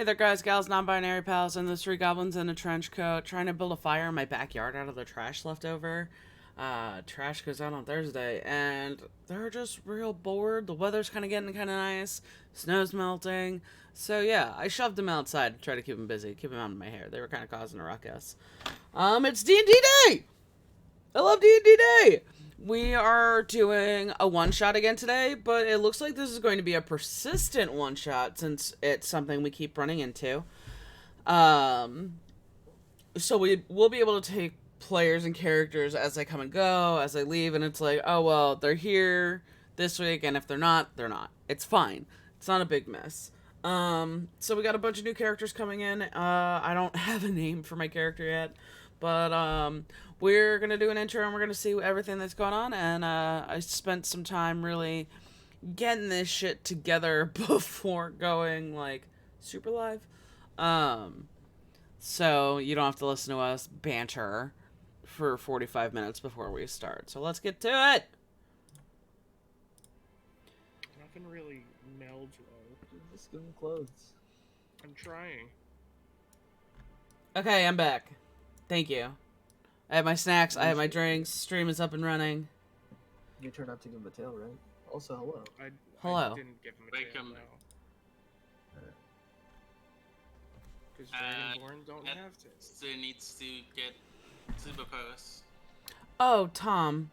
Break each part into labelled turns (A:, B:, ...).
A: Hey there, guys, gals, non-binary pals, and those three goblins in a trench coat trying to build a fire in my backyard out of the trash left over. Trash goes out on Thursday, and they're just real bored. The weather's kind of getting kind of nice. Snow's melting. So yeah, I shoved them outside to try to keep them busy, keep them out of my hair. They were kind of causing a ruckus. It's D&D Day! I love D&D Day! We are doing a one-shot again today, but it looks like this is going to be a persistent one-shot since it's something we keep running into. Um, so we'll be able to take players and characters as they come and go, as they leave, and it's like, oh, well, they're here this week, and if they're not, they're not. It's fine. It's not a big mess. So we got a bunch of new characters coming in. I don't have a name for my character yet, but we're gonna do an intro and we're gonna see everything that's going on. And I spent some time really getting this shit together before going like super live. So you don't have to listen to us banter for 45 minutes before we start. So let's get to it.
B: Nothing really melds well.
C: Just give them clothes.
B: I'm trying.
A: Okay, I'm back. Thank you. I have my snacks. I have my drinks. Stream is up and running.
C: You turn out to give him a tail, right? Also, hello.
A: Hello.
B: I didn't give him a
D: Welcome.
B: tail, no. Because Dragonborn don't have to.
D: Still needs to get superpowers.
A: Oh, Tom.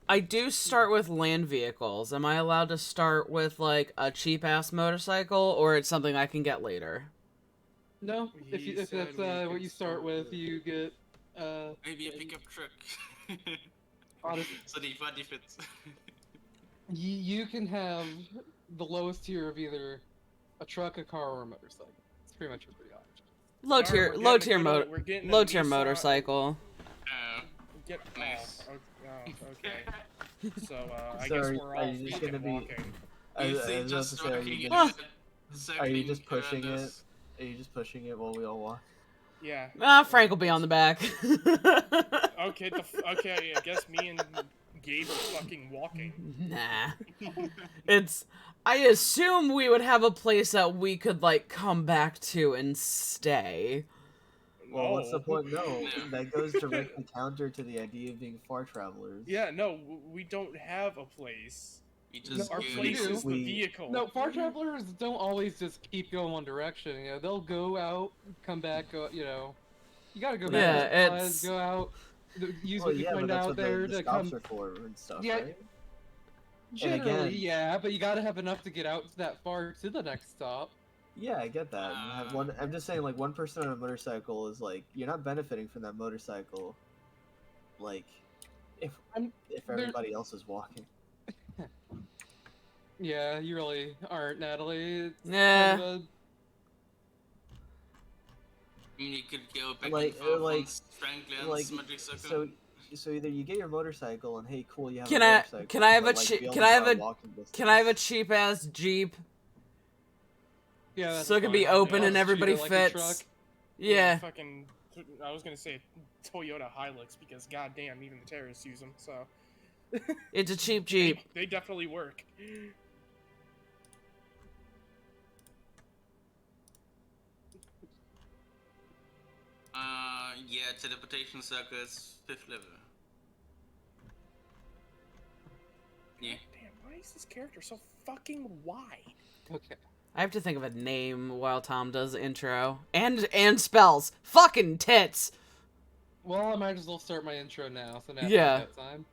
A: I do start with land vehicles. Am I allowed to start with like a cheap ass motorcycle, or it's something I can get later?
E: No, if
B: He
E: if
B: said
E: that's
B: we
E: what
B: could
E: you start with, you get
D: Maybe a pickup truck.
E: honest,
D: So the body fits.
E: you can have the lowest tier of either a truck, a car, or a motorcycle. It's pretty much your three options.
A: Low tier,
B: Alright,
A: low tier
B: we're getting a
A: low tier
B: Nissan-
A: motorcycle.
B: Get
D: Nice.
B: okay. So I
C: So
B: guess
C: are
B: we're all
C: you just
B: fucking
C: gonna be-
B: walking.
C: I
D: You
C: was
D: see
C: about to
D: just
C: say,
D: walking in
A: Ah.
C: are you
D: circling
C: just pushing
D: around
C: it?
D: us.
C: Are you just pushing it while we all walk?
B: Yeah.
A: Frank will be on the back.
B: Okay. Okay. I guess me and Gabe are fucking walking.
A: Nah. It's. I assume we would have a place that we could like come back to and stay.
C: Well, what's the
B: No.
C: point? No,
D: No.
C: that goes directly counter to the idea of being far travelers.
B: Yeah. No, we don't have a place.
D: You just
B: Our
E: No,
D: go-
B: place is the
C: We-
B: vehicle.
E: No, far travelers don't always just keep going one direction. You know, they'll go out, come back. Go, you know, you gotta go back.
A: Yeah,
E: to supplies,
A: it's-
E: go out, use
C: Well,
E: what you
C: yeah, but
E: find
C: that's
E: out
C: what
E: there
C: the
E: to
C: stops
E: come.
C: are for and stuff,
E: Yeah.
C: right?
E: Generally,
C: again-
E: yeah, but you gotta have enough to get out that far to the next stop.
C: Yeah, I get that. You have one. I'm just saying, like, one person on a motorcycle is like you're not benefiting from that motorcycle. Like, if
E: I'm-
C: if
E: there-
C: everybody else is walking.
E: Yeah, you really aren't, Natalie. It's
A: Yeah.
E: kind of
D: I mean, you could go back
C: Like-
D: and forth
C: like-
D: on Strangler's
C: like,
D: magic circle.
C: So either you get your motorcycle and hey, cool, you have
A: Can
C: a
A: I-
C: motorcycle.
A: can I have
C: but,
A: a
C: like,
A: chi-
C: we
A: can
C: only
A: I have
C: got
A: a-
C: walking distance.
A: Can I have a cheap ass Jeep
E: yeah. That's
A: so it can be
E: fine.
A: open
E: I'll
A: and
E: just treat
A: everybody
E: it like a truck.
A: fits? Yeah.
B: Fucking. I was gonna say Toyota Hilux because goddamn, even the terrorists use them. So
A: It's a cheap Jeep.
B: they definitely work.
D: Yeah, teleportation circus, 5th level. Yeah.
B: Damn, why is this character so fucking wide?
E: Okay.
A: I have to think of a name while Tom does the intro. And spells. Fucking tits.
E: Well, I might as well start my intro now. So now
A: Yeah.
E: that time.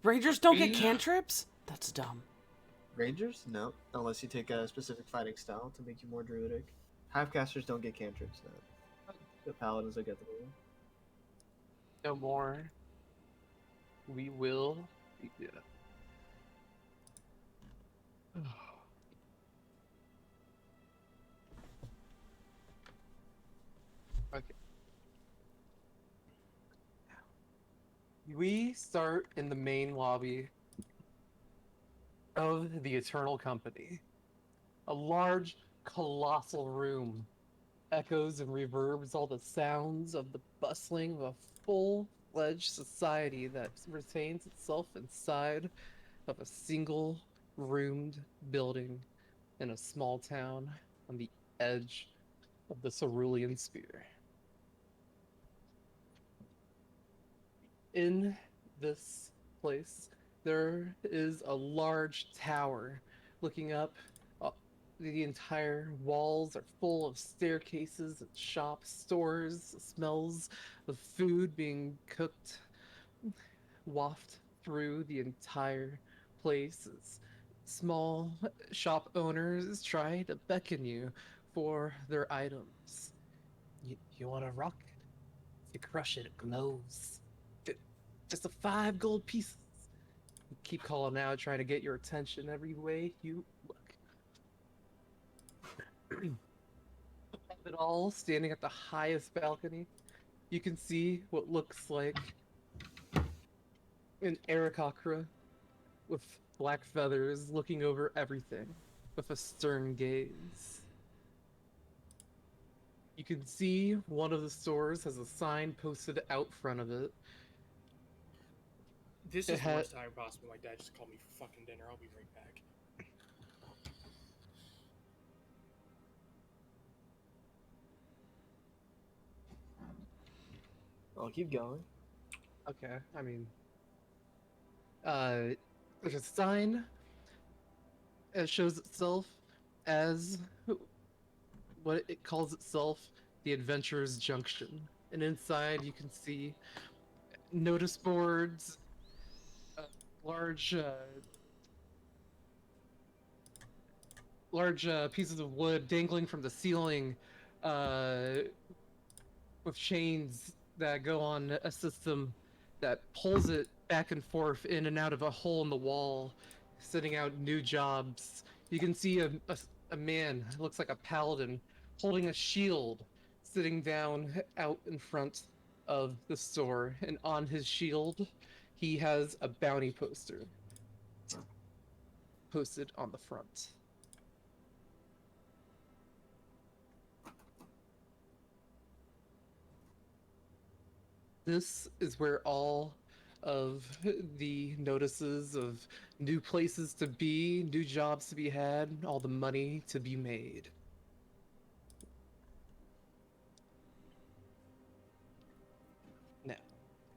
A: Rangers don't get
E: Yeah.
A: cantrips? That's dumb.
C: Rangers? No, unless you take a specific fighting style to make you more druidic. Halfcasters don't get cantrips. No. The paladins will get them.
E: No more. We will. Yeah. Okay. We start in the main lobby of the Eternal Company. A large, colossal room echoes and reverbs all the sounds of the bustling of a full-fledged society that retains itself inside of a single roomed building in a small town on the edge of the cerulean sphere. In this place, there is a large tower looking up. The entire walls are full of staircases and shops, stores, smells of food being cooked waft through the entire place as small shop owners try to beckon you for their items. You want a rock? If you crush it, it glows. Just a 5 gold pieces. You keep calling out, trying to get your attention every way you look. Above it all, standing at the highest balcony, you can see what looks like an Aarakocra with black feathers looking over everything with a stern gaze. You can see one of the stores has a sign posted out front of it.
B: This
E: It
B: is the
E: had-
B: worst time possible. My dad just called me for fucking dinner. I'll be right back.
C: I'll keep going.
E: Okay, I mean, there's a sign. It shows itself as what it calls itself, the Adventurers Junction. And inside you can see notice boards, large pieces of wood dangling from the ceiling with chains that go on a system that pulls it back and forth in and out of a hole in the wall, sending out new jobs. You can see a man, looks like a paladin, holding a shield, sitting down out in front of the store, and on his shield, he has a bounty poster posted on the front. This is where all of the notices of new places to be, new jobs to be had, all the money to be made. Now,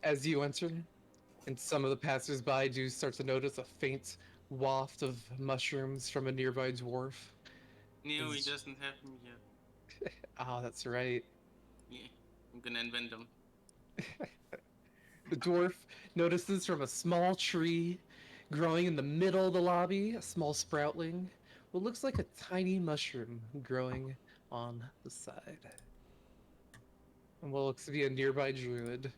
E: as you enter, and some of the passersby do start to notice a faint waft of mushrooms from a nearby dwarf.
D: No, he
E: Is-
D: doesn't have them yet.
E: Ah, that's right.
D: Yeah, I'm gonna invent them.
E: The dwarf notices from a small tree growing in the middle of the lobby, a small sproutling, what looks like a tiny mushroom growing on the side. And what looks to be a nearby druid,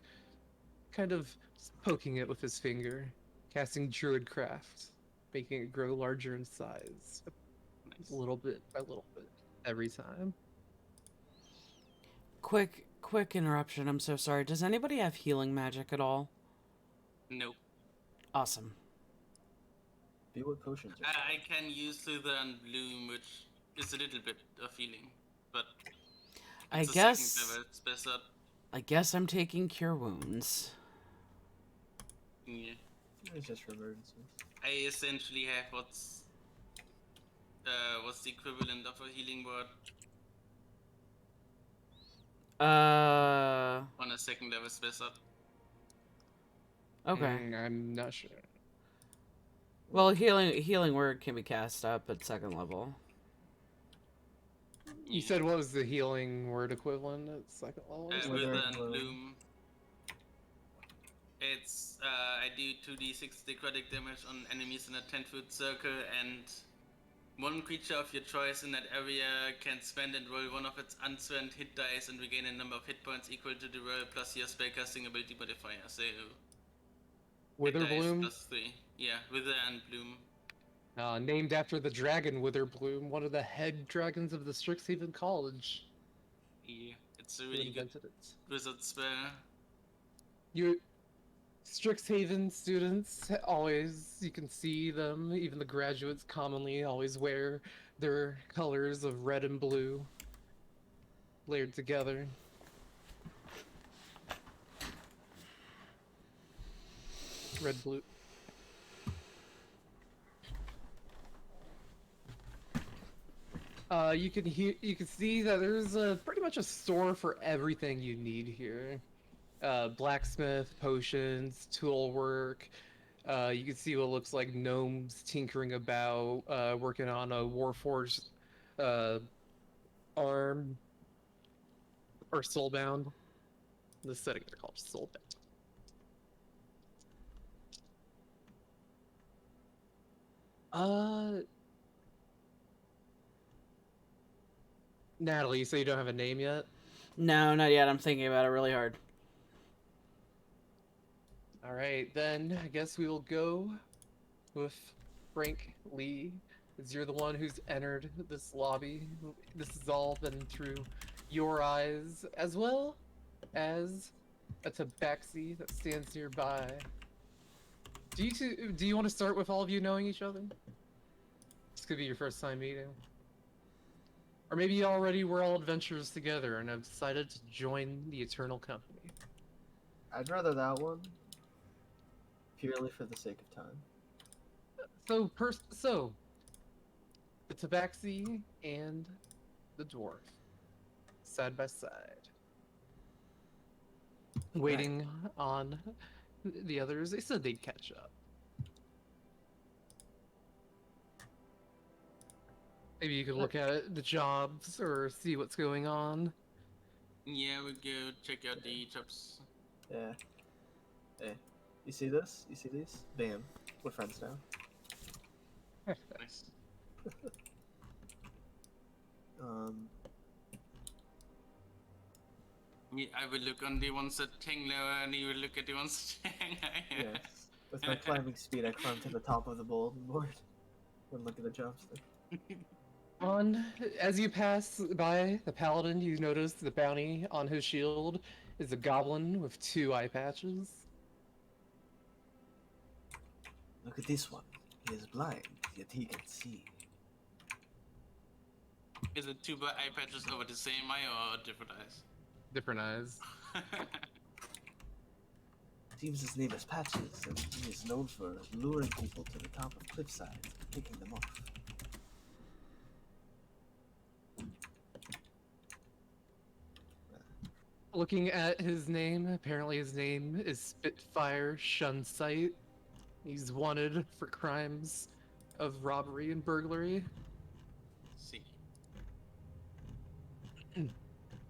E: kind of poking it with his finger, casting druidcraft, making it grow larger in size,
D: Nice.
E: little bit by little bit, every time.
A: Quick interruption. I'm so sorry. Does anybody have healing magic at all?
D: Nope.
A: Awesome.
C: Be what potions are.
D: I can use Slither and Bloom, which is a little bit of healing, but
A: I
D: it's a
A: guess
D: second level spell.
A: I guess I'm taking cure wounds.
D: Yeah.
C: It's just for emergency.
D: I essentially have what's the equivalent of a healing word on a second level spell.
A: Okay.
E: I'm not sure.
A: Well, healing word can be cast up at second level.
E: You said what was the healing word equivalent at second level?
C: Wither
D: Wither
C: and
D: and
C: Bloom.
D: Bloom. It's I do 2d6 necrotic damage on enemies in a 10-foot circle, and one creature of your choice in that area can spend and roll one of its unspent hit dice and regain a number of hit points equal to the roll plus your spellcasting ability modifier. So
E: Wither
D: hit dice
E: Bloom,
D: plus 3. Yeah, Wither and Bloom.
E: named after the dragon Wither Bloom, one of the head dragons of the Strixhaven College.
D: Yeah, it's a
E: Who
D: really good
E: invented it.
D: wizard spell.
E: You Strixhaven students always, you can see them, even the graduates commonly always wear their colors of red and blue layered together. Red, blue. You can see that there's pretty much a store for everything you need here. Blacksmith, potions, tool work. You can see what looks like gnomes tinkering about, working on a warforged uh, arm or soulbound. In this setting, they're called soulbound. Uh, Natalie, you say you don't have a name yet?
A: No, not yet. I'm thinking about it really hard.
E: All right, then I guess we will go with Frank Lee, as you're the one who's entered this lobby. This has all been through your eyes, as well as a tabaxi that stands nearby. Do you want to start with all of you knowing each other? This could be your first time meeting. Or maybe you already were all adventurers together and have decided to join the Eternal Company.
C: I'd rather that one. Purely for the sake of time.
E: So, the tabaxi and the dwarf, side by side, waiting on the others. They said they'd catch up. Maybe you could look at the jobs or see what's going on.
D: Yeah, we'll go check out the jobs.
C: Yeah. Hey, you see this? You see these? Bam. We're friends now.
D: Nice. Yeah, I will look on the ones that hang lower, and you will look at the ones that hang higher.
C: Yes. With my climbing speed, I climb to the top of the bulletin board and look at the jobs there.
E: As you pass by the paladin, you notice the bounty on his shield is a goblin with 2 eye patches.
C: Look at this one. He is blind, yet he can see.
D: Is it 2 eye patches over the same eye or different eyes?
E: Different eyes.
C: Seems his name is Patches, and he is known for luring people to the top of cliffsides and picking them off.
E: Looking at his name, apparently his name is Spitfire Shunsight. He's wanted for crimes of robbery and burglary.
D: See.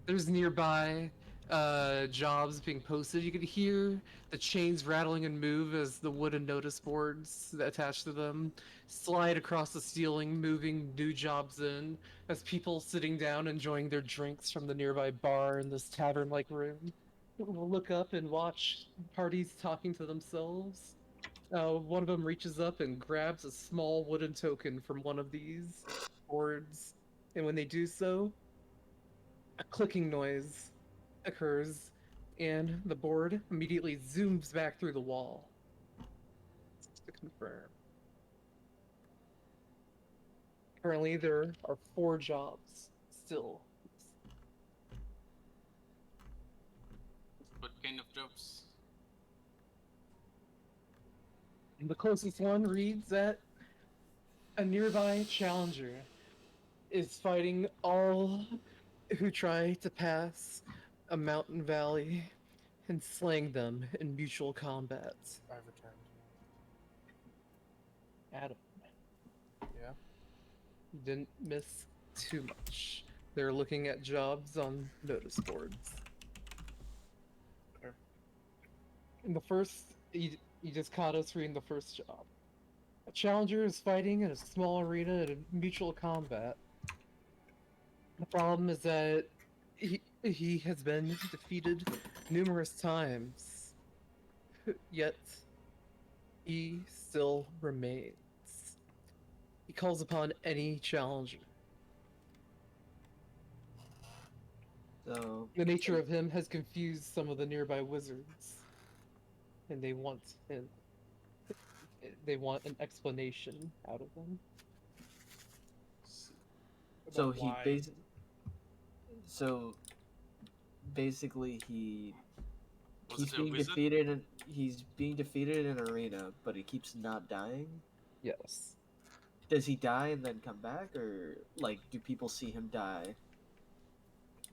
E: There's nearby jobs being posted. You could hear the chains rattling and move as the wooden notice boards attached to them slide across the ceiling, moving new jobs in as people sitting down enjoying their drinks from the nearby bar in this tavern-like room will look up and watch parties talking to themselves. One of them reaches up and grabs a small wooden token from one of these boards, and when they do so, a clicking noise occurs, and the board immediately zooms back through the wall. To confirm. Currently, there are 4 jobs still.
D: What kind of jobs?
E: The closest one reads that a nearby challenger is fighting all who try to pass a mountain valley and slaying them in mutual combat.
B: I've returned.
E: Adam,
B: Yeah.
E: you didn't miss too much. They're looking at jobs on notice boards.
B: Okay.
E: In the first, you just caught us reading the first job. A challenger is fighting in a small arena in mutual combat. The problem is that he has been defeated numerous times, yet he still remains. He calls upon any challenger.
C: So,
E: The nature of him has confused some of the nearby wizards, and they want him. They want an explanation out of him.
C: so
B: About
C: he
B: why-
C: basically, so basically
D: Was
C: he's
D: it a
C: being
D: wizard?
C: defeated in an arena, but he keeps not dying.
E: Yes.
C: Does he die and then come back, or like do people see him die,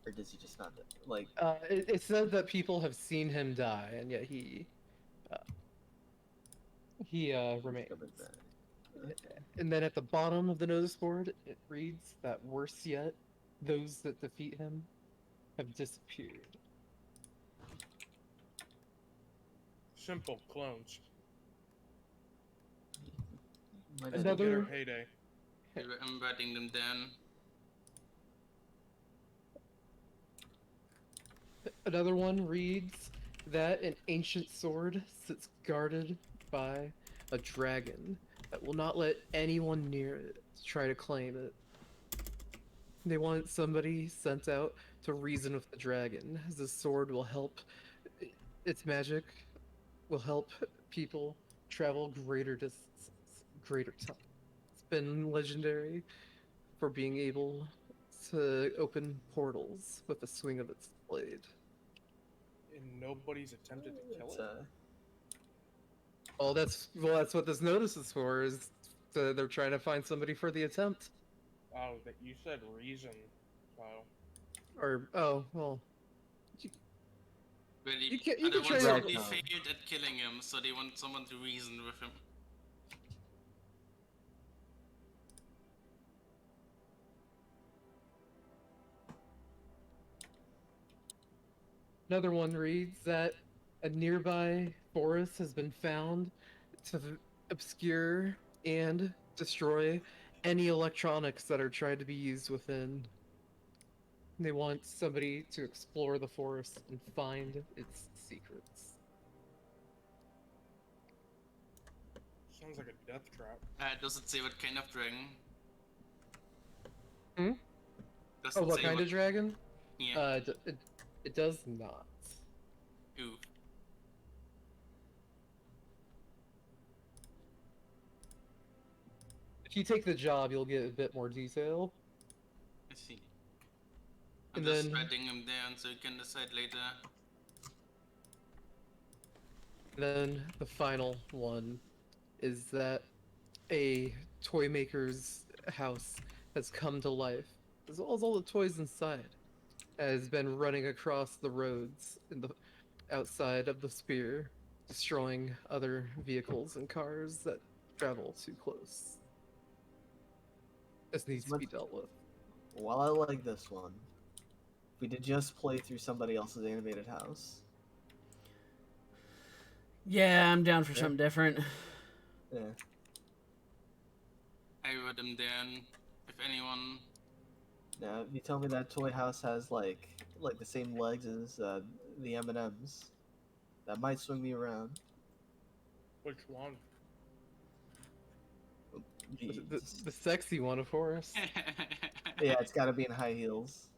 C: or does he just not die? Like
E: It says that people have seen him die, and yet he remains.
C: coming back.
E: And then at the bottom of the notice board, it reads that worse yet, those that defeat him have disappeared.
B: Simple clones.
C: Might
B: Get
E: Another-
B: a payday.
D: I'm writing them down.
E: Another one reads that an ancient sword sits guarded by a dragon that will not let anyone near it try to claim it. They want somebody sent out to reason with the dragon, as the sword will help. Its magic will help people travel greater distances, greater time. It's been legendary for being able to open portals with the swing of its blade.
B: And nobody's attempted to kill
C: It's,
B: it.
E: That's what this notice is for. Is they're trying to find somebody for the attempt.
B: Oh, that you said reason. So
E: Or well,
D: Well,
E: You can- you
D: other
E: can
D: ones
E: try
D: only
C: to-
D: failed at killing him, so they want someone to reason with him.
E: another one reads that a nearby forest has been found to obscure and destroy any electronics that are trying to be used within. They want somebody to explore the forest and find its secrets.
B: sounds like a death trap.
D: Does it say what kind of dragon?
E: Hmm?
D: Doesn't
E: Oh, what
D: say
E: kind of dragon?
D: Yeah.
E: It does not.
D: Ooh.
E: If you take the job, you'll get a bit more detail.
D: I see. I'm
E: And
D: just
E: then-
D: writing them down so you can decide later.
E: Then the final one is that a toy maker's house has come to life, as well as all the toys inside, has been running across the roads in the outside of the spear, destroying other vehicles and cars that travel too close. This needs to be dealt with.
C: While I like this one, if we did just play through somebody else's animated house,
A: Yeah, I'm down for
C: Yeah.
A: something different.
C: yeah,
D: I wrote them down. If anyone.
C: now if you tell me that toy house has like the same legs as the M&Ms, that might swing me around.
B: Which one?
E: The sexy one, of course.
C: Yeah, it's got to be in high heels.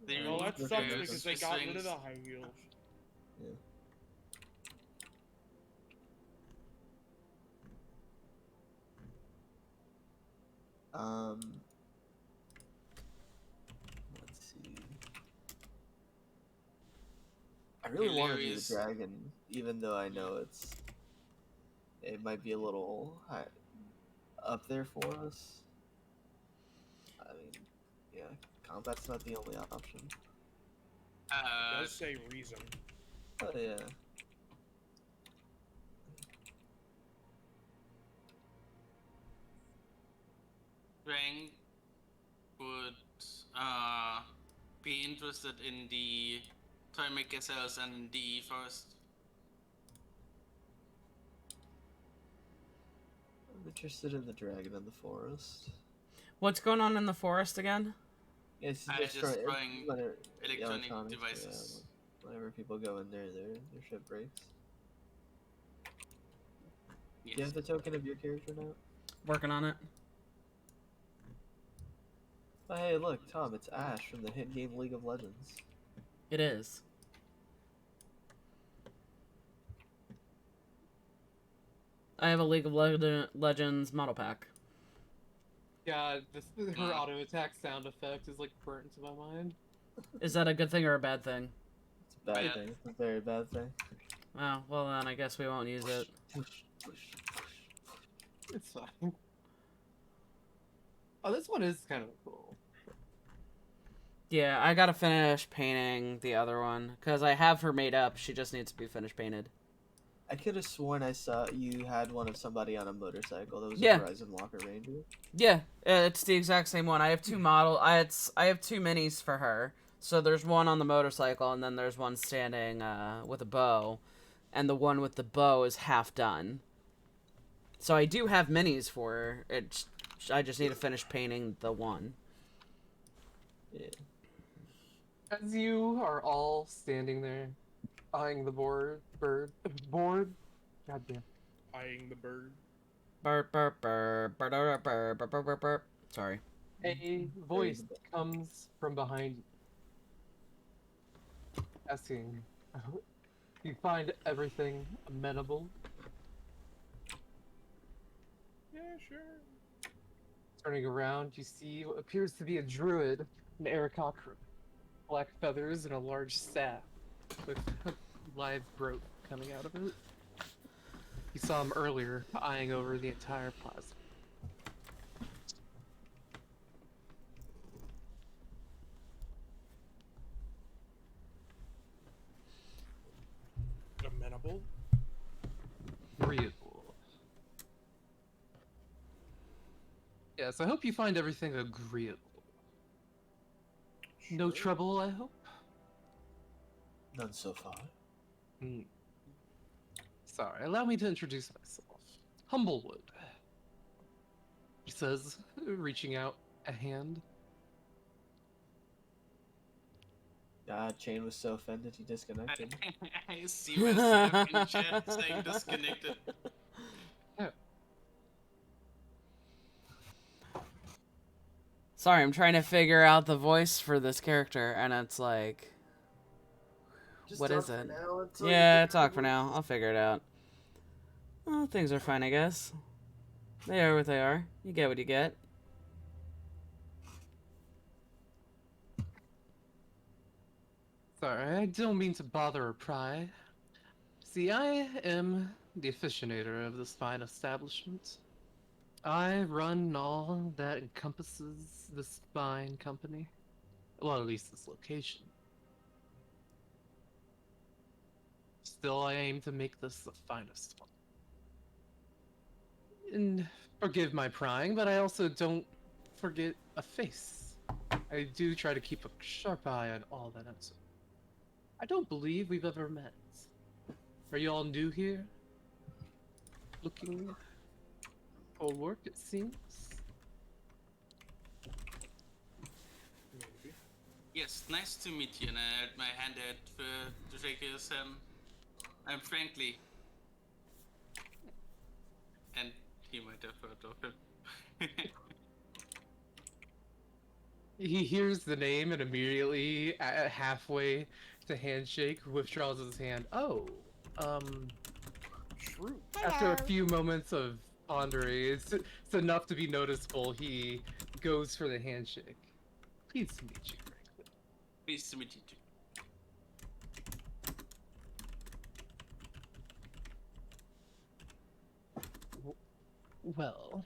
D: They
B: Well, that
D: removed
B: sucks
D: those
B: because they got rid
D: swings.
B: of the high heels.
C: Let's see. I really want to do the
D: Hilarious.
C: dragon, even though I know it might be a little high, up there for us. I mean, yeah, combat's not the only option.
B: It does say reason.
C: Oh yeah.
D: Rank would be interested in the toy maker cells and the forest.
C: I'm interested in the dragon in the forest.
A: What's going on in the forest again?
C: It's
D: Just
C: destroying
D: destroying
C: electronics,
D: electronic
C: yeah,
D: devices.
C: whenever people go in there, their ship breaks. Do you
D: Yes.
C: have the token of your character now?
A: Working on it.
C: Oh, hey, look, Tom, it's Ash from the hit game League of Legends.
A: It is. I have a League of Legends model pack.
E: Yeah, her auto attack sound effect is like burnt into my mind.
A: Is that a good thing or a bad thing?
C: It's a bad
D: Bad.
C: thing. It's a very bad thing.
A: Oh, well then I guess we won't use it.
C: Whoosh, whoosh, whoosh.
E: It's fine. Oh, this one is kind of cool.
A: Yeah, I gotta finish painting the other one because I have her made up. She just needs to be finished painted.
C: I could have sworn I saw you had one of somebody on a motorcycle. That was
A: Yeah.
C: a Horizon Walker Ranger.
A: Yeah, it's the exact same one. I have two I have two minis for her. So there's one on the motorcycle, and then there's one standing with a bow, and the one with the bow is half done. So I do have minis for her. I just need to finish painting the one.
C: Yeah.
E: As you are all standing there, eyeing the board, goddamn.
B: Eyeing the bird.
A: Burp, burp, burp, burp, burp, burp, burp, burp, burp. Sorry.
E: A voice comes from behind you, asking, "You find everything amenable?"
B: Yeah, sure.
E: Turning around, you see what appears to be a druid, an Aarakocra, black feathers and a large staff with live growth coming out of it. You saw him earlier, eyeing over the entire plaza.
B: Amenable.
E: Agreeable. Yes, I hope you find everything agreeable. No
B: Sure.
E: trouble, I hope?
C: None so far.
E: Hmm. Sorry, allow me to introduce myself. Humblewood. He says, reaching out a hand.
C: Chain was so offended he disconnected.
D: I see myself in chat saying disconnected.
A: Sorry, I'm trying to figure out the voice for this character, and it's like...
C: Just
A: What
C: talk
A: is
C: for
A: it?
C: now until you
A: Yeah,
C: get
A: talk
C: the
A: for
C: voice.
A: now. I'll figure it out. Oh, things are fine, I guess. They are what they are. You get what you get.
E: Sorry, I don't mean to bother or pry. See, I am the officinator of this fine establishment. I run all that encompasses this fine company. Well, at least this location. Still, I aim to make this the finest one. And forgive my prying, but I also don't forget a face. I do try to keep a sharp eye on all that I'm saying. I don't believe we've ever met. Are you all new here? Looking for work, it seems?
B: Maybe.
D: Yes, nice to meet you. And I had my hand out to shake his hand. I'm Frankly. And he might have heard of him.
E: He hears the name and immediately, at halfway to handshake, withdraws his hand. Oh,
B: True.
E: after a few moments of pondering, it's enough to be noticeable. He goes for the handshake. Pleased to meet you, Franklin.
D: Pleased to meet you too.
E: Well,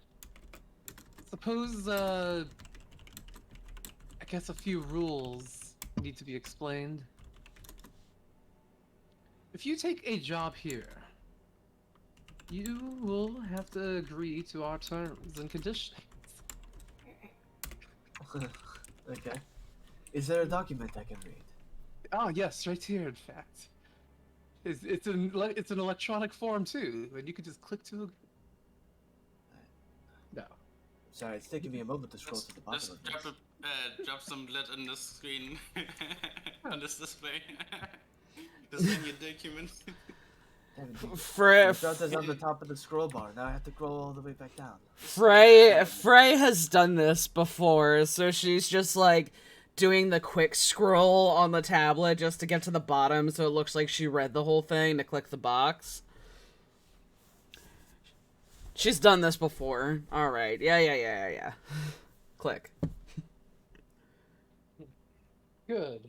E: suppose, I guess a few rules need to be explained. If you take a job here, you will have to agree to our terms and conditions.
C: Okay. Is there a document I can read?
E: Oh yes, right here. In fact, it's an electronic form too, and you can just click to. No.
C: Sorry, it's taking me a moment to scroll to the bottom
D: Just
C: of
D: drop,
C: this.
D: drop some lead on the screen on this display. Just in your document.
C: Damn it,
A: Frey
C: the delta's on the top of the scroll bar. Now I have to scroll all the way back down.
A: Frey has done this before, so she's just like doing the quick scroll on the tablet just to get to the bottom so it looks like she read the whole thing to click the box. She's done this before. Alright. Yeah. Click.
E: Good.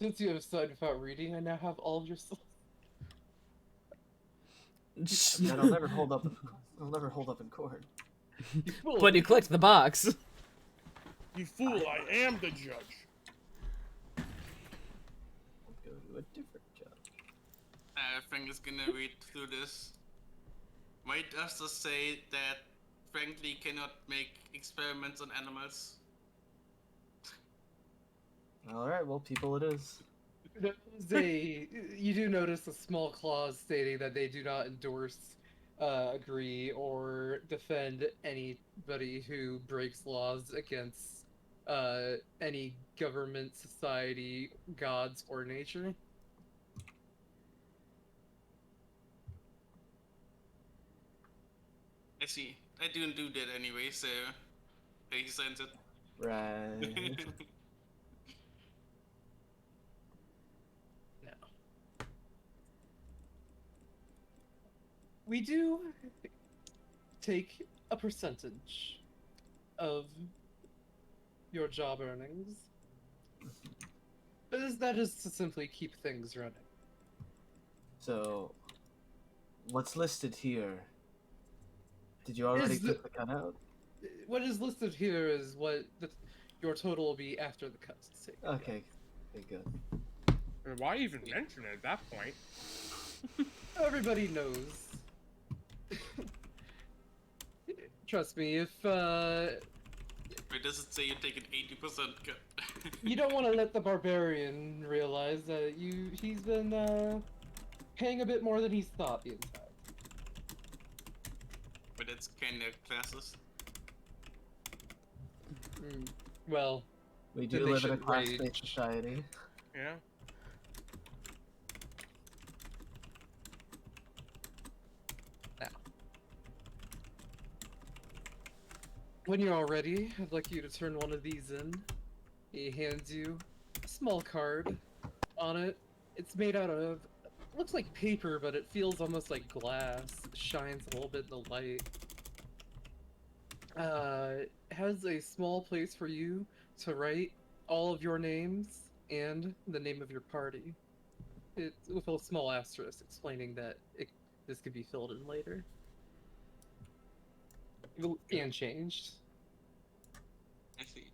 E: Since you have started without reading, I now have all of your stuff.
C: That'll never hold up. It'll never hold up in court.
A: But you clicked the box.
B: You fool, I am the judge.
C: We'll go to a different judge.
D: Frank is gonna read through this. Why does this say that frankly cannot make experiments on animals?
C: Alright, well, people it is.
E: You do notice a small clause stating that they do not endorse, agree, or defend anybody who breaks laws against any government, society, gods, or nature.
D: I see. I don't do that anyway, so he signs it.
C: Right.
E: No. We do take a percentage of your job earnings. That is to simply keep things running.
C: So, what's listed here? Did you already
E: Is the-
C: put the cutout?
E: What is listed here is what your total will be after the cuts.
C: Okay. Okay, good.
B: I mean, why even mention it at that point?
E: Everybody knows. Trust me, if
D: Wait, does it say you take an 80% cut?
E: you don't want to let the barbarian realize that he's been paying a bit more than he's thought the entire time.
D: But that's kinda classist.
E: Well,
C: We
E: Then
C: do
E: they
C: live in a
E: should
C: class-based
E: rage.
C: society.
B: Yeah.
E: when you're all ready, I'd like you to turn one of these in. He hands you a small card. On it, it's made out of, looks like paper, but it feels almost like glass. It shines a little bit in the light. It has a small place for you to write all of your names and the name of your party. It's with a small asterisk explaining that this could be filled in later. And changed.
D: I see.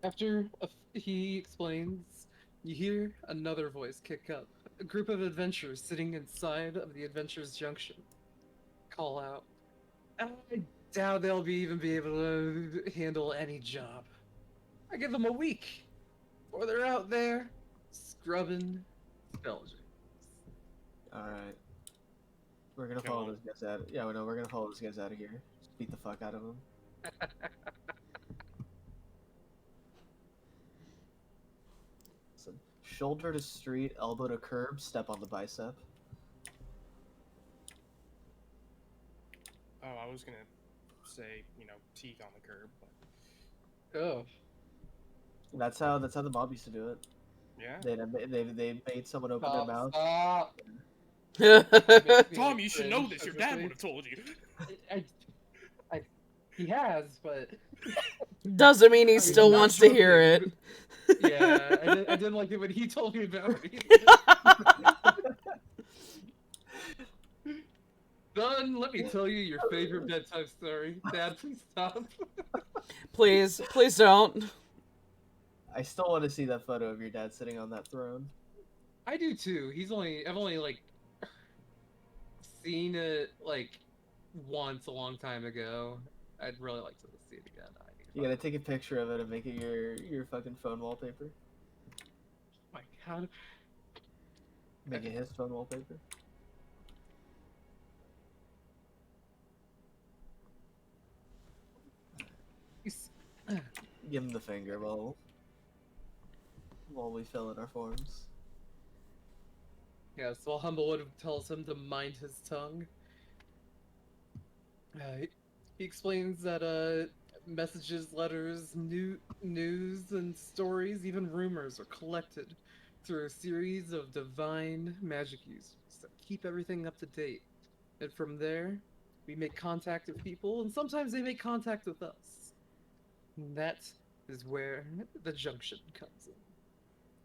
E: After he explains, you hear another voice kick up. A group of adventurers sitting inside of the Adventurers Junction call out. I doubt they'll even be able to handle any job. I give them a week, or they're out there scrubbing Belgium.
C: Alright. We're gonna
B: Kill
C: follow
B: him.
C: those guys out. Yeah, we know. We're gonna follow those guys out of here. Just beat the fuck out of them. Listen, shoulder to street, elbow to curb, step on the bicep.
B: Oh, I was gonna say, teeth on the curb, but
E: Oh,
C: That's how the mob used to do it.
B: yeah.
C: They made someone open their mouth.
E: stop.
B: Tom, you should know this. Your dad would have told you.
E: He has, but
A: Doesn't mean he
E: I'm
A: still
E: not
A: wants to hear it.
E: joking. Yeah, I didn't like it when he told me about it. Son, let me tell you your favorite bedtime story. Dad, please stop.
A: Please, please don't.
C: I still want to see that photo of your dad sitting on that throne.
E: I do too. I've only like seen it like once a long time ago. I'd really like to see it again.
C: You gotta take a picture of it and make it your fucking phone wallpaper.
E: Oh my god.
C: Make it his phone wallpaper. Give him the finger while we fill in our forms.
E: Yeah, so Humblewood tells him to mind his tongue. He explains that messages, letters, news, and stories, even rumors, are collected through a series of divine magic users that keep everything up to date. And from there, we make contact with people, and sometimes they make contact with us. And that is where the junction comes in.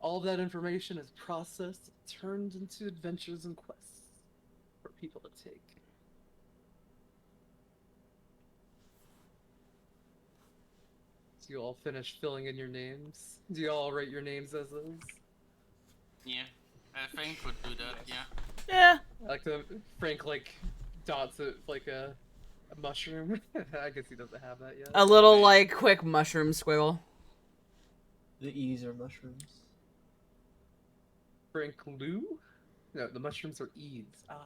E: All of that information is processed, turned into adventures and quests for people to take. So you all finish filling in your names? Do you all write your names as is?
D: Yeah. Frank would do that,
B: Yes.
D: yeah.
A: Yeah.
E: I like to Frank like dots it like a mushroom. I guess he doesn't have that yet.
A: A little like quick mushroom squiggle.
C: The E's are mushrooms.
E: Frank Lou? No, the mushrooms are E's. Ah.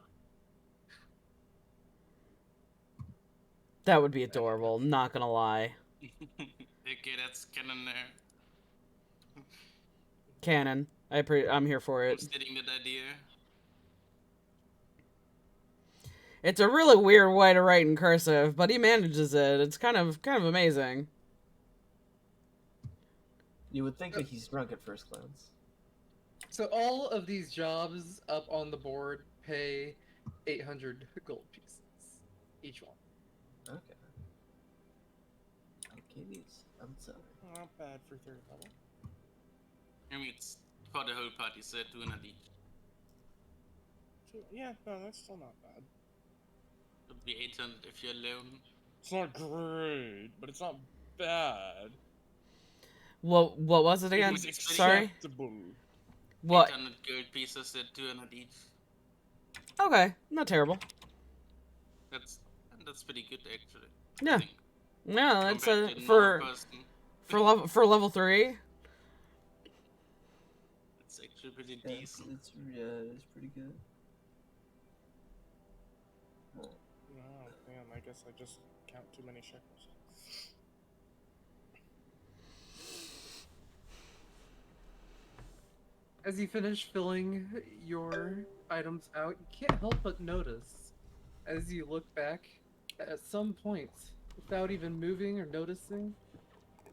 A: That would be adorable. Not gonna lie.
D: Okay, that's canon there.
A: Canon. I'm here for
D: I'm
A: it.
D: stealing that idea.
A: It's a really weird way to write in cursive, but he manages it. It's kind of amazing.
C: You would think that he's drunk at first glance.
E: So all of these jobs up on the board pay 800 gold pieces each one.
C: Okay. Okay, these. I'm sorry.
B: Not bad for third level.
D: I mean, it's for the whole party, so 200 each.
B: Yeah, no, that's still not bad.
D: Would be 800 if you're alone.
B: It's not great, but it's not bad.
A: What was it again?
D: was extremely
A: Sorry.
B: Acceptable.
A: What?
D: 800 gold pieces at 200 each.
A: Okay, not terrible.
D: That's pretty good actually.
A: Yeah.
D: I think,
A: Yeah, that's
D: compared
A: a
D: to
A: for
D: normal person.
A: for level 3.
D: It's actually pretty
C: Yeah,
D: decent.
C: it's pretty good.
B: Oh, damn, I guess I just count too many shekels.
E: As you finish filling your items out, you can't help but notice, as you look back, at some point, without even moving or noticing,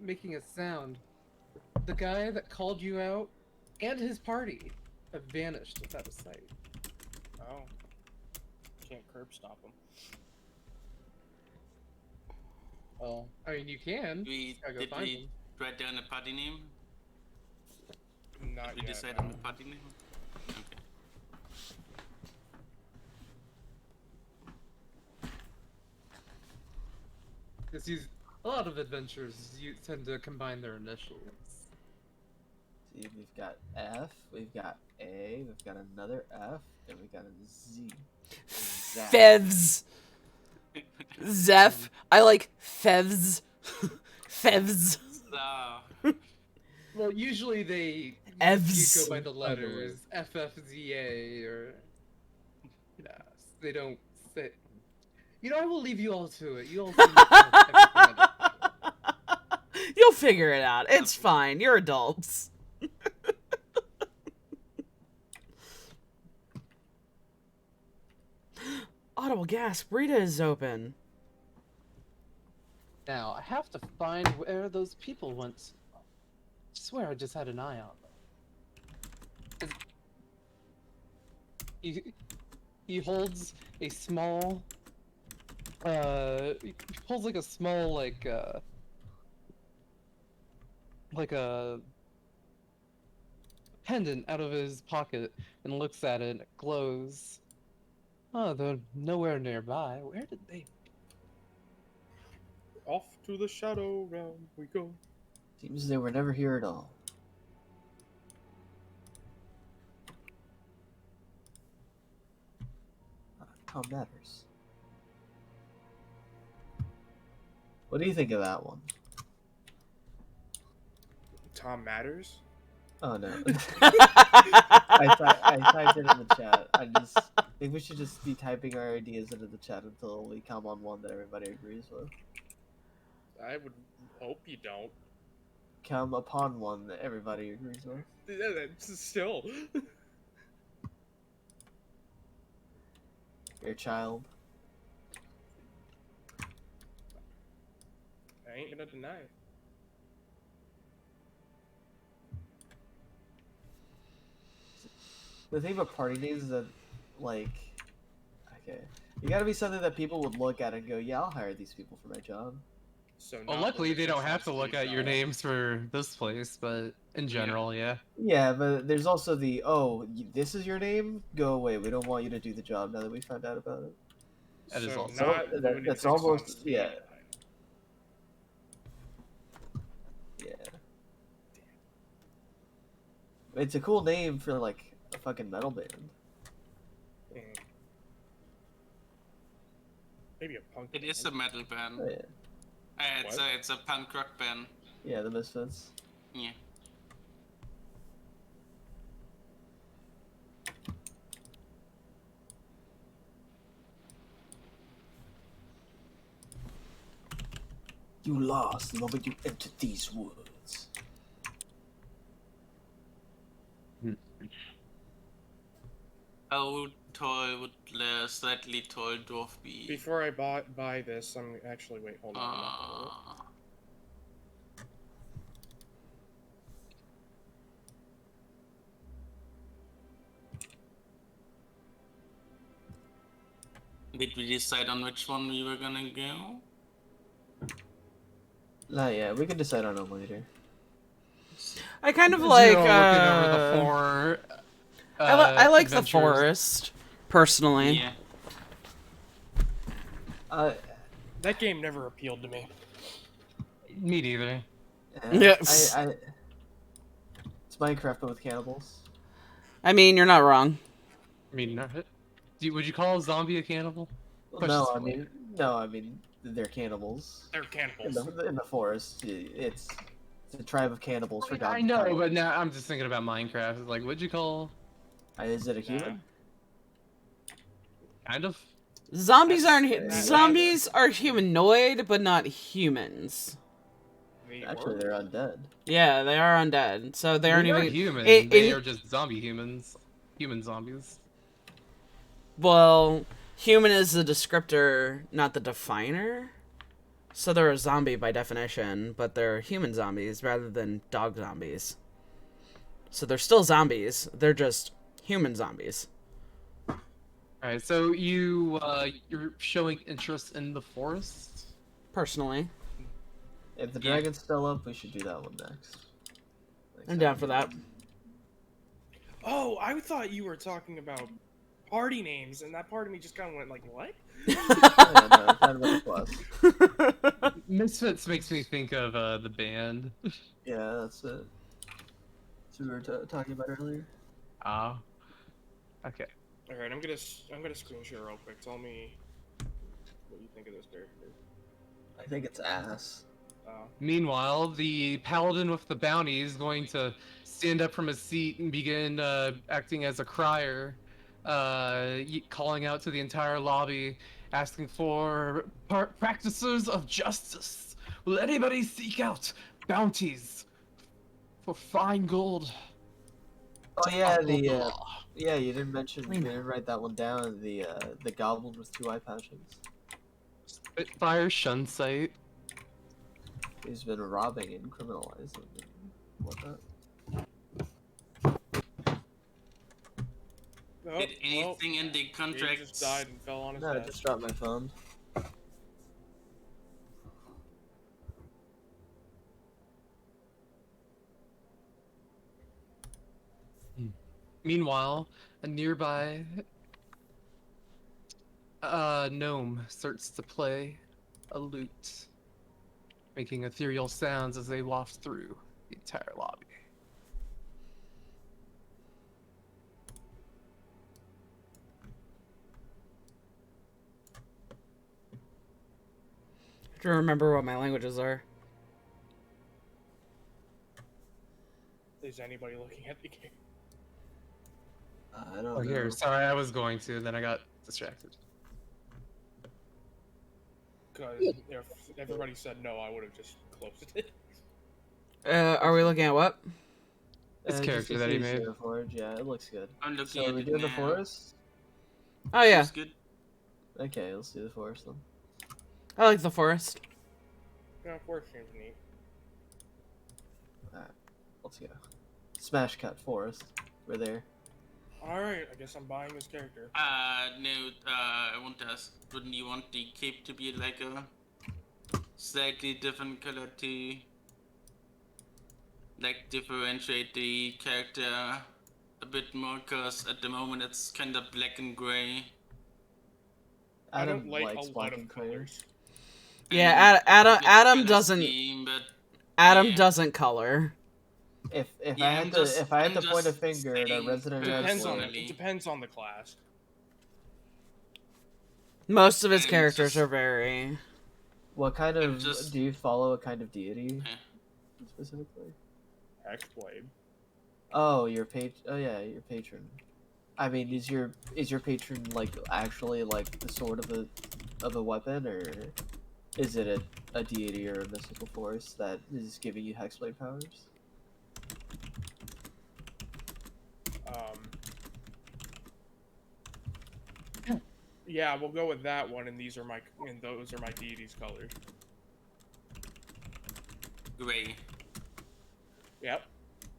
E: making a sound, the guy that called you out and his party have vanished without a sight.
B: Oh. Can't curb stop them.
E: Well, I mean, you can.
D: Did
E: Gotta go
D: we
E: find him.
D: write down a party name?
B: Not
D: We
B: yet.
D: decide
B: no.
D: on the party name? Okay.
E: Because a lot of adventures, you tend to combine their initials.
C: See, we've got F, we've got A, we've got another F, and we've got a Z. Zap.
A: Fevs. Zeph. I like Fevs. Fevs.
D: So,
E: Well, usually they
A: Evs.
E: you go by the letters FFZA or they don't say. You know, I will leave you all to it. You all. Seem to know everything about it.
A: You'll figure it out. It's fine. You're adults. Audible gasp. Rita is open.
E: Now I have to find where those people went. I swear I just had an eye on them. He holds a small. He pulls like a small like a pendant out of his pocket and looks at it and it glows. Oh, they're nowhere nearby. Where did they?
B: Off to the shadow realm we go.
C: Seems they were never here at all. Tom Matters. What do you think of that one?
B: Tom Matters?
C: Oh no. I typed it in the chat. I think we should just be typing our ideas into the chat until we come on one that everybody agrees with.
B: I would hope you don't.
C: Come upon one that everybody agrees with.
B: Yeah, that's still.
C: Your child.
B: I ain't gonna deny it.
C: The thing about party names is that, like, okay, you gotta be something that people would look at and go, yeah, I'll hire these people for my job.
B: So
E: Well,
B: not
E: luckily they don't
B: Religious
E: have to look
B: Honesty,
E: at your
B: no.
E: names for this place, but in general, yeah.
C: Yeah, but there's also the this is your name. Go away. We don't want you to do the job now that we found out about it.
E: That is
B: So
E: also-
B: not
C: that's
B: Lunatic's
C: almost
B: Honesty.
C: yeah. Yeah. It's a cool name for like a fucking metal band.
B: Mm. Maybe a punk.
D: It is a
B: band.
D: metal band.
C: Oh, yeah.
B: What?
D: It's a punk rock band.
C: Yeah, the Misfits.
D: Yeah.
C: You lost the moment you entered these woods.
D: How tall would the slightly tall dwarf be?
B: Before I buy this, I'm actually wait. Hold on. I'm not gonna look.
D: Did we decide on which one we were gonna go?
C: Not yet. We can decide on them later.
A: I kind of
E: Zero
A: like.
E: looking over the four.
A: I like the
E: adventures.
A: forest, personally.
D: Yeah.
B: That game never appealed to me.
E: Me neither.
A: Yes.
C: It's Minecraft but with cannibals.
A: I mean, you're not wrong.
E: I mean, would you call a zombie a cannibal?
C: Well,
E: Questions
C: no, I mean they're cannibals.
B: They're
C: In
B: cannibals.
C: in the forest, it's a tribe of cannibals.
E: I know, but now I'm just thinking about Minecraft. It's like, what'd you call?
C: Is it a human?
E: Kind of.
A: Zombies
B: That's-
A: zombies are humanoid, but not humans.
B: They
C: Actually,
B: were?
C: they're undead.
A: Yeah, they are undead, so they aren't
E: They are
A: even
E: human.
A: it-
E: They
A: it-
E: are just zombie humans. Human zombies.
A: Well, human is the descriptor, not the definer. So they're a zombie by definition, but they're human zombies rather than dog zombies. So they're still zombies. They're just human zombies.
E: Alright, so you're showing interest in the forest?
A: Personally,
C: If the
D: Yeah.
C: dragon's still up, we should do that one next.
A: I'm down for that.
B: Oh, I thought you were talking about party names, and that part of me just kind of went like, "What?"
C: Yeah, no, kind of a plus.
E: Misfits makes me think of the band.
C: Yeah, that's it. So we were talking about earlier.
E: Ah. Okay.
B: All right, I'm gonna screen share real quick. Tell me what you think of this character.
C: I think it's ass.
E: Meanwhile, the paladin with the bounty is going to stand up from his seat and begin acting as a crier, calling out to the entire lobby, asking for practices of justice. Will anybody seek out bounties for fine gold?
C: Oh yeah,
E: Blah, blah, blah.
C: yeah, you didn't mention. You didn't write that one down. The goblin with 2 eye patches.
E: Spitfire Shunsight.
C: He's been robbing and criminalizing and whatnot.
B: Oh,
D: Did anything in the
B: he
D: contract?
B: just died and fell on his
C: No, I
B: head.
C: just dropped my phone.
E: Meanwhile, a nearby gnome starts to play a lute, making ethereal sounds as they waft through the entire lobby.
A: I don't remember what my languages are.
B: Is anybody looking at the game?
C: I don't
E: Oh,
C: know.
E: here. Sorry, I was going to, then I got distracted.
B: Because if everybody said no, I would have just closed it.
A: Are we looking at what?
E: This
C: just
E: character
C: to
E: that he
C: see
E: made.
C: Forge, yeah, it looks good.
D: I'm
C: So
D: looking
C: are
D: at
C: we
D: it
C: doing the
D: now.
C: forest?
A: Oh yeah,
D: Looks good.
C: Okay, let's do the forest then.
A: I like the forest.
B: Yeah, forest seems neat.
C: Let's go. Smash cut forest. We're there.
B: All right, I guess I'm buying this character.
D: No, I want to ask, wouldn't you want the cape to be like a slightly different color to like differentiate the character a bit more, because at the moment it's kind of black and gray.
B: I
C: Adam
B: don't like a
C: likes
B: lot
C: black
B: of
C: and gray.
B: colors.
D: I
A: Yeah,
D: mean, it's a
A: Adam
D: good
A: Adam
D: color
A: doesn't
D: scheme, but
A: Adam
D: yeah.
A: doesn't color.
C: If
D: Yeah,
C: I had to if I had
D: I'm
C: to point a
D: just
C: finger at a
D: saying
C: resident
B: Depends on
C: Redwood,
B: it depends on the class.
A: Most of his
D: I'm
A: characters
D: just-
A: are very.
C: what kind
D: I'm
C: of
D: just-
C: do you follow a kind of deity
D: Yeah.
C: specifically?
B: Hexblade.
C: Oh, your Oh yeah, your patron. I mean, is your patron like actually like the sort of a weapon, or is it a deity or a mystical force that is giving you hexblade powers?
B: Yeah, we'll go with that one, and those are my deity's colors.
D: Gray.
B: Yep.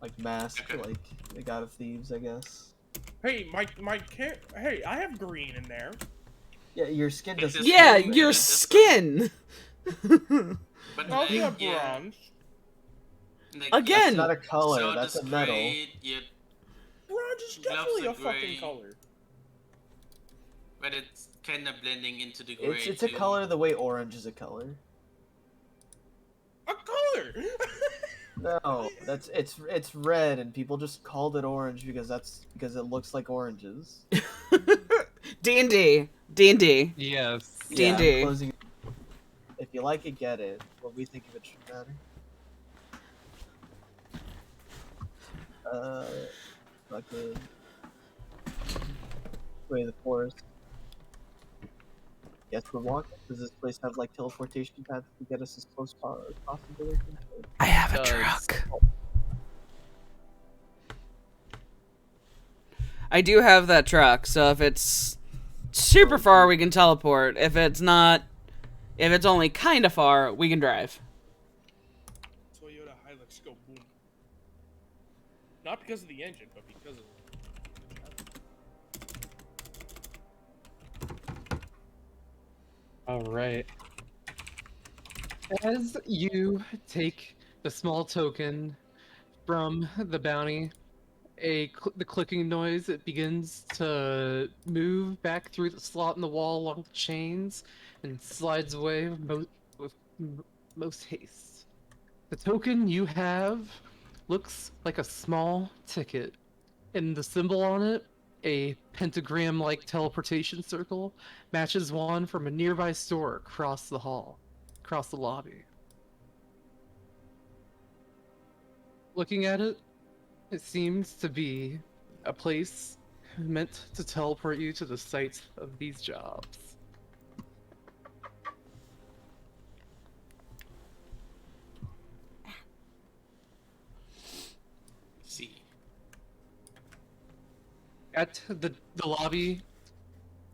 C: Like Mask,
D: Okay.
C: like the god of thieves, I guess.
B: Hey, hey, I have green in there.
C: Yeah, your skin
D: It's
C: doesn't.
D: just-
A: Yeah,
D: Yeah,
A: your
D: that's
A: skin.
D: But
B: I also
D: like,
B: have
D: yeah,
B: bronze.
D: like,
A: Again!
C: That's not a color.
D: sword
C: That's
D: is
C: a metal.
D: gray, your
B: Bronze is
D: Gloves
B: definitely
D: are
B: a fucking
D: gray.
B: color.
D: but it's kind of blending into the gray.
C: It's a
D: too.
C: color the way orange is a color.
B: A color.
C: No, it's red, and people just called it orange because it looks like oranges.
A: D&D. D&D.
E: Yes.
C: Yeah,
A: D&D.
C: I'm closing. If you like it, get it. What we think of it should matter. Fucking way of the forest. Yes, we're walking. Does this place have like teleportation paths to get us as close as possible?
A: I have a
E: Does.
A: truck. I do have that truck, so if it's super far, we can teleport. If it's not, if it's only kind of far, we can drive.
B: Toyota Hilux, go boom. Not because of the engine, but because of.
E: All right. As you take the small token from the bounty, the clicking noise, it begins to move back through the slot in the wall along the chains and slides away with most haste. The token you have looks like a small ticket, and the symbol on it, a pentagram-like teleportation circle, matches one from a nearby store across the hall, across the lobby. Looking at it, it seems to be a place meant to teleport you to the site of these jobs.
D: See.
E: At the lobby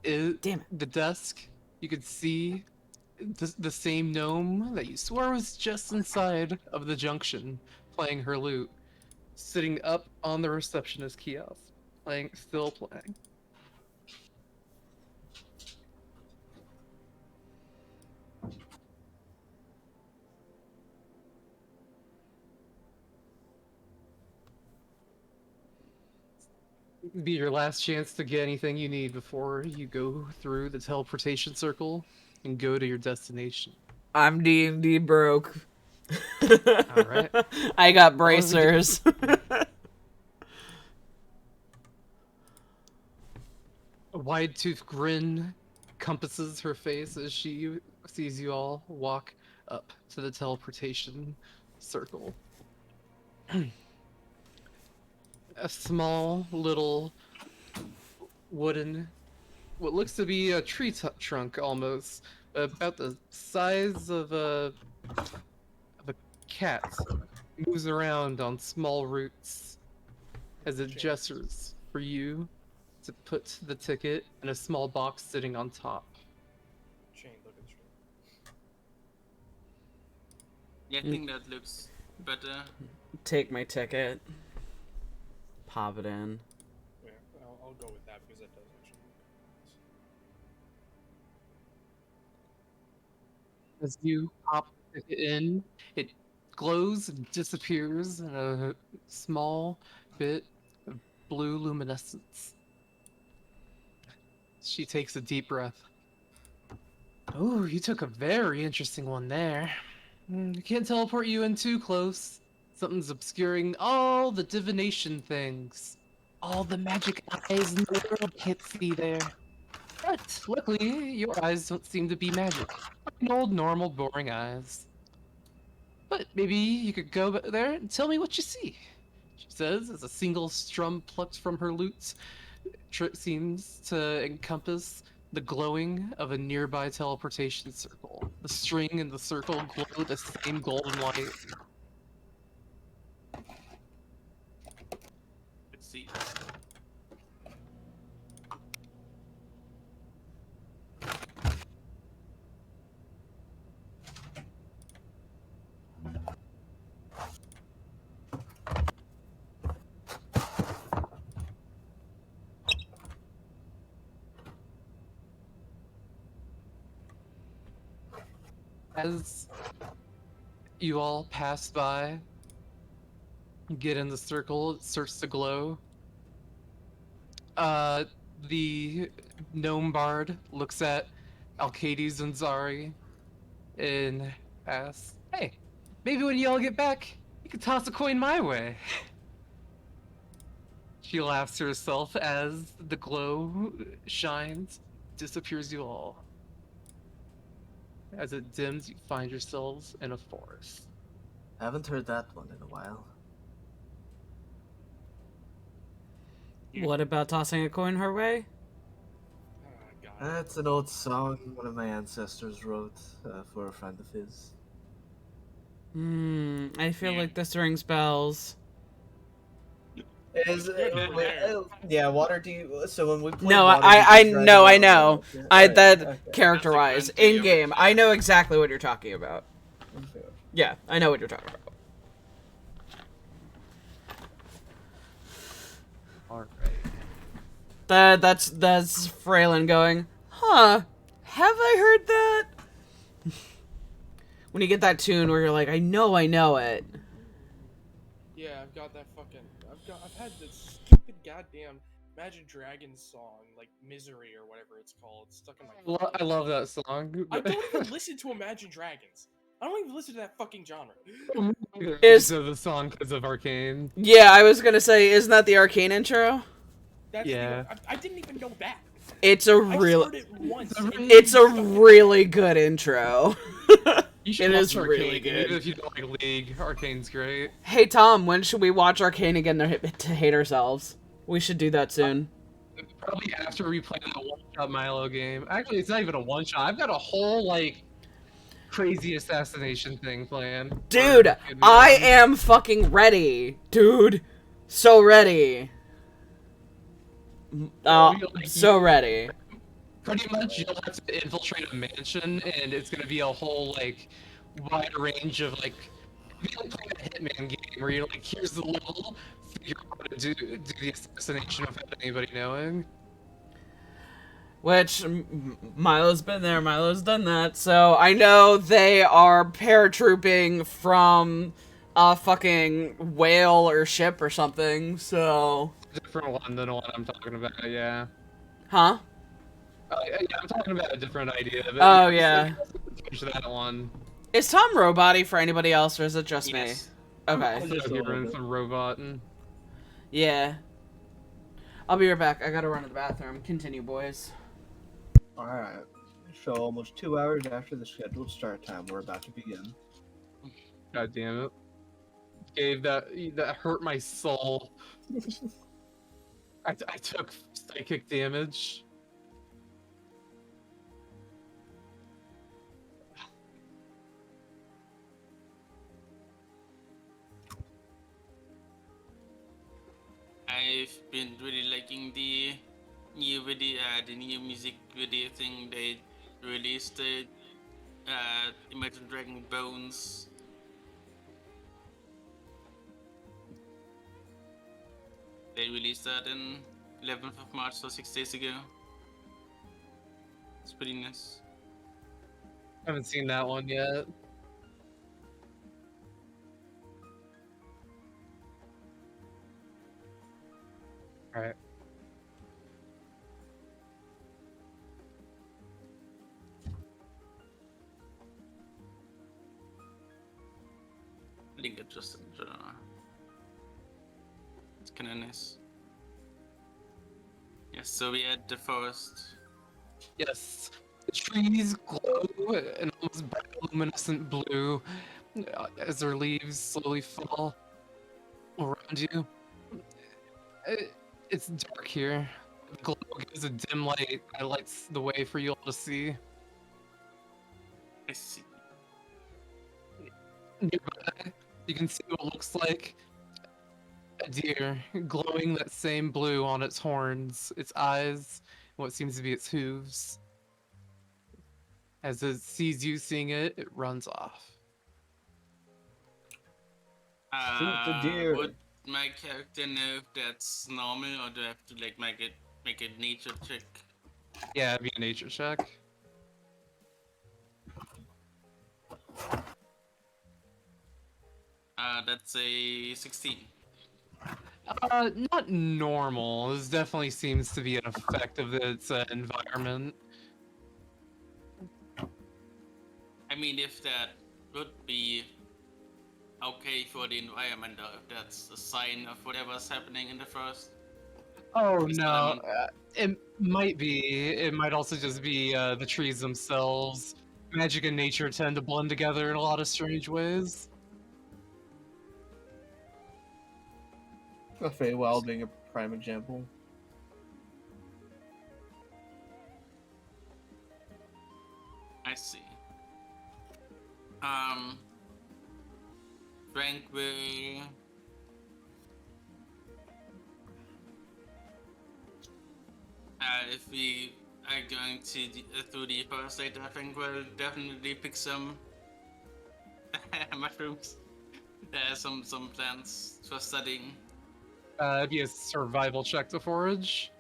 E: is
A: Damn it.
E: the desk. You could see the same gnome that you swore was just inside of the junction, playing her lute, sitting up on the receptionist kiosk, still playing. Be your last chance to get anything you need before you go through the teleportation circle and go to your destination.
A: I'm D&D broke.
E: Alright.
A: I got bracers.
E: A wide-toothed grin compasses her face as she sees you all walk up to the teleportation circle. A small little wooden, what looks to be a tree trunk almost, about the size of a cat, moves around on small roots as it gestures for you to put the ticket in a small box sitting on top.
B: Shane, look at the screen.
D: Yeah, I think that looks better.
A: Take my ticket. Pop it in.
B: Yeah, I'll go with that because that does actually.
E: As you pop stick it in, it glows and disappears in a small bit of blue luminescence. She takes a deep breath. Oh, you took a very interesting one there. I can't teleport you in too close. Something's obscuring all the divination things. All the magic eyes in the world can't see there. But luckily, your eyes don't seem to be magic. Plain old, normal, boring eyes. But maybe you could go there and tell me what you see. She says as a single strum plucked from her lute seems to encompass the glowing of a nearby teleportation circle. The string and the circle glow the same golden light.
D: Let's see.
E: As you all pass by, get in the circle, it starts to glow. The gnome bard looks at Alcades and Zari and asks, "Hey, maybe when you all get back, you can toss a coin my way." She laughs to herself as the glow shines, disappears you all. As it dims, you find yourselves in a forest.
C: Haven't heard that one in a while.
A: What about tossing a coin her way?
B: Oh, God.
C: That's an old song one of my ancestors wrote for a friend of his.
A: I feel
D: Yeah.
A: like this rings bells.
C: Is
B: Good there.
C: yeah, Waterdeep. So when we play
A: No,
C: Waterdeep
A: I
C: and
A: know, I
C: Dragon
A: know.
C: Ball, okay,
A: I
C: alright,
A: that
C: okay.
A: character-wise,
D: That's a good
A: in game, I know exactly what you're talking about.
C: Okay.
A: Yeah, I know what you're talking about.
E: Alright.
A: That's Fraylin going, huh? Have I heard that? When you get that tune where you're like, I know it.
B: Yeah, I've got that fucking. I've had this stupid goddamn Imagine Dragons song, like Misery or whatever it's called, stuck in my.
E: I love that song.
B: I don't even listen to Imagine Dragons. I don't even listen to that fucking genre.
A: Is-
E: of the song because of Arcane.
A: Yeah, I was gonna say, isn't that the Arcane intro?
B: That's
E: Yeah.
B: I didn't even know that.
A: It's a
B: I just
A: real.
B: heard it once.
A: It's a really good intro.
E: You should
A: It
E: watch
A: is really
E: Arcane,
A: good.
E: even if you don't like League. Arcane's great.
A: Hey Tom, when should we watch Arcane again to hate ourselves? We should do that soon.
E: Probably after we play that one-shot Milo game. Actually, it's not even a one-shot. I've got a whole, like, crazy assassination thing planned.
A: Dude, I am fucking ready. Dude, so ready. So ready.
E: Pretty much, you'll have to infiltrate a mansion, and it's gonna be a whole, like, wide range of, like, be like playing a Hitman game where you're like, here's the level, figure out how to do the assassination without anybody knowing.
A: Which, Milo's been there, Milo's done that, so I know they are paratrooping from a fucking whale or ship or something, so...
E: Different one than the one I'm talking about, yeah.
A: Huh?
E: Yeah, I'm talking about a different idea. But
A: Oh, yeah.
E: Switch that one.
A: Is Tom robot-y for anybody else, or is it just
D: Yes.
A: me? Okay.
E: Also,
C: Just a little
E: hearing
C: bit.
E: some roboting.
A: Yeah. I'll be right back. I gotta run to the bathroom. Continue, boys.
C: Alright. So almost 2 hours after the scheduled start time, we're about to begin.
E: God damn it. Gabe, that hurt my soul. I took psychic damage.
D: I've been really liking the new video, the new music video thing they released. Imagine Dragon Bones. They released that in 11th of March, so 6 days ago. It's pretty nice.
E: Haven't seen that one yet. Alright.
D: I think it just in general. It's kinda nice. Yes, so we had the forest.
E: Yes, the trees glow an almost bioluminescent blue as their leaves slowly fall around you. It's dark here. The glow gives a dim light that lights the way for you all to see.
D: I see.
E: Nearby, you can see what looks like a deer glowing that same blue on its horns, its eyes, and what seems to be its hooves. As it sees you seeing it, it runs off.
C: Shoot the deer.
D: Would my character know if that's normal, or do I have to like make a nature check?
E: Yeah, it'd be a nature check.
D: That's a 16.
E: Not normal. This definitely seems to be an effect of its environment.
D: I mean, if that would be okay for the environment, or if that's a sign of whatever's happening in the forest.
E: Oh
D: Just
E: no,
D: lemon.
E: it might be. It might also just be the trees themselves. Magic and nature tend to blend together in a lot of strange ways.
C: Feywild being a prime example.
D: I see. Frank will. If we are going to through the forest later, I think we'll definitely pick some mushrooms. Some plants for studying.
E: It'd be a survival check to forage.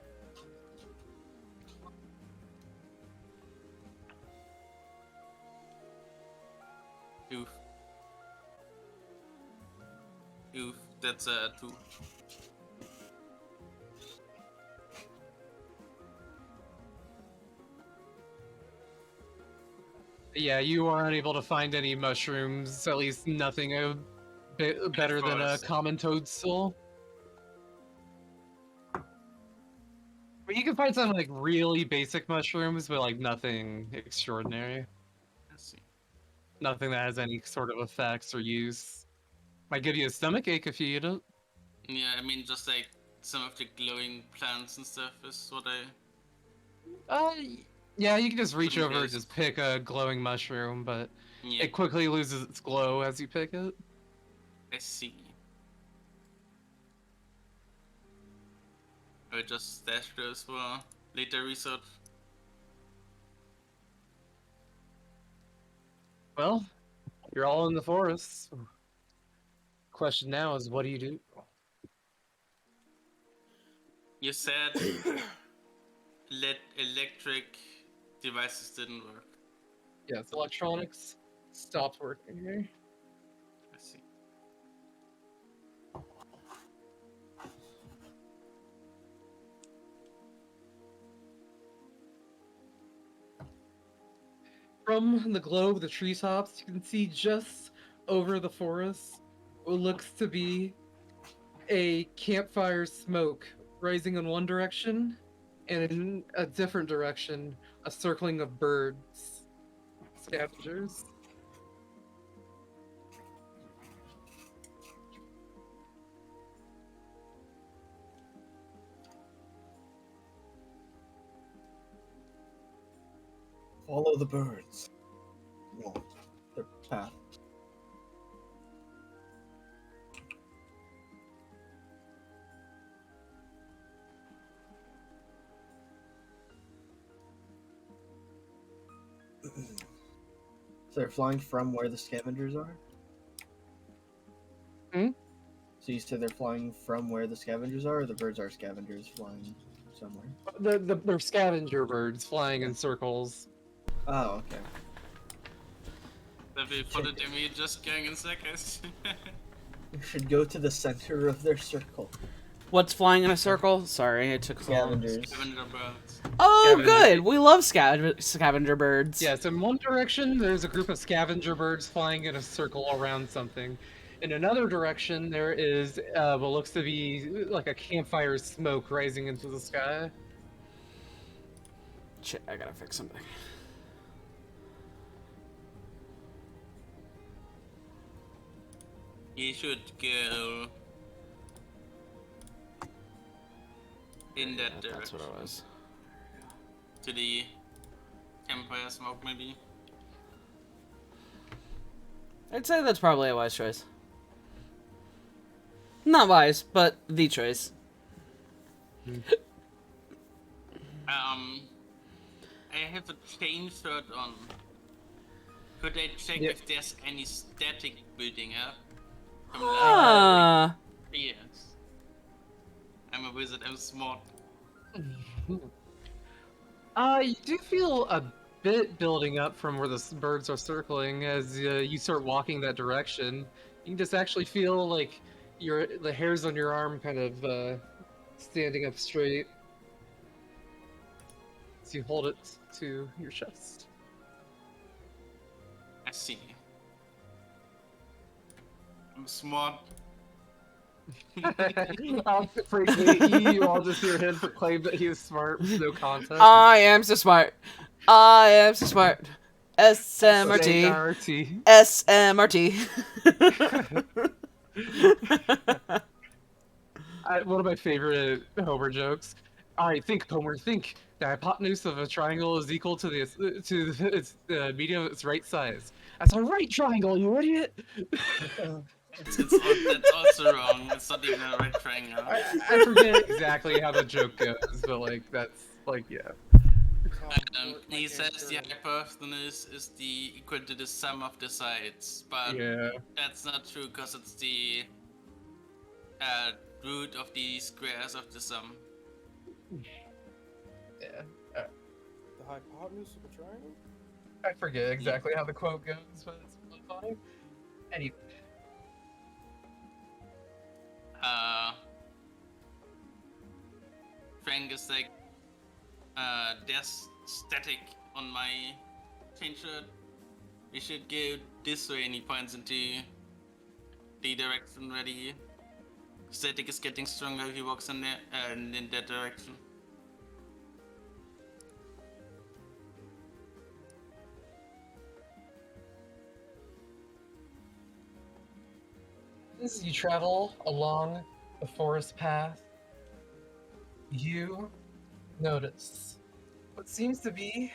D: Oof. Oof, that's a 2.
E: Yeah, you are unable to find any mushrooms. At least nothing a bit better than a
D: forest.
E: common toadstool. But you can find some like really basic mushrooms, but like nothing extraordinary.
D: Let's see.
E: Nothing that has any sort of effects or use. Might give you a stomach ache if you eat it.
D: Yeah, I mean, just like some of the glowing plants and stuff is what I.
E: Yeah, you can just reach
D: Some
E: over and
D: days.
E: just pick a glowing mushroom, but
D: Yeah,
E: it quickly loses its glow as you pick it.
D: I see. Or just stash those for later research.
E: Well, you're all in the forest. Question now is, what do you do?
D: You said electric devices didn't work.
E: Yes, electronics stopped working here.
D: I see.
E: From the glow of the treetops, you can see just over the forest what looks to be a campfire smoke rising in one direction, and in a different direction, a circling of birds, scavengers.
C: Follow the birds. Well, their path. So they're flying from where the scavengers are?
E: Hmm?
C: So you said they're flying from where the scavengers are, or the birds are scavengers flying somewhere?
E: They're scavenger birds flying in circles.
C: Oh, okay.
D: That we put it in me just going in seconds.
C: You should go to the center of their circle.
A: What's flying in a circle? Sorry, it took so long.
C: Scavengers.
D: Scavenger birds.
A: Oh,
E: Scavenger.
A: good. We love scavenger birds.
E: Yeah, so in one direction, there's a group of scavenger birds flying in a circle around something. In another direction, there is what looks to be like a campfire smoke rising into the sky.
A: Shit, I gotta fix something.
D: You should go in that
A: That's
D: direction.
A: what it was.
D: To the campfire smoke, maybe.
A: I'd say that's probably a wise choice. Not wise, but the choice.
D: I have a chain shirt on. Could I check
E: Yeah.
D: if there's any static building up? From
A: Ah.
D: the yes. I'm a wizard, I'm smart.
E: You do feel a bit building up from where the birds are circling as you start walking that direction. You can just actually feel like the hairs on your arm kind of standing up straight as you hold it to your chest.
D: I see. I'm smart.
E: You all just hear him proclaim that he is smart with no context.
A: I am so smart. I am so smart. SMRT.
E: SMRT.
A: SMRT.
E: One of my favorite Homer jokes. All right, think, Homer, think. The hypotenuse of a triangle is equal to its median of its right size. That's a right triangle, you idiot!
D: That's also wrong. It's not even a right triangle.
E: I forget exactly how the joke goes, but like that's like yeah.
D: He says the hypotenuse is the equal to the sum of the sides, but
E: Yeah.
D: that's not true because it's the root of the squares of the sum.
E: Yeah.
B: The hypotenuse of a triangle?
E: I forget exactly how the quote goes, but it's really funny. Anyway.
D: Frank is like, there's static on my chain shirt. We should go this way, and he points into the direction where the static is getting stronger. He walks in there, in that direction.
E: As you travel along the forest path, you notice what seems to be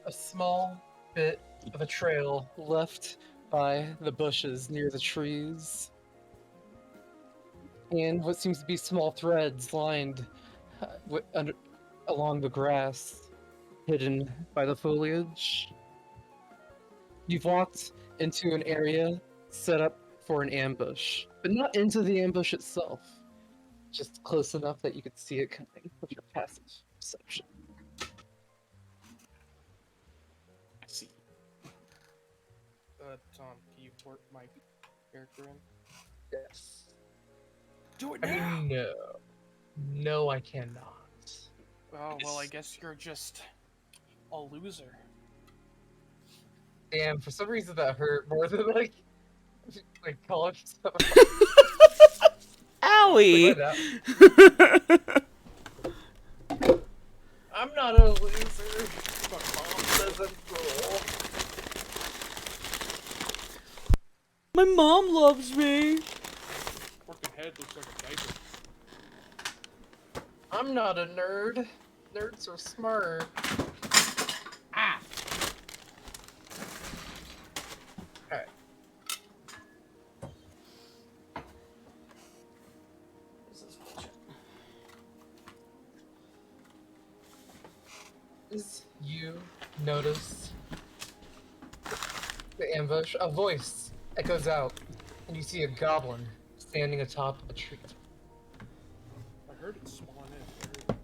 E: a small bit of a trail left by the bushes near the trees. And what seems to be small threads lined along the grass, hidden by the foliage. You've walked into an area set up for an ambush, but not into the ambush itself. Just close enough that you could see it coming with your passive perception.
D: I see.
B: Tom, can you port my character in?
E: Yes.
B: Do it
E: I mean, no. No, I cannot.
B: Oh, well, I guess you're just a loser.
E: Damn, for some reason that hurt more than like calling stuff.
A: Owie!
E: I'm not a loser. My mom doesn't roll.
A: My mom loves me.
B: Fucking head looks like a diaper.
E: I'm not a nerd. Nerds are smart.
B: Ah!
E: Alright. As you notice the ambush, a voice echoes out, and you see a goblin standing atop a tree.
B: I heard it spawn in.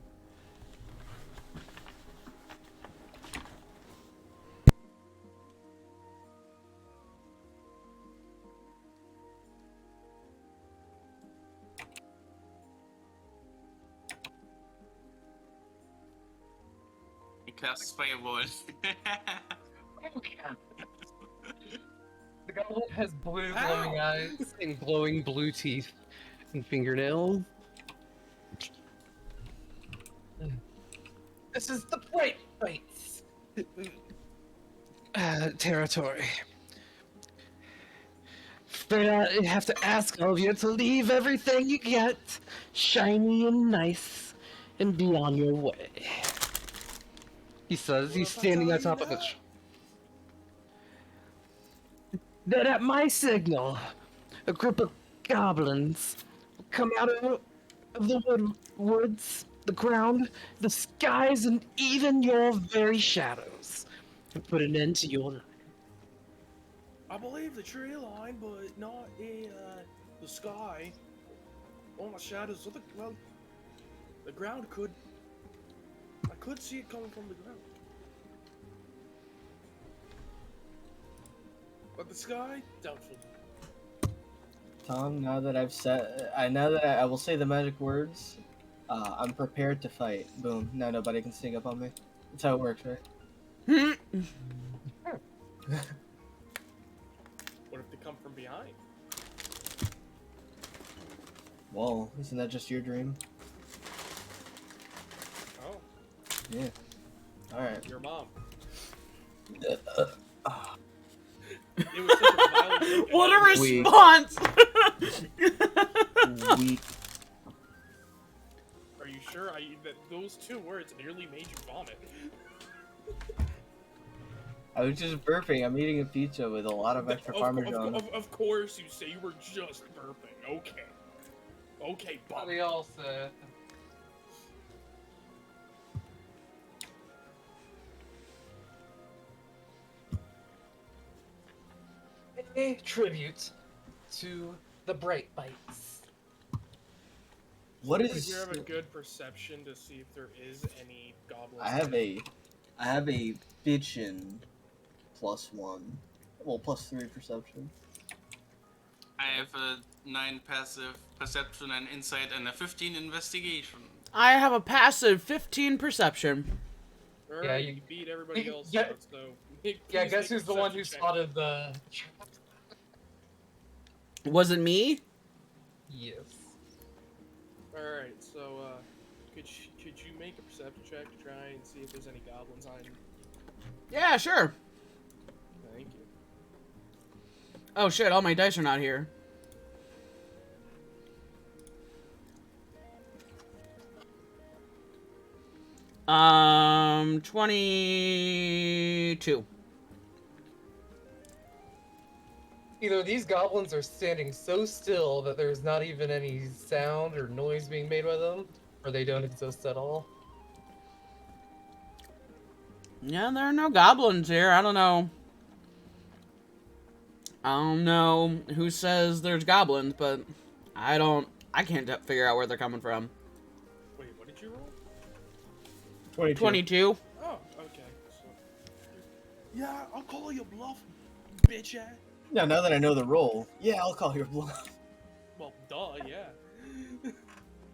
D: cast Fireball.
E: Okay. The goblin has blue glowing eyes and glowing blue teeth and fingernails. This is the Bright Bites territory. Afraid I have to ask all of you to leave everything you get shiny and nice and be on your way. He says,
B: What
E: he's
B: if I
E: standing on
B: tell
E: top
B: you
E: of the
B: no?
E: That at my signal, a group of goblins will come out of the woods, the ground, the skies, and even your very shadows, and put an end to your life.
B: I believe the tree line, but not the sky. All my shadows. So the ground could. I could see it coming from the ground. But the sky, doubtful.
C: Tom, now that I will say the magic words, I'm prepared to fight. Boom. Now nobody can sneak up on me. That's how it works, right?
B: What if they come from behind?
C: Well, isn't that just your dream?
B: Oh,
C: Yeah. Alright.
B: your mom. It was such a violent joke,
A: What a
B: and
C: Weak.
A: response!
C: Weak.
B: Are you sure? Those two words nearly made you vomit.
C: I was just burping. I'm eating a pizza with a lot of extra parmesan.
B: Of course, you say you were just burping. Okay. Okay, Bob.
E: We all said. A tribute to the Bright Bites.
C: What
B: Would
C: is?
B: you have a good perception to see if there is any goblins?
C: I have a bitchin' +1. Well, +3 perception.
D: I have a 9 passive perception and insight and a 15 investigation.
A: I have a passive 15 perception.
B: Alright,
E: Yeah,
B: you beat everybody else
E: yeah,
B: out, so.
E: Yeah,
B: please
E: guess
B: make a
E: who's the one who
B: perception check.
E: spotted the.
A: Was it me?
E: Yes.
B: Alright, so, could you make a perception check to try and see if there's any goblins on you?
A: Yeah, sure.
B: Thank you.
A: Oh shit, all my dice are not here. Um, 22.
E: Either these goblins are standing so still that there's not even any sound or noise being made by them, or they don't exist at all.
A: Yeah, there are no goblins here. I don't know. I don't know who says there's goblins, but I can't figure out where they're coming from.
B: Wait, what did you roll?
A: 22.
B: Oh, okay. So, yeah, I'll call you bluff, bitch ass.
C: Now that I know the roll, yeah, I'll call your bluff.
B: Well, duh, yeah.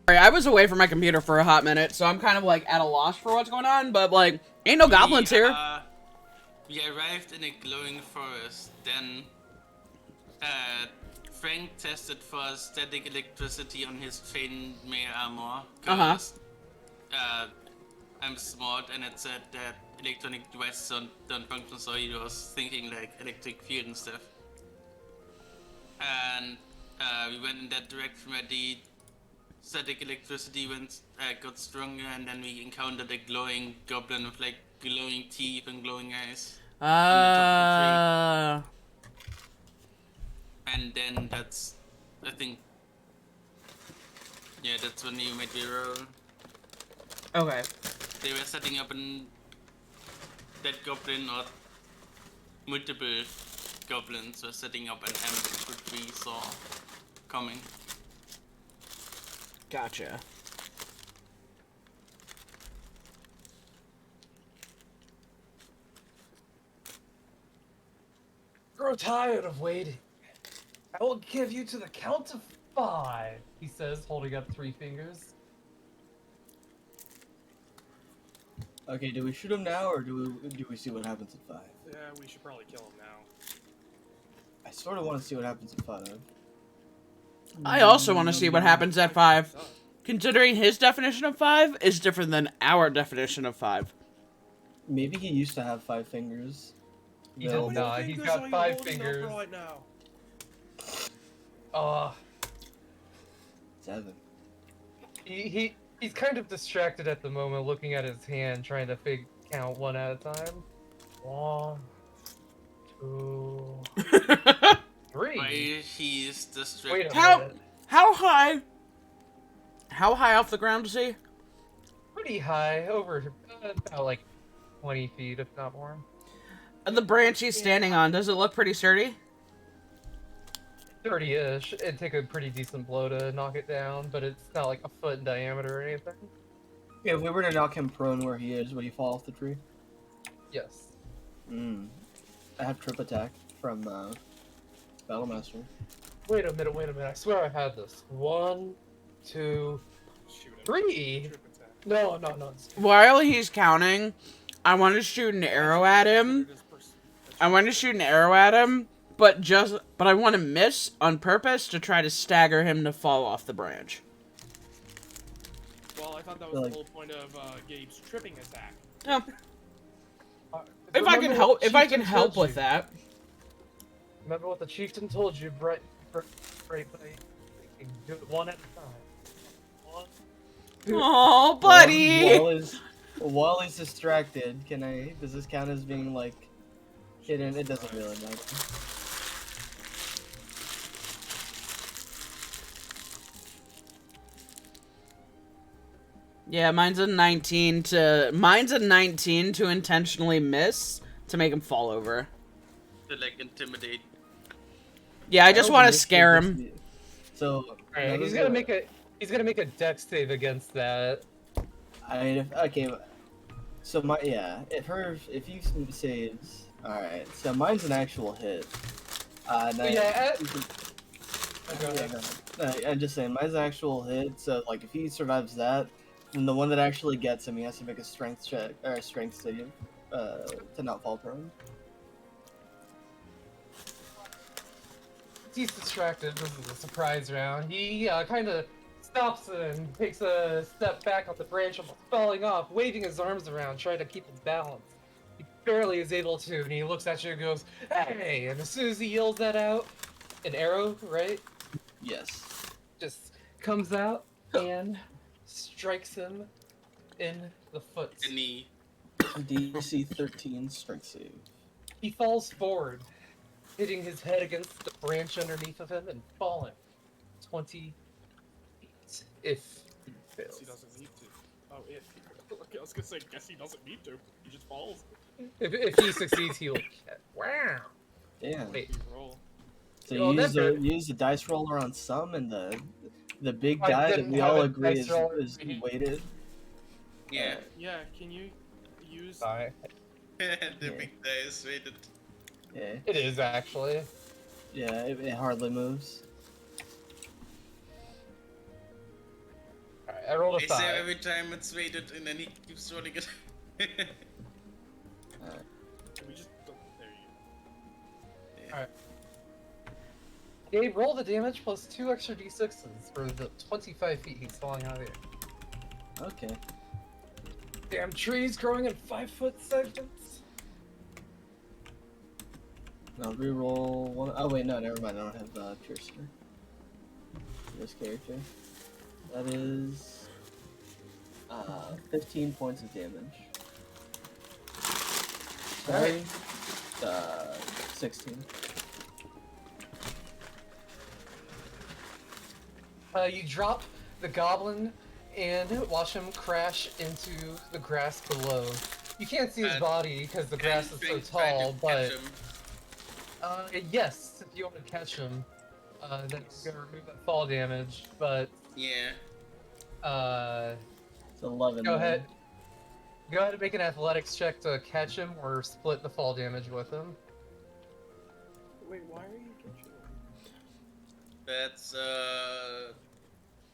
A: Sorry, I was away from my computer for a hot minute, so I'm kind of like at a loss for what's going on, but like, ain't no goblins here.
D: We arrived in a glowing forest. Then Frank tested for static electricity on his chainmail armor. Cause, I'm smart, and it said that electronic devices don't function, so he was thinking like electric field and stuff. And we went in that direction where the static electricity got stronger, and then we encountered a glowing goblin with like glowing teeth and glowing eyes. And then that's, I think, yeah, that's when you made me roll.
A: Okay.
D: They were setting up that goblin, or multiple goblins were setting up an ambush which we saw coming.
A: Gotcha.
E: Grow tired of waiting. I will give you to the count of 5, he says, holding up 3 fingers.
C: Okay, do we shoot him now or do we see what happens at 5?
B: Yeah, we should probably kill him now.
C: I sort of want to see what happens at 5.
A: I also want to see what happens at 5.
B: Suck.
A: Considering his definition of 5 is different than our definition of 5.
C: Maybe he used to have 5 fingers.
E: He
C: They'll-
E: did not. He's got 5 fingers.
B: Right now.
E: Uh,
C: 7.
E: he's kind of distracted at the moment, looking at his hand, trying to count one at a time. 1, 2, 3.
D: Why he's
E: Wait
D: distracted.
E: a
A: How-
E: minute.
A: How high off the ground is he?
E: Pretty high, over about like 20 feet, if not more.
A: And the branch he's standing on, does it look pretty sturdy?
E: 30-ish. It'd take a pretty decent blow to knock it down, but it's not like a foot in diameter or anything.
C: Yeah, if we were to knock him prone where he is, would he fall off the tree?
E: Yes.
C: I have trip attack from Battlemaster.
E: Wait a minute. I swear I had this. 1, 2,
B: Shoot him.
E: 3.
B: Trip attack.
E: No.
A: While he's counting, I want to shoot an arrow at him. But I want to miss on purpose to try to stagger him to fall off the branch.
B: Well, I thought that was
C: Like-
B: the whole point of Gabe's tripping attack.
A: Yeah. If I can help with that.
E: Remember what the chieftain told you, Bright. You can do it one at a time. 1, 2.
A: Oh, buddy.
C: While he's distracted, does this count as being like hidden? It doesn't really matter.
A: Yeah, mine's a 19 to intentionally miss to make him fall over.
D: To like intimidate.
A: Yeah, I just
C: don't
A: want to
C: think
A: scare
C: this
A: him.
C: is- So
E: Alright, he's gonna make a dex save against that.
C: Okay. So if he saves, all right. So mine's an actual hit. No,
E: Yeah,
C: you can-
E: Go ahead.
C: I'm just saying, mine's an actual hit. So like, if he survives that, then the one that actually gets him, he has to make a strength check or a strength save to not fall prone.
E: He's distracted. This is a surprise round. He kind of stops and takes a step back off the branch, almost falling off, waving his arms around, trying to keep his balance. He barely is able to, and he looks at you and goes, "Hey!" And as soon as he yells that out, an arrow, right,
C: Yes.
E: just comes out and strikes him in the foot.
D: Any
C: DC 13 strength save.
E: He falls forward, hitting his head against the branch underneath of him and falling 20 feet if he
B: Guess he
E: fails.
B: doesn't need to. Oh, if. Okay, I was gonna say, guess he doesn't need to. He just falls.
E: If he succeeds, he'll get. Wow.
C: Damn.
E: Wait.
B: You roll.
C: So
E: Well,
C: you use the dice roller on some, and the big
E: I
C: guy that
E: didn't
C: we
E: have
C: all
E: a
C: agree
E: dice roller.
C: is weighted.
D: yeah.
B: Yeah, can you use...
E: Sorry.
D: The big guy is rated.
C: Yeah,
E: It is actually.
C: yeah, it hardly moves.
E: Alright, I rolled a
D: They say
E: 5.
D: every time it's rated and then he keeps rolling it.
B: Can we just... There you go.
E: Alright. Gabe, roll the damage plus 2 extra d6s for the 25 feet he's falling out of the air.
C: Okay.
E: Damn trees growing in 5-foot segments.
C: I'll reroll one. Oh wait, no, never mind. I don't have Piercer. This character. That is 15 points of damage. Sorry. 16.
E: You drop the goblin and watch him crash into the grass below. You can't see his
D: And-
E: body because the grass is so
D: Frank's trying to
E: tall,
D: catch
E: but
D: him.
E: yes, if you want to catch him, that's gonna remove that fall damage. But
D: Yeah.
C: It's 11.
E: go
C: then.
E: ahead. Go ahead and make an athletics check to catch him or split the fall damage with him.
B: Wait, why are you catching him?
D: That's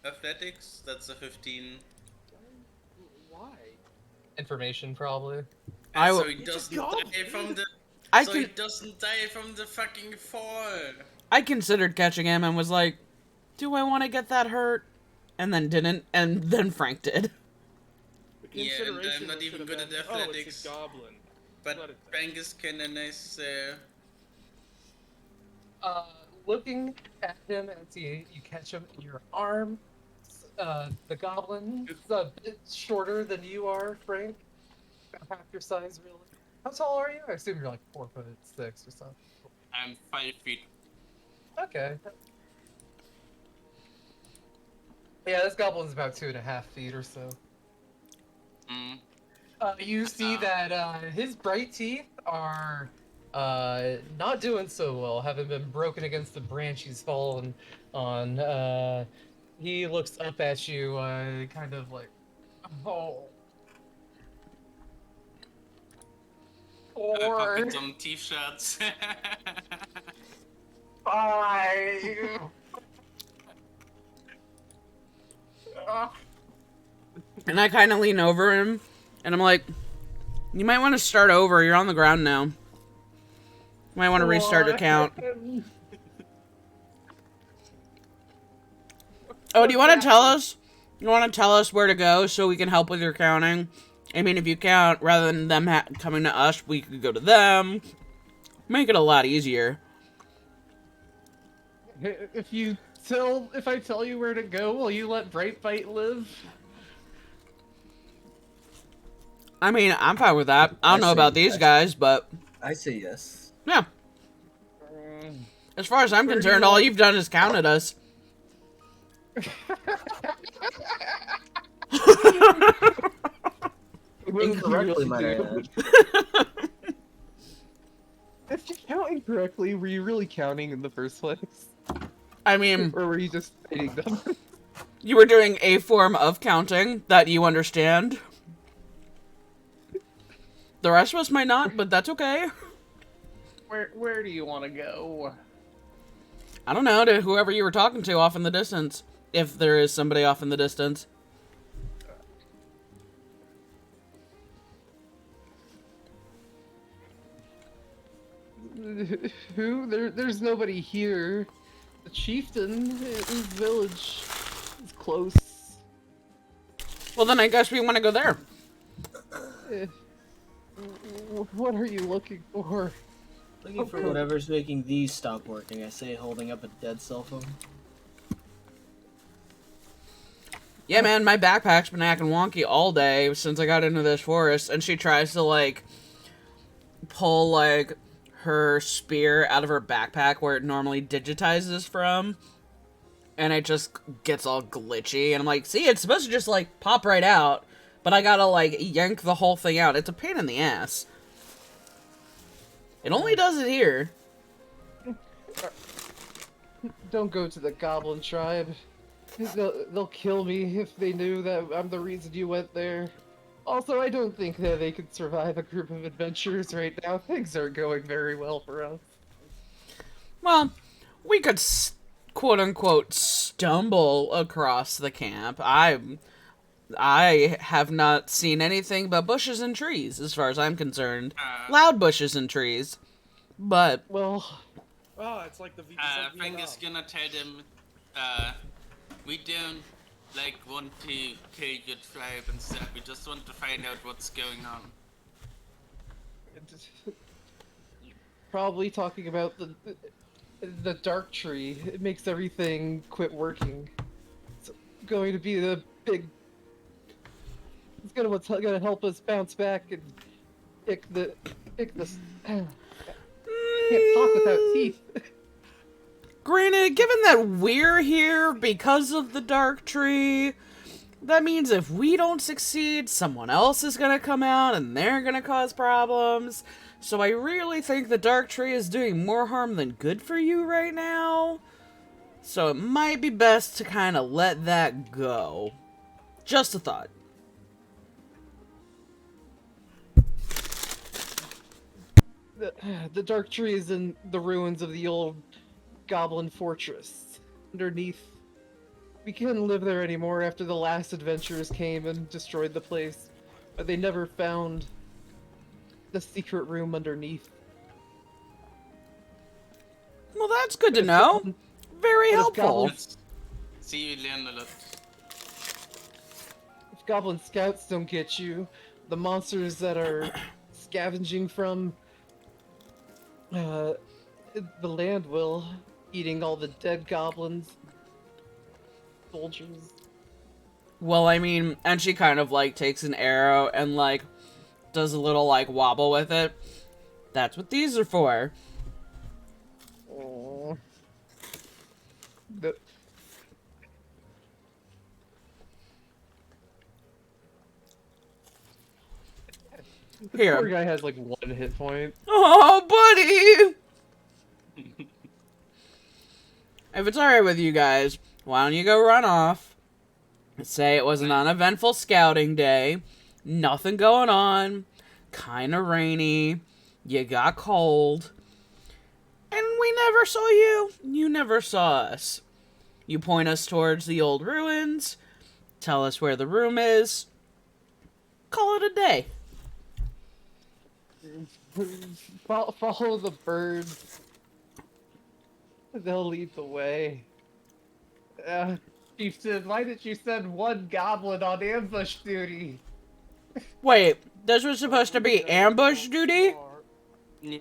D: athletics. That's a 15.
B: Why?
E: information, probably.
A: I
D: So
A: w-
D: he
B: It's a
D: doesn't
B: goblin.
D: die from the.
A: I
D: So he
A: can
D: doesn't die from the fucking fall.
A: I considered catching him and was like, do I want to get that hurt? And then didn't, and then Frank did.
B: The
D: Yeah, and I'm
B: consideration
D: not
B: should
D: even
B: have
D: good at
B: been,
D: athletics.
B: Oh, it's a goblin.
D: But
B: Let it
D: Frank is kinda nice.
E: Looking at him as you catch him in your arm, the goblin is a bit shorter than you are, Frank. About half your size, really. How tall are you? I assume you're like 4'6" or something.
D: I'm 5 feet.
E: Okay. Yeah, this goblin's about 2.5 feet or so.
D: Mm.
E: You see that his bright teeth are not doing so well, having been broken against the branch he's fallen on. He looks up at you, kind of like, oh.
D: I
E: Or
D: pocket some teeth shots.
E: 5.
A: And I kind of lean over him, and I'm like, you might want to start over. You're on the ground now. You might want to restart your count. Oh, do you want to tell us? You want to tell us where to go so we can help with your counting? I mean, if you count, rather than them coming to us, we could go to them. Make it a lot easier.
E: If I tell you where to go, will you let Brightbite live?
A: I mean, I'm fine with that. I don't know about these guys, but
C: I say yes.
A: yeah. As far as I'm
E: Where do
A: concerned,
E: you
A: all
E: want-
A: you've done is counted us.
C: Incorrectly, might I add.
E: If you count incorrectly, were you really counting in the first place?
A: I mean,
E: Or were you just stating them?
A: you were doing a form of counting that you understand. The rest of us might not, but that's okay.
E: Where do you want to go?
A: I don't know, to whoever you were talking to off in the distance. If there is somebody off in the distance.
E: Who? There's nobody here. The chieftain, his village is close.
A: Well, then I guess we want to go there.
E: Eh, What are you looking for?
C: Looking for whatever's making these stop working. I say, holding up a dead cell phone.
A: Yeah, man, my backpack's been acting wonky all day since I got into this forest, and she tries to, like, pull, like, her spear out of her backpack where it normally digitizes from, and it just gets all glitchy, and I'm like, see, it's supposed to just, like, pop right out, but I gotta, like, yank the whole thing out. It's a pain in the ass. It only does it here.
E: Don't go to the goblin tribe. They'll kill me if they knew that I'm the reason you went there. Also, I don't think that they could survive a group of adventurers right now. Things aren't going very well for us.
A: Well, we could, quote-unquote, stumble across the camp. I have not seen anything but bushes and trees, as far as I'm concerned. Loud bushes and trees. But,
E: Well,
B: Oh, it's like the
D: Frank is gonna tell them, we don't, like, want to kill your tribe and stuff. We just want to find out what's going on.
E: probably talking about the dark tree. It makes everything quit working. It's going to be the big. It's gonna help us bounce back and pick this. Can't talk without teeth.
A: granted, given that we're here because of the dark tree, that means if we don't succeed, someone else is gonna come out and they're gonna cause problems. So I really think the dark tree is doing more harm than good for you right now. So it might be best to kind of let that go. Just a thought.
E: The dark tree is in the ruins of the old goblin fortress. Underneath. We can't live there anymore after the last adventurers came and destroyed the place. but they never found the secret room underneath.
A: Well, that's good to know. Very
E: But if
A: helpful.
E: goblins-
D: See, you learn a lot.
E: If goblin scouts don't get you, the monsters that are scavenging from the land will, eating all the dead goblins, soldiers.
A: Well, I mean, and she kind of like takes an arrow and like does a little like wobble with it. That's what these are for.
E: Oh. The
A: Here.
E: poor guy has like 1 hit point.
A: Oh, buddy! If it's alright with you guys, why don't you go run off? Say it was an uneventful scouting day. Nothing going on. Kinda rainy. You got cold. And we never saw you. You never saw us. You point us towards the old ruins. Tell us where the room is. Call it a day.
E: Follow the birds. They'll lead the way. Chieftain, why did you send 1 goblin on ambush duty?
A: Wait, this was supposed to be ambush duty?
D: Yeah.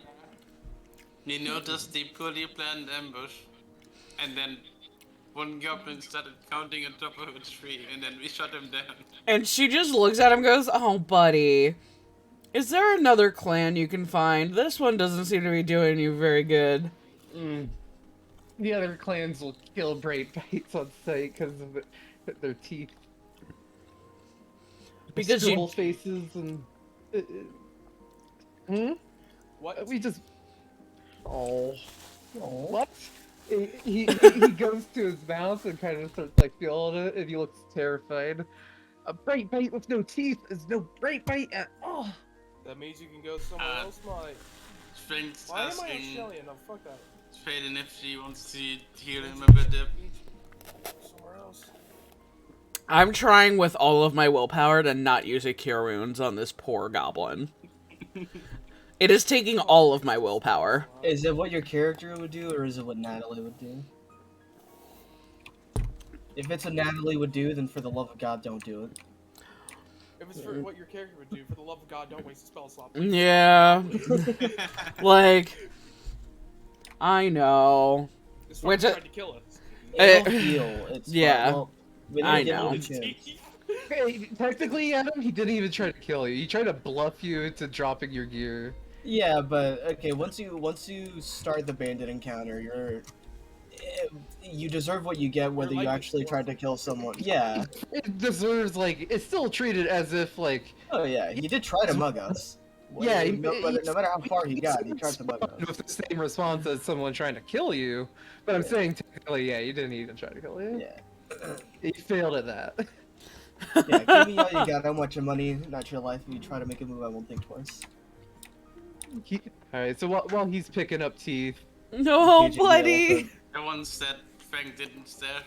D: We noticed the poorly planned ambush, and then one goblin started counting on top of a tree, and then we shot him down.
A: And she just looks at him and goes, "Oh, buddy. Is there another clan you can find? This one doesn't seem to be doing you very good."
E: The other clans will kill Great Bites on sight because of their teeth.
A: Because you-
E: Scribble faces and...
B: What?
E: We just... Oh.
C: Oh.
E: What? He goes to his mouth and kind of starts like feeling it, and he looks terrified. A bright bite with no teeth is no bright bite at all.
B: That means you can go somewhere else, Mike.
D: Frank's
B: Why am I
D: asking
B: Australian? No, fuck that.
D: Faden if she wants to heal him a bit.
B: Somewhere else.
A: I'm trying with all of my willpower to not use a cure wounds on this poor goblin. It is taking all of my willpower.
C: Is it what your character would do, or is it what Natalie would do? If it's what Natalie would do, then for the love of God, don't do it.
B: If it's for what your character would do, for the love of God, don't waste a spell slot.
A: Yeah. Like, I know.
B: This
A: Which
B: fucker tried to kill us.
C: It'll heal. It's
A: yeah,
C: fine. Well, we
A: I
C: didn't give
A: know.
C: him a chance.
E: Hey, technically, Adam, he didn't even try to kill you. He tried to bluff you into dropping your gear.
C: Yeah, but okay. Once you start the bandit encounter, you deserve what you get, whether
B: Your
C: you
B: life is
C: actually tried to
B: forfeit.
C: kill someone. Yeah.
E: It deserves, like, it's still treated as if, like,
C: Oh yeah. He did try to mug us.
E: Yeah,
C: No matter how far he got, he tried to mug us.
E: with the same response as someone trying to kill you. But I'm
C: Yeah.
E: saying, technically, yeah, you didn't even try to kill you.
C: Yeah.
E: He failed at that.
C: Yeah. Give me all you got. I want your money, not your life. If you try to make a move, I won't think twice.
E: Alright, so while he's picking up teeth,
A: No,
C: Gaging the
A: buddy.
C: elephant.
D: The ones that Frank didn't stab.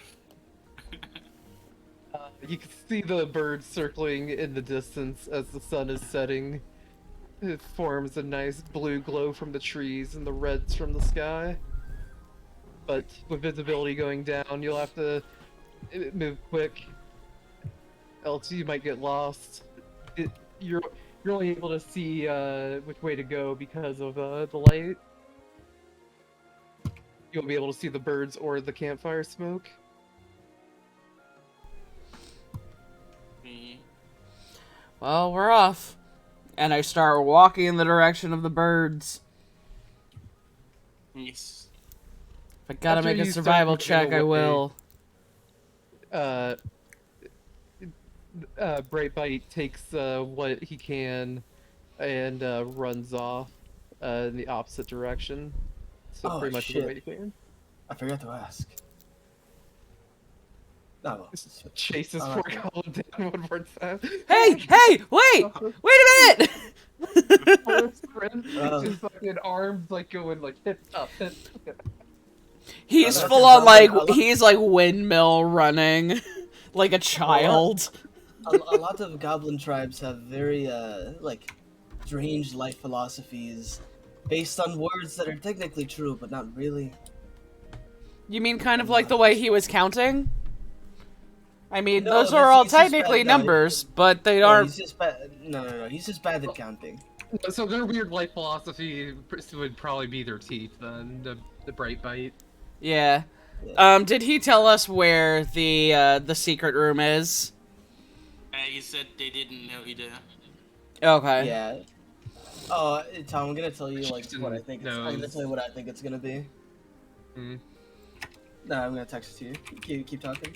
E: you can see the birds circling in the distance as the sun is setting. It forms a nice blue glow from the trees and the reds from the sky. But with visibility going down, you'll have to move quick, else you might get lost. You're only able to see which way to go because of the light. You won't be able to see the birds or the campfire smoke.
A: Well, we're off. And I start walking in the direction of the birds.
D: Yes.
A: If I gotta
E: After
A: make a
E: you start
A: survival
E: moving
A: check, I
E: away,
A: will.
E: Brightbite takes what he can and runs off in the opposite direction. So
C: Oh,
E: pretty much
C: shit.
E: the way you can.
C: I forgot to ask. No.
E: Chases
C: Oh,
E: poor goblin down one more time.
A: Hey, hey, wait! Wait a minute!
E: Full sprint,
C: Oh.
E: his fucking arms like going like hip up.
A: He's
C: that's
A: full
C: a
A: on like,
C: zombie.
A: he's like windmill running. Like a child.
C: a lot of goblin tribes have very like strange life philosophies based on words that are technically true but not really.
A: You mean kind of like the way he was counting? I mean,
C: No,
A: those are all
C: he's just
A: technically
C: bad. No,
A: numbers, but they
C: no,
A: aren't.
C: he's just bad. No. He's just bad at counting.
E: So their weird life philosophy would probably be their teeth, then the bright bite.
A: Yeah.
C: Yeah.
A: Did he tell us where the secret room is?
D: He said they didn't know either.
A: Okay.
C: Yeah. Oh, Tom, I'm gonna tell you like what I
E: Houston
C: think. I'm gonna
E: knows.
C: tell you what I think it's gonna be.
E: Hmm.
C: No, I'm gonna text it to you. Keep talking.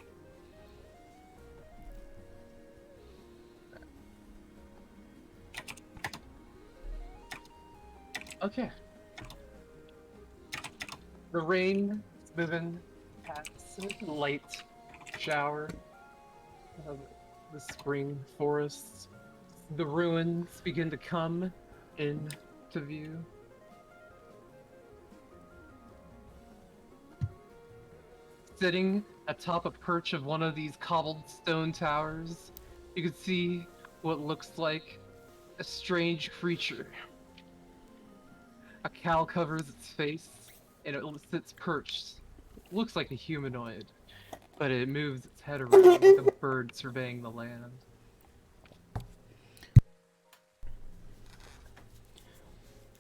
E: Okay. The rain is moving past a light shower of the spring forests. The ruins begin to come into view. Sitting atop a perch of one of these cobbled stone towers, you can see what looks like a strange creature. A cow covers its face, and it sits perched. It looks like a humanoid, but it moves its head around like a bird surveying the land.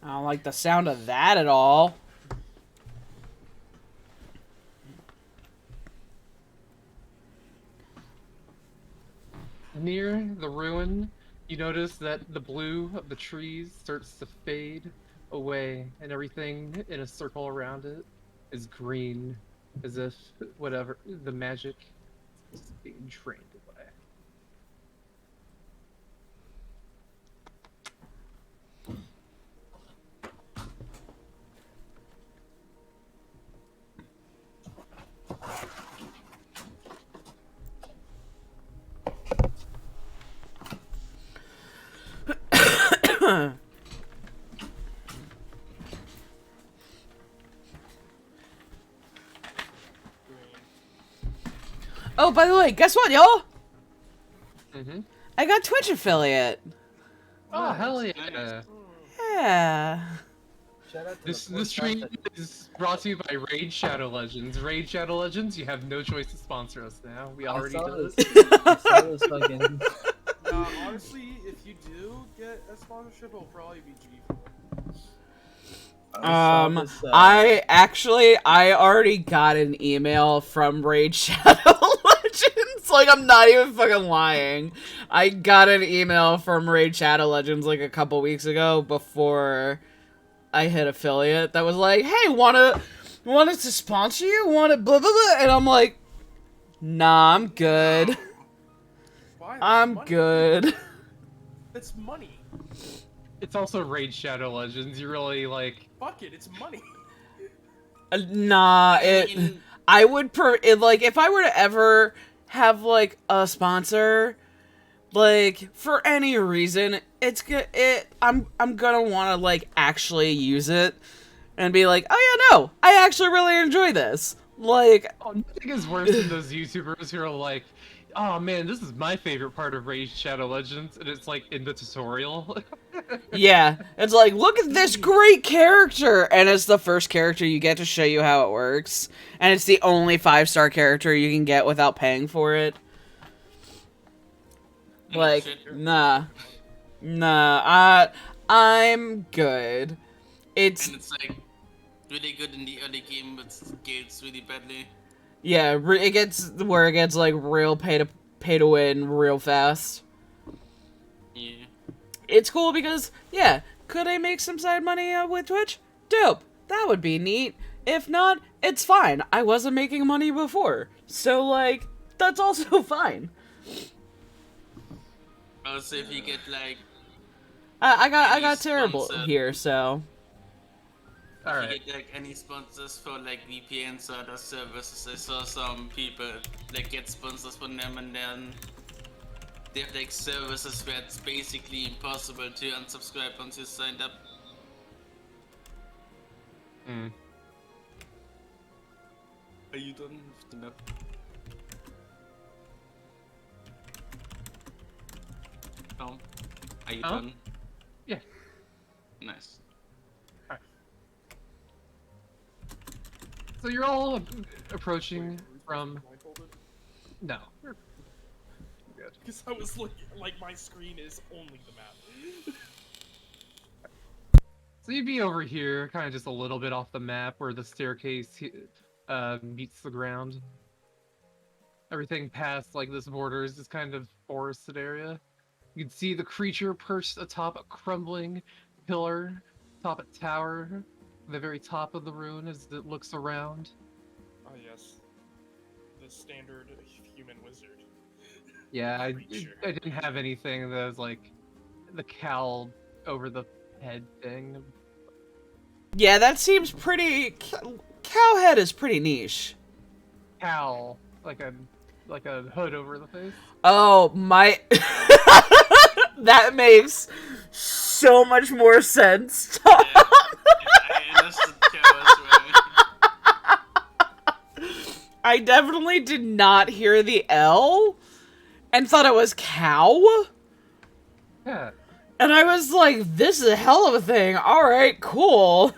A: I don't like the sound of that at all.
E: Near the ruin, you notice that the blue of the trees starts to fade away, and everything in a circle around it is green, as if whatever the magic is being drained away.
A: Oh, by the way, guess what, y'all?
E: Mm-hmm.
A: I got Twitch affiliate.
E: Oh,
B: Nice.
E: hell yeah!
D: Nice.
A: Yeah.
C: Shout out to
E: This
C: the
E: stream
C: that-
E: is brought to you by Raid Shadow Legends. Raid Shadow Legends, you have no choice to sponsor us now. We
C: I
E: already
C: saw
E: did
C: this. I saw this fucking.
B: Honestly, if you do get a sponsorship, it'll probably be G4.
A: I already got an email from Raid Shadow Legends. Like, I'm not even fucking lying. I got an email from Raid Shadow Legends like a couple weeks ago before I hit affiliate that was like, hey, want us to sponsor you? Want to blah blah blah? And I'm like, nah, I'm good.
B: Why?
A: I'm
B: Money.
A: good.
B: It's money.
E: It's also Raid Shadow Legends. You really like.
B: Fuck it, it's money.
A: Nah,
D: I mean,
A: I would like if I were to ever have like a sponsor, like for any reason, I'm gonna want to like actually use it and be like, oh yeah, no, I actually really enjoy this. Like,
E: Oh, nothing is worse than those YouTubers who are like, oh man, this is my favorite part of Raid Shadow Legends, and it's like in the tutorial.
A: yeah, it's like, look at this great character, and it's the first character you get to show you how it works, and it's the only 5-star character you can get without paying for it. Like,
D: shit.
A: nah, I'm good. It's
D: And it's like really good in the early game, but scales really badly.
A: yeah, it gets where it gets like real pay to win real fast.
D: Yeah.
A: It's cool because yeah, could I make some side money with Twitch? Dope, that would be neat. If not, it's fine. I wasn't making money before, so like that's also fine.
D: Also, if you get like,
A: I got
D: Any
A: terrible
D: sponsor.
A: here, so
D: if
E: Alright.
D: you get like any sponsors for like VPNs or other services, I saw some people like get sponsors from them, and then they have like services where it's basically impossible to unsubscribe once you signed up.
E: Mm.
D: Are you done with the map? Helm? Are you
E: Huh?
D: done?
E: Yeah.
D: Nice.
E: So you're all approaching from.
B: Blindfolded?
E: No.
B: Because I was looking, like, my screen is only the map.
E: So you'd be over here, kind of just a little bit off the map where the staircase meets the ground. Everything past like this border is this kind of forested area. You can see the creature perched atop a crumbling pillar, atop a tower, the very top of the ruin as it looks around.
B: Ah, yes. The standard human wizard.
E: Yeah,
B: Creature.
E: I didn't have anything that was like the cowl over the head thing.
A: Yeah, that seems pretty. Cowhead is pretty niche.
E: Cowl, like a hood over the face.
A: Oh my. That makes so much more sense.
D: Yeah, I understood Chaos right.
A: I definitely did not hear the L and thought it was cow.
E: Yeah.
A: And I was like, this is a hell of a thing. Alright, cool.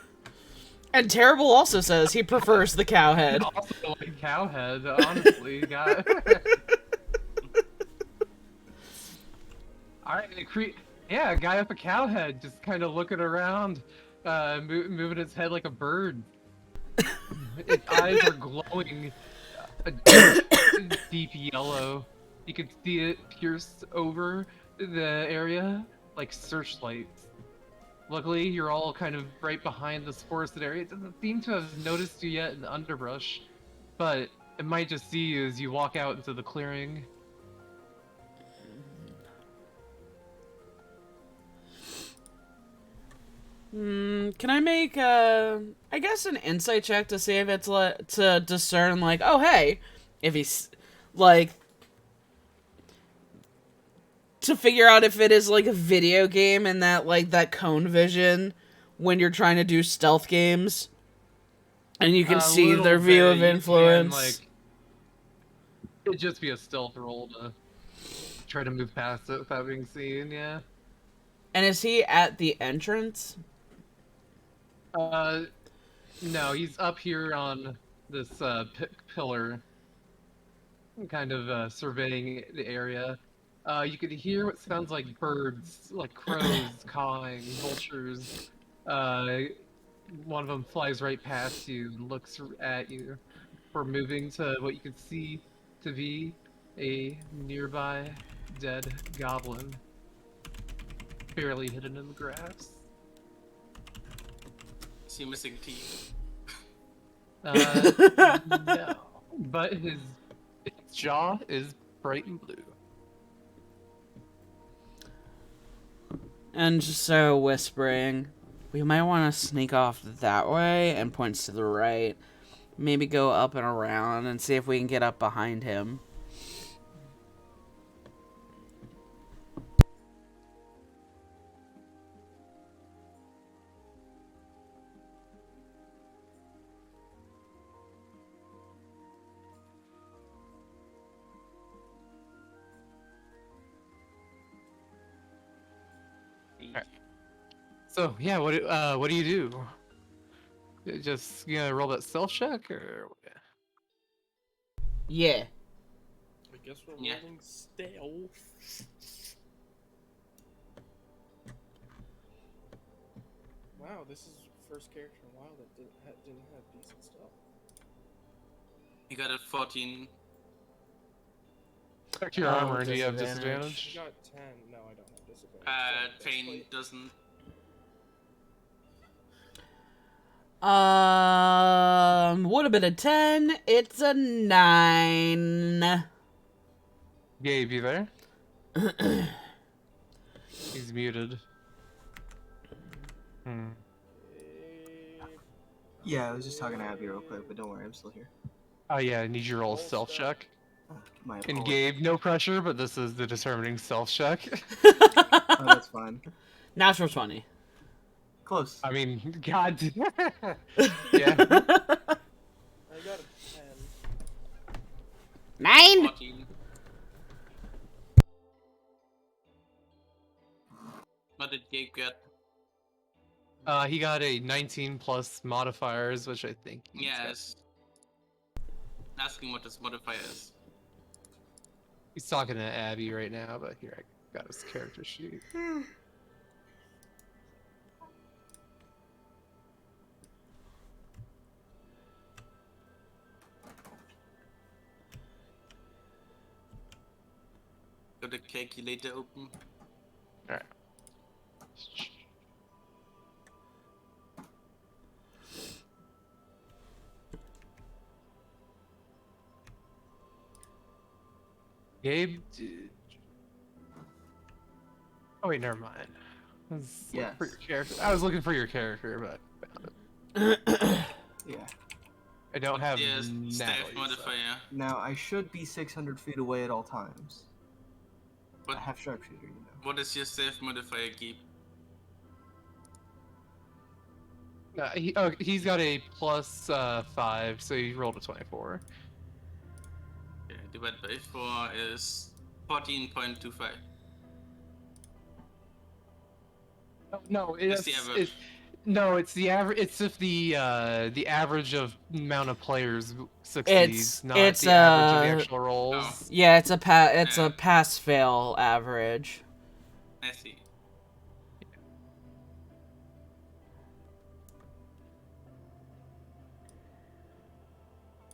A: And Terrible also says he prefers the cow head.
E: Also like cowhead, honestly, guy. Alright, yeah, a guy up a cowhead, just kind of looking around, moving its head like a bird. Its eyes are glowing a deep yellow. You can see it pierce over the area like searchlights. Luckily, you're all kind of right behind this forested area. It doesn't seem to have noticed you yet in the underbrush, but it might just see you as you walk out into the clearing.
A: Can I make, I guess an insight check to see if it's, to discern, like, oh, hey, if he's, like, to figure out if it is, like, a video game and that, like, that cone vision when you're trying to do stealth games. And you can see
E: Little
A: their view
E: bit,
A: of
E: you can,
A: influence.
E: like, it'd just be a stealth roll to try to move past it without being seen, yeah.
A: And is he at the entrance?
E: No, he's up here on this pillar, kind of surveying the area. You could hear what sounds like birds, like crows cawing, vultures. One of them flies right past you and looks at you before moving to what you can see to be a nearby dead goblin, barely hidden in the grass.
D: Is he missing teeth?
E: No, but his jaw is bright and blue.
A: And just so whispering, we might want to sneak off that way, and points to the right. Maybe go up and around and see if we can get up behind him.
E: So yeah, what do you do? Just roll that stealth check, or
A: Yeah.
B: I guess we're
D: Yeah.
B: rolling stealth. Wow, this is the first character in a while that didn't have decent stuff.
D: You got a 14.
E: check your
C: Oh,
E: armor? Do you have
C: disadvantage.
E: disadvantage?
B: I got 10. No, I don't have disadvantage. So
D: Pain
B: basically-
D: doesn't.
A: Would have been a 10. It's a 9.
E: Gabe, you there? He's muted. Hmm.
C: Yeah, I was just talking to Abby real quick, but don't worry, I'm still here.
E: Oh yeah, I need you to roll a
B: Roll
E: stealth
B: stealth.
E: check.
C: My
E: And
C: apologies.
E: Gabe, no pressure, but this is the determining stealth check.
C: Oh, that's fine.
A: Natural 20.
C: Close.
E: I mean, God. Yeah.
B: I got a 10.
A: 9?
D: 14. What did Gabe get?
E: He got a 19 plus modifiers, which I think he's got.
D: Yes. Asking what his modifier is.
E: He's talking to Abby right now, but here, I got his character sheet.
D: Got the calculator open.
E: Alright. Gabe. Oh wait, never mind. I was looking for your character. I was looking for your character, but I found it.
C: Yeah.
E: I don't have
D: Yes, staff
E: Natalie's, so-
D: modifier.
C: Now I should be 600 feet away at all times.
D: What?
C: I have sharpshooter, you know.
D: What is your staff modifier, Gabe?
E: He's got a plus 5, so he rolled a 24.
D: Okay, divided by 4 is 14.25.
E: No,
D: It's the average.
E: it's the average. It's if the average of amount of players succeeds, not
A: it's,
E: the average of the actual rolls.
D: Oh.
A: Yeah, it's a
D: Yeah.
A: pass fail average.
D: I see.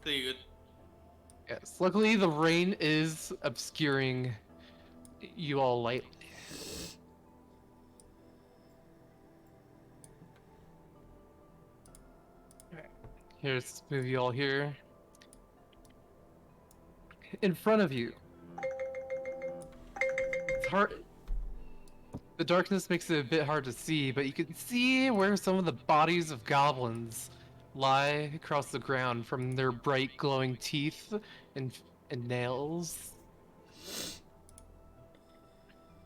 D: Pretty good.
E: Yes. Luckily, the rain is obscuring you all lightly. Alright, here's move you all here. In front of you. It's hard. The darkness makes it a bit hard to see, but you can see where some of the bodies of goblins lie across the ground from their bright glowing teeth and nails.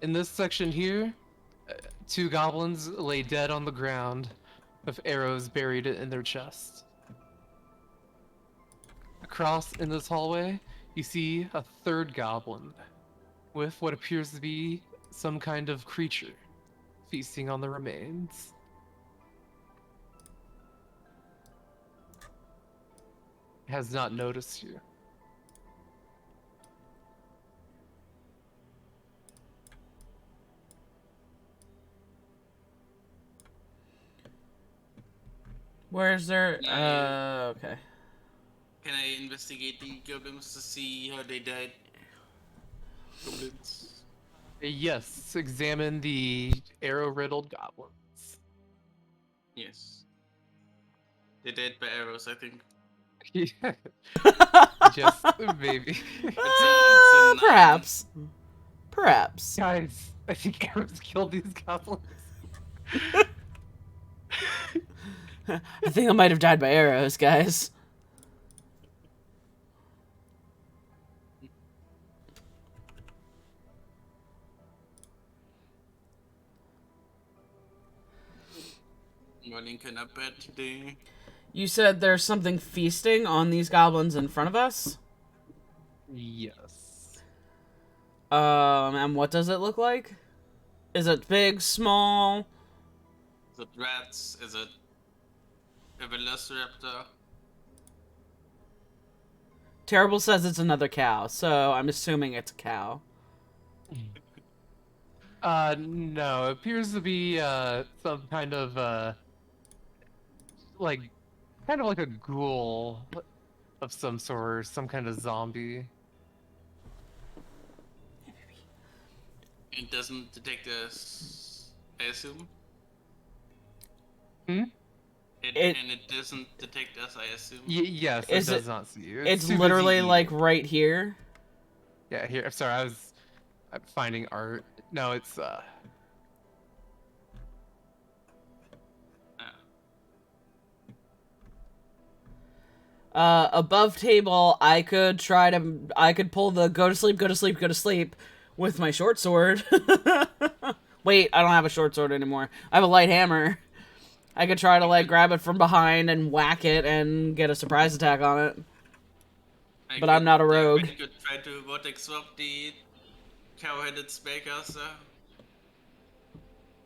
E: In this section here, 2 goblins lay dead on the ground with arrows buried in their chest. Across in this hallway, you see a 3rd goblin with what appears to be some kind of creature feasting on the remains. Has not noticed you.
A: Where's their?
D: Yeah,
A: Okay.
D: Can I investigate the goblins to see how they died? Goblins.
E: Yes, examine the arrow-riddled goblins.
D: Yes. They died by arrows, I think.
E: Just maybe.
A: Ah,
D: nine.
A: perhaps. Perhaps.
E: Guys, I think arrows killed these goblins.
A: I think I might have died by arrows, guys.
D: Running kind of bad today.
A: You said there's something feasting on these goblins in front of us?
E: Yes.
A: And what does it look like? Is it big, small?
D: Is it rats? Is it a velociraptor?
A: Terrible says it's another cow, so I'm assuming it's a cow.
E: No, it appears to be, some kind of, kind of like a ghoul of some sort, some kind of zombie.
D: It doesn't detect us, I assume?
E: Hmm?
D: And it doesn't detect us, I assume?
E: Yes,
A: Is
E: it does
A: it-
E: not see you.
A: It's
E: too
A: literally
E: busy
A: like
E: eating.
A: right here.
E: Yeah, here. Sorry, I'm finding art. No, it's
A: Above table, I could pull the go to sleep, go to sleep, go to sleep with my short sword. Wait, I don't have a short sword anymore. I have a light hammer. I could try to, like, grab it from behind and whack it and get a surprise attack on it. But I'm not a rogue.
D: I could try to vortex swap the cow-headed spellcaster.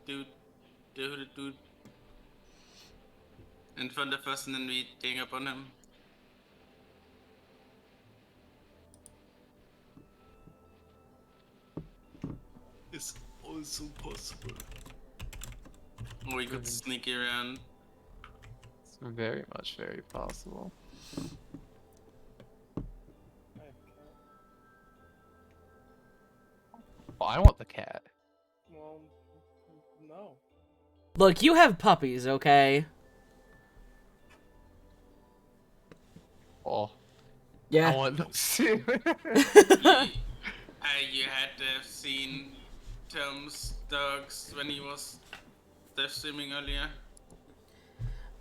D: dude, dude, in front of us, and then we gang up on him. It's also possible. Or we could sneak around.
E: It's very much very possible. Oh, I want the cat.
B: Well, no.
A: Look, you have puppies, okay?
E: Oh, I
A: Yeah.
E: want those too.
D: You had to have seen Tom's dogs when he was live streaming earlier.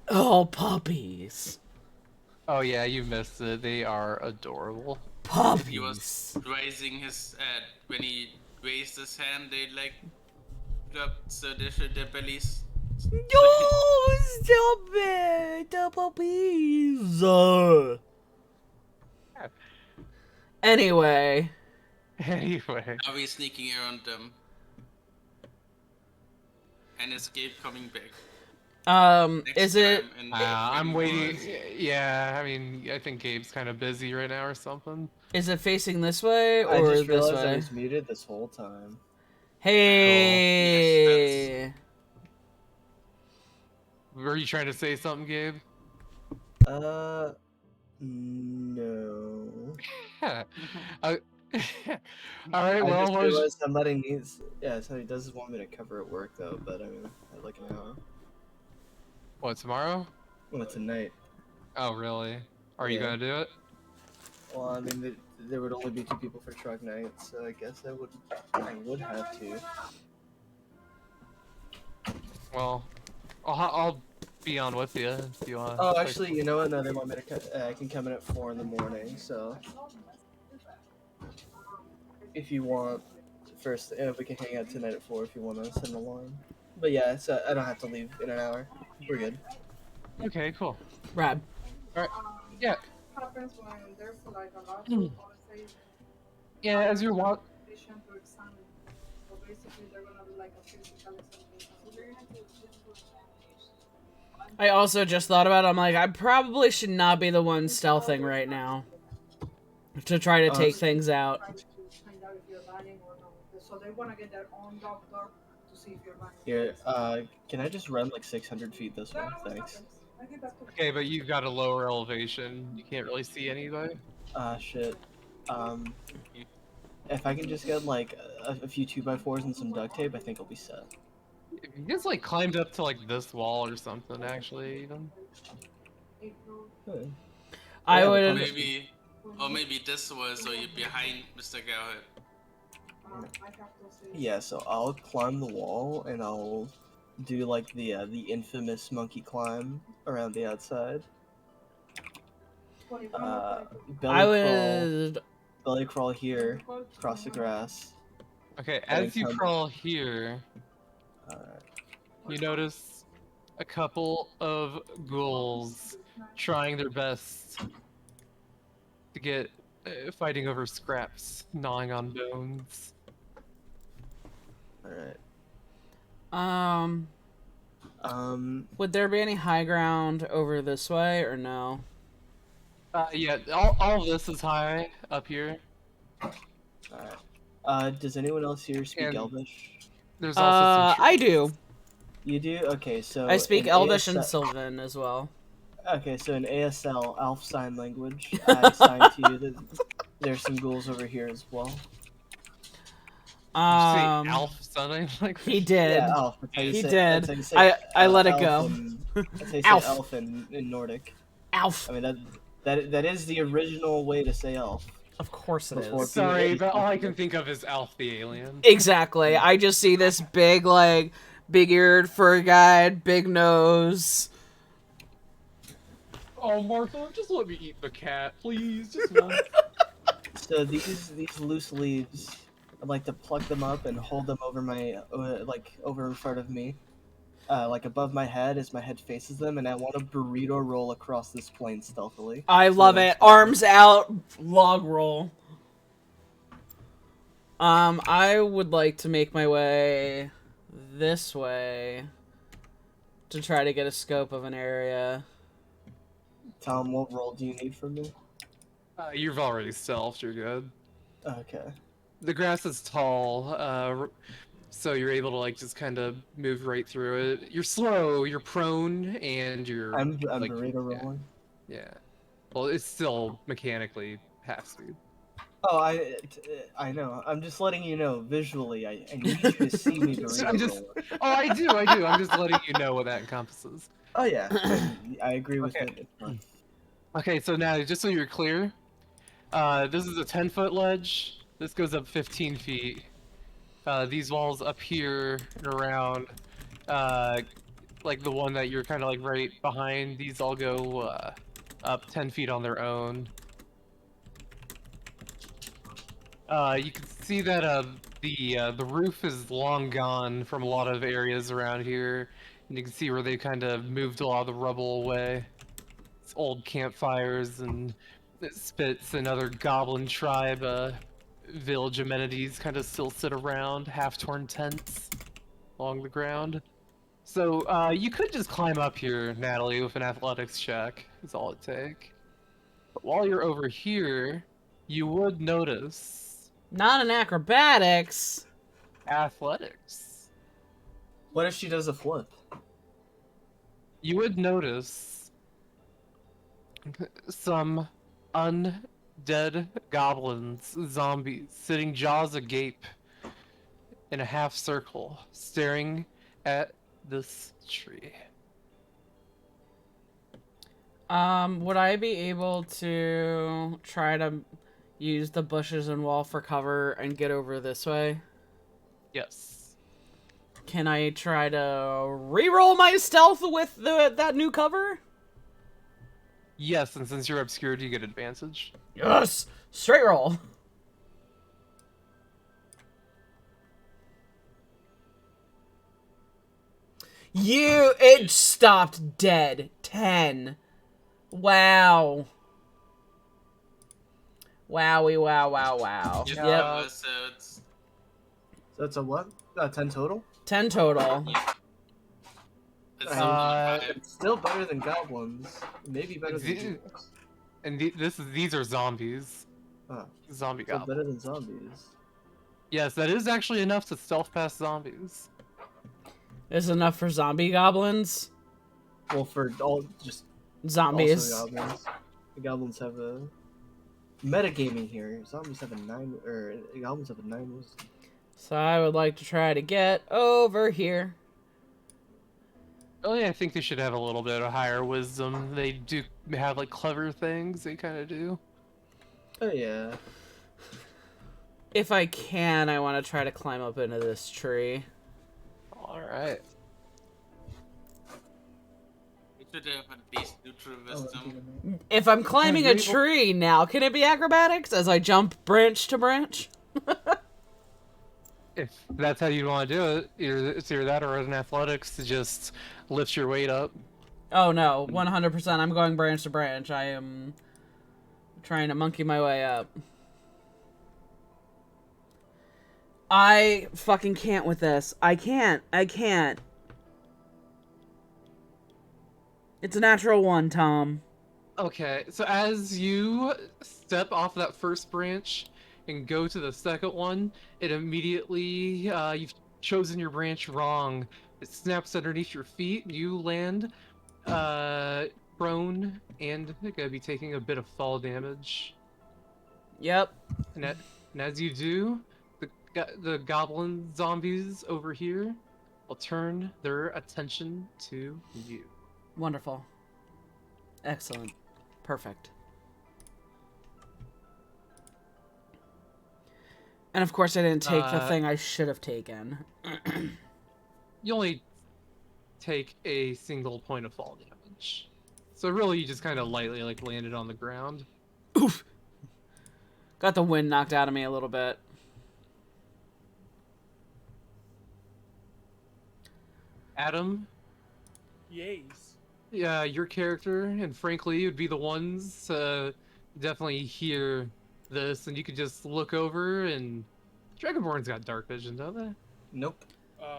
A: Oh, puppies.
E: Oh yeah, you missed it. They are adorable.
D: He was
A: Puppies.
D: raising his when he raised his hand, they like dropped, so they showed their bellies.
A: Yo, stop it! The puppies. Anyway.
E: Anyway,
D: Are we sneaking around them? And escape coming back. Next
A: Is it...
D: time in
E: I'm
D: Dragon
E: waiting.
D: Ball.
E: Yeah, I mean, I think Gabe's kind of busy right now or something.
A: Is it facing this way
C: I
A: or
C: just
A: this
C: realized I
A: way?
C: was muted this whole time.
A: Hey.
E: Were you trying to say something, Gabe?
C: No.
E: All right.
C: I
E: Well,
C: just
E: what was-
C: realized somebody needs. Yeah, somebody does want me to cover at work though, but I mean, I like an hour.
E: what tomorrow?
C: Well, tonight.
E: Oh, really? Are you
C: Yeah.
E: gonna do it?
C: Well, I mean, there would only be 2 people for truck night, so I guess I would have to.
E: Well, I'll be on with you if you want.
C: Oh, actually, you know what? No, they want me to. I can come in at 4 in the morning, so if you want, first, we can hang out tonight at 4 if you want to set an alarm. But yeah, so I don't have to leave in an hour. We're good.
E: Okay, cool.
A: Rad.
E: Yeah.
F: Happens when there's like a lot
E: Mm.
F: of policies
E: Yeah, as you're walk.
F: patient to examine. So basically they're gonna be like a physical examination. So they're gonna do a physical examination.
A: I also just thought about it. I'm like, I probably should not be the one stealthing right now. To try to take things out.
F: Try to find out if you're lying or not. So they wanna get their own doctor to see if you're lying.
C: Here, can I just run like 600 feet this way? Thanks.
F: I get back to
E: Okay, but you've got a lower elevation. You can't really see anybody.
C: Shit. If I can just get like a few 2x4s and some duct tape, I think I'll be set.
E: If you just like climbed up to like this wall or something, actually, even.
F: April.
C: Huh.
A: I
C: Yeah,
A: would.
D: Or maybe this was so you're behind Mr. Garrett.
F: I have those days.
C: Yeah, so I'll climb the wall and I'll do like the infamous monkey climb around the outside.
F: 21,
A: I
C: Belly
A: would.
C: crawl here, across the grass.
E: Okay,
C: And
E: as you
C: come-
E: crawl here,
C: Alright.
E: you notice a couple of ghouls trying their best to get fighting over scraps, gnawing on bones.
C: Alright.
A: Would there be any high ground over this way or no?
E: Yeah, all of this is high up here.
C: Alright. Does anyone else here speak
E: And-
C: Elvish?
E: There's also some
A: I do.
C: You do? Okay, so
A: I speak
C: in
A: Elvish and
C: ASL
A: Sylvan as well.
C: Okay, so in ASL, Alf Sign Language, I signed to you that there's some ghouls over here as well.
E: Alf something like
A: He did.
C: Yeah, Alf. That's how you
A: He
C: say,
A: did.
C: That's how you say,
A: I let it
C: elf
A: go.
C: That's how you say
A: Alf.
C: elf in Nordic.
A: Alf.
C: I mean, that is the original way to say elf.
A: Of course it
C: Before
A: is.
E: Sorry, but all I can think of is Alf the alien.
A: Exactly. I just see this big, like, big-eared fur guy, big nose.
E: Oh, Martha, just let me eat the cat, please. Just one.
C: So these loose leaves, I'd like to pluck them up and hold them over my over in front of me, like above my head as my head faces them, and I want to burrito roll across this plane stealthily.
A: I love it. Arms out, log roll. I would like to make my way this way to try to get a scope of an area.
C: Tom, what role do you need from me?
E: You've already selfed. You're good.
C: Okay.
E: The grass is tall, so you're able to like just kind of move right through it. You're slow. You're prone, and you're
C: I'm
E: like,
C: burrito
E: yeah,
C: rolling.
E: yeah. Well, it's still mechanically half speed.
C: Oh, I know. I'm just letting you know visually. I need you to see me burrito
E: I'm just-
C: rolling.
E: Oh, I do. I'm just letting you know what that encompasses.
C: Oh yeah, I agree with
E: Okay.
C: it. It's fine.
E: Okay, so now just so you're clear, this is a 10-foot ledge. This goes up 15 feet. These walls up here and around, like the one that you're kind of like right behind, these all go up 10 feet on their own. You can see that the roof is long gone from a lot of areas around here, and you can see where they kind of moved a lot of the rubble away. It's old campfires and spits and other goblin tribe village amenities kind of still sit around, half-torn tents along the ground. So you could just climb up here, Natalie, with an athletics check. Is all it take. But while you're over here, you would notice
A: Not in acrobatics.
E: athletics.
C: What if she does a flip?
E: You would notice some undead goblins, zombies, sitting jaws agape in a half circle, staring at this tree.
A: Would I be able to try to use the bushes and wall for cover and get over this way?
E: Yes.
A: Can I try to re-roll my stealth with that new cover?
E: Yes, and since you're obscured, you get advantage.
A: Yes! Straight roll. It stopped dead. 10. Wow. Wowie, wow, wow, wow.
D: You
A: Yep.
D: know, so it's
C: So that's a what? 10 total?
A: 10 total.
D: it's
C: It's still better than goblins. Maybe better than
E: Is it-
C: Jews.
E: And these are zombies.
C: Oh,
E: Zombie
C: still
E: goblins.
C: better than zombies.
E: Yes, that is actually enough to stealth past zombies.
A: Is enough for zombie goblins?
C: Well, for all just
A: Zombies.
C: also goblins. The goblins have a metagaming here. Zombies have a 9, or goblins have a 9 wisdom.
A: So I would like to try to get over here.
E: Really, I think they should have a little bit of higher wisdom. They do have like clever things. They kind of do.
C: Oh yeah.
A: If I can, I want to try to climb up into this tree.
E: All right.
D: you should have at least neutral wisdom.
A: If I'm climbing a tree now, can it be acrobatics as I jump branch to branch?
E: If that's how you want to do it, it's either that or an athletics to just lift your weight up.
A: Oh no, 100%. I'm going branch to branch. I am trying to monkey my way up. I fucking can't with this. I can't. It's a natural 1, Tom.
E: Okay, so as you step off that first branch and go to the second one, it immediately, you've chosen your branch wrong. It snaps underneath your feet, you land prone, and you're gonna be taking a bit of fall damage.
A: Yep.
E: And as you do, the goblin zombies over here will turn their attention to you.
A: Wonderful. Excellent. Perfect. And of course I didn't take the thing I should have taken.
E: You only take a single point of fall damage. So really you just kind of lightly like landed on the ground.
A: Oof. Got the wind knocked out of me a little bit.
E: Adam,
B: Yes.
E: yeah, your character and frankly would be the ones to definitely hear this, and you could just look over and Dragonborn's got dark vision, don't they?
C: Nope.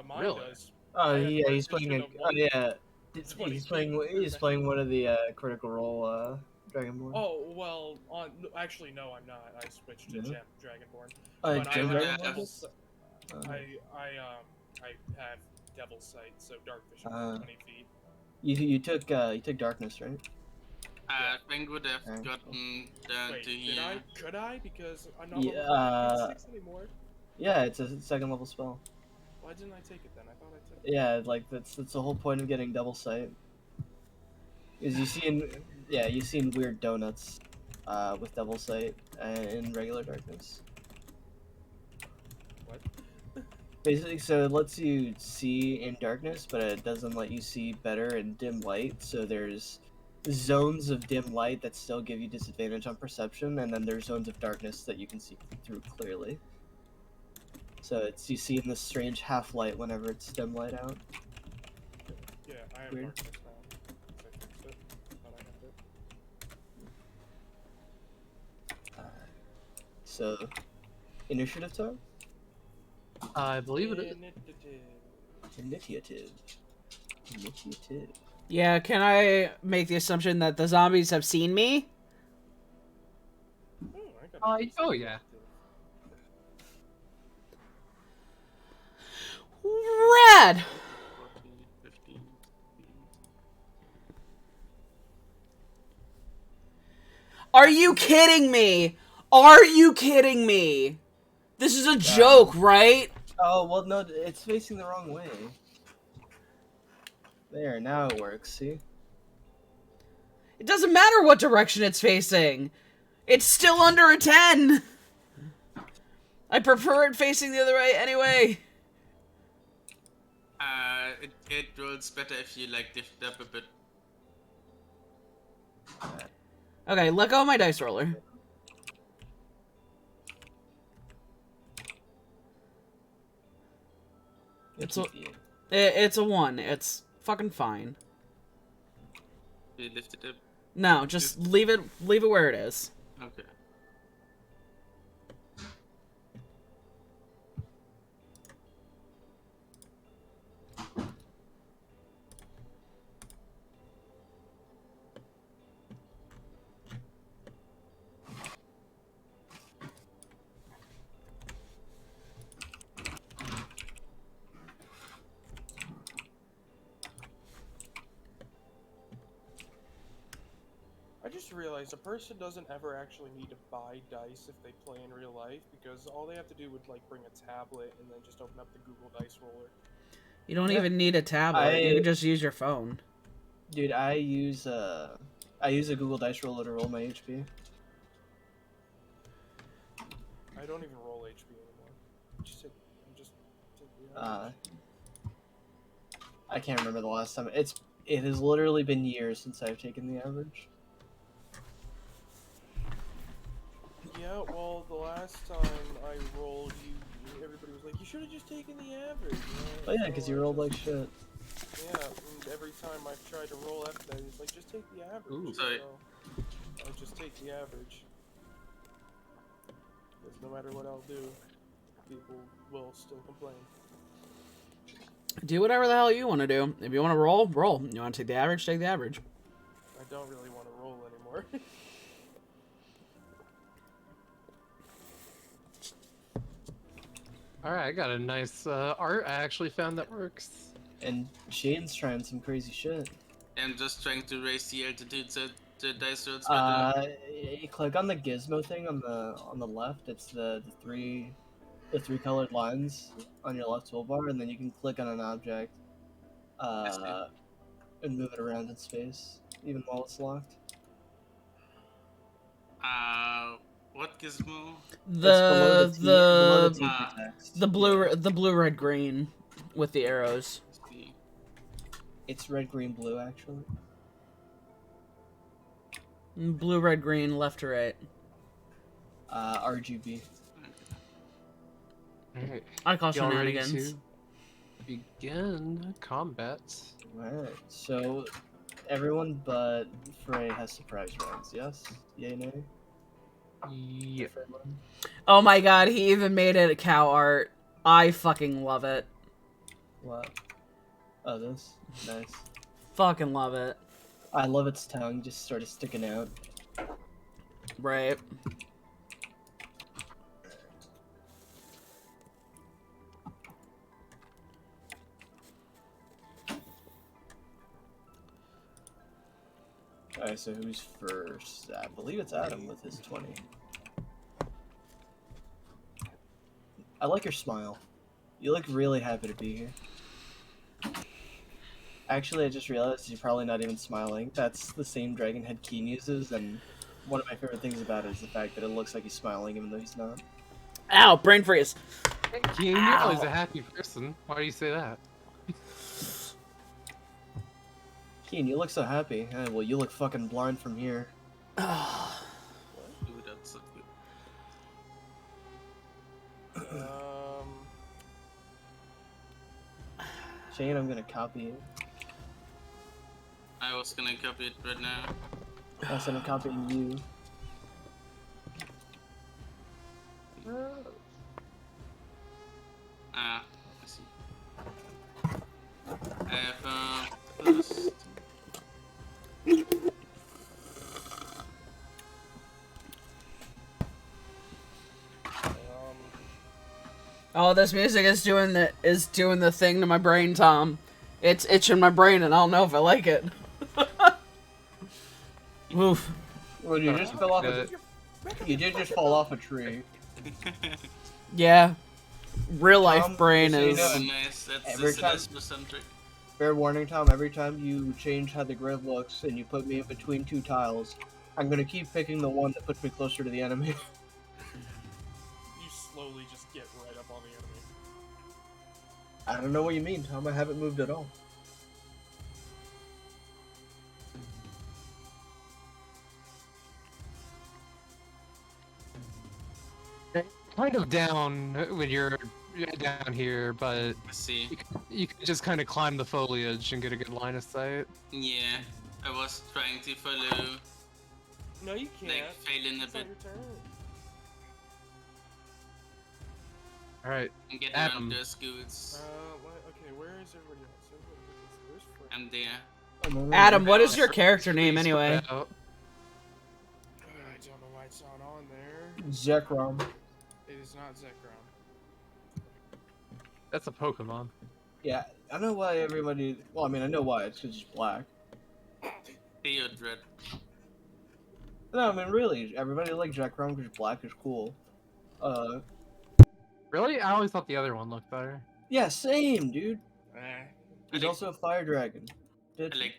B: Mine
E: Really?
B: does.
C: Oh
B: I have
C: yeah,
B: dark
C: he's playing
B: vision
C: a.
B: of
C: Oh yeah,
B: 20
C: he's
B: feet
C: playing.
B: per
C: He's playing one of the Critical Role Dragonborn.
B: Oh well, actually no, I'm not. I switched to
C: No?
B: Gem Dragonborn,
C: Uh,
B: but I
C: Gem
B: have
D: Dragonborn?
B: Devil's.
C: Uh,
B: I have Devil's Sight, so dark vision
C: Uh,
B: for 20 feet.
C: you took darkness, right?
D: Frank would have
C: Alright,
D: gotten down
B: Wait,
D: to
B: did
D: here.
B: I? Could I? Because I'm not
C: Yeah,
B: level 6 anymore.
C: Yeah, it's a second level spell.
B: Why didn't I take it then? I thought I took it.
C: Yeah, like that's the whole point of getting double sight. Is you seen weird donuts, with double sight in regular darkness.
B: What?
C: Basically, so it lets you see in darkness, but it doesn't let you see better in dim light. So there's zones of dim light that still give you disadvantage on perception, and then there's zones of darkness that you can see through clearly. So it's you see in this strange half light whenever it's dim light out.
B: Yeah, I have
C: Weird.
B: darkness now. I fixed it. Thought I had it.
C: So, initiative time?
E: I believe it is.
B: Initiative.
C: Initiative.
A: Yeah, can I make the assumption that the zombies have seen me?
B: Oh, I got a
E: Oh, yeah.
A: Rad!
D: 14, 15.
A: Are you kidding me? Are you kidding me? This is a joke, right?
C: Oh, well, no, it's facing the wrong way. There, now it works, see?
A: It doesn't matter what direction it's facing. It's still under a 10. I prefer it facing the other way anyway.
D: It rolls better if you like lift it up a bit.
A: Okay, let go of my dice roller. It's a, it's a 1. It's fucking fine.
D: You lift it up.
A: No, just leave it where it is.
D: Okay.
B: I just realized a person doesn't ever actually need to buy dice if they play in real life, because all they have to do would like bring a tablet and then just open up the Google Dice Roller.
A: You don't
C: Yeah.
A: even need a tablet. You can just use your phone.
C: Dude, I use a Google Dice Roller to roll my HP.
B: I don't even roll HP anymore. Just take the
C: I can't remember the last time. It has literally been years since I've taken the average.
B: Yeah, well, the last time I rolled, everybody was like, you should have just taken the average.
C: Oh yeah, because you rolled like shit.
B: Yeah, and every time I've tried to roll after that, it's like, just take the average.
E: Ooh.
D: Sorry.
B: So, I just take the average. Because no matter what I'll do, people will still complain.
A: Do whatever the hell you want to do. If you want to roll, roll. You want to take the average, take the average.
B: I don't really want to roll anymore.
E: Alright, I got a nice art I actually found that works.
C: And Shaden's trying some crazy shit.
D: I'm just trying to raise the altitude so the dice rolls better.
C: You click on the gizmo thing on the left. It's the three colored lines on your left toolbar, and then you can click on an object, and move it around in space, even while it's locked.
D: What gizmo?
A: The
C: It's below the T
D: Ah.
C: for text.
A: the blue, red, green with the arrows.
D: Let's see.
C: It's red, green, blue actually.
A: Blue, red, green, left to right.
C: RGB.
E: Alright.
A: I call
E: Y'all ready
A: shenanigans.
E: to begin combat?
C: Alright, so everyone but Frey has surprise rounds, yes? Yay, nay?
E: Yep.
C: Everyone?
A: Oh my god, he even made it a cow art. I fucking love it.
C: What? Oh, this? Nice.
A: Fucking love it.
C: I love its tongue just sort of sticking out.
A: Right.
C: Alright, so who's first? I believe it's Adam with his 20. I like your smile. You look really happy to be here. Actually, I just realized you're probably not even smiling. That's the same dragon head Keen uses, and one of my favorite things about it is the fact that it looks like he's smiling even though he's not.
A: Ow, brain freeze.
E: Keen, you're always a happy person. Why do you say that?
C: Keen, you look so happy. Well, you look fucking blind from here.
D: Dude, that's so good.
C: Shane, I'm gonna copy you.
D: I was gonna copy it right now.
C: I said I'm copying you.
D: Ah, I see. I have first.
A: Oh, this music is doing the thing to my brain, Tom. It's itching my brain, and I don't know if I like it. Oof.
C: Well, you just fell off. You did just fall off a tree.
A: Yeah. Real life brain
C: so you
A: is.
C: know-
D: Oh, nice. That's
C: Every
D: the
C: time-
D: centric.
C: Fair warning, Tom. Every time you change how the grid looks and you put me in between two tiles, I'm gonna keep picking the one that puts me closer to the enemy.
B: You slowly just get right up on the enemy.
C: I don't know what you mean, Tom. I haven't moved at all.
E: Kind of down when you're down here, but
D: I see.
E: you can just kind of climb the foliage and get a good line of sight.
D: Yeah, I was trying to follow,
B: No, you can't.
D: like, failing a
B: It's not
D: bit
B: your turn.
E: All right,
D: and get
E: Adam.
D: around the schools.
B: Okay, where is everybody else? Where's Frank?
D: I'm there.
A: Adam, what is your character name
E: Please
A: anyway?
E: put out.
B: I don't know why it's not on there.
C: Zekrom.
B: It is not Zekrom.
E: That's a Pokemon.
C: Yeah, I know why everybody. Well, I mean, I know why. It's because he's black.
D: Theodred.
C: No, I mean, really, everybody like Zekrom because black is cool.
E: Really? I always thought the other one looked better.
C: Yeah, same, dude. He's
D: I
C: also a fire dragon.
D: I like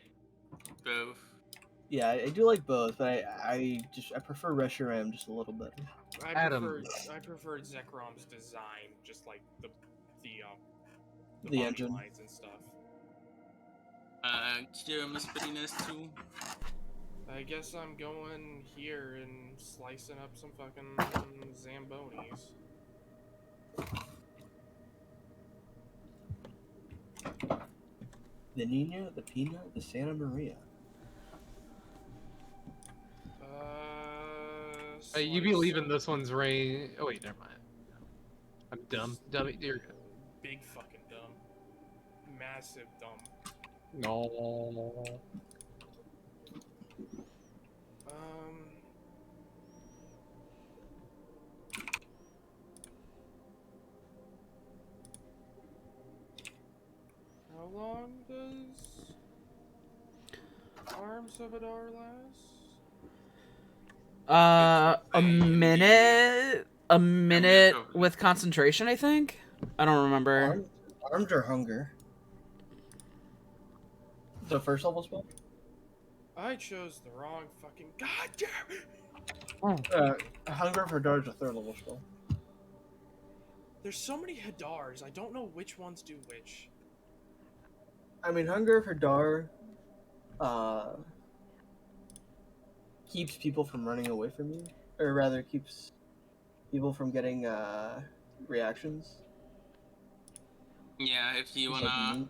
D: both.
C: Yeah, I do like both, but I prefer Reshiram just a little bit.
E: Adam.
B: I preferred Zekrom's design, just like the
C: The
B: body
C: engine.
B: lines and stuff.
D: Kyurem is pretty nice too.
B: I guess I'm going here and slicing up some fucking Zambonis.
C: The Nina, the Pina, the Santa Maria.
E: You be leaving this one's rain. Oh wait, never mind. I'm dumb. Dummy, you're good.
B: Big fucking dumb. Massive dumb.
E: No.
B: How long does Arms of Adar last?
A: A minute. A minute with concentration, I think. I don't remember.
C: Armed or hunger? The first level spell?
B: I chose the wrong fucking. God damn it!
C: Hunger for Hadar is a third level spell.
B: There's so many Hadars, I don't know which ones do which.
C: I mean, Hunger for Hadar, keeps people from running away from you, or rather, keeps people from getting reactions.
D: Yeah, if you
C: It's
D: wanna.
C: like,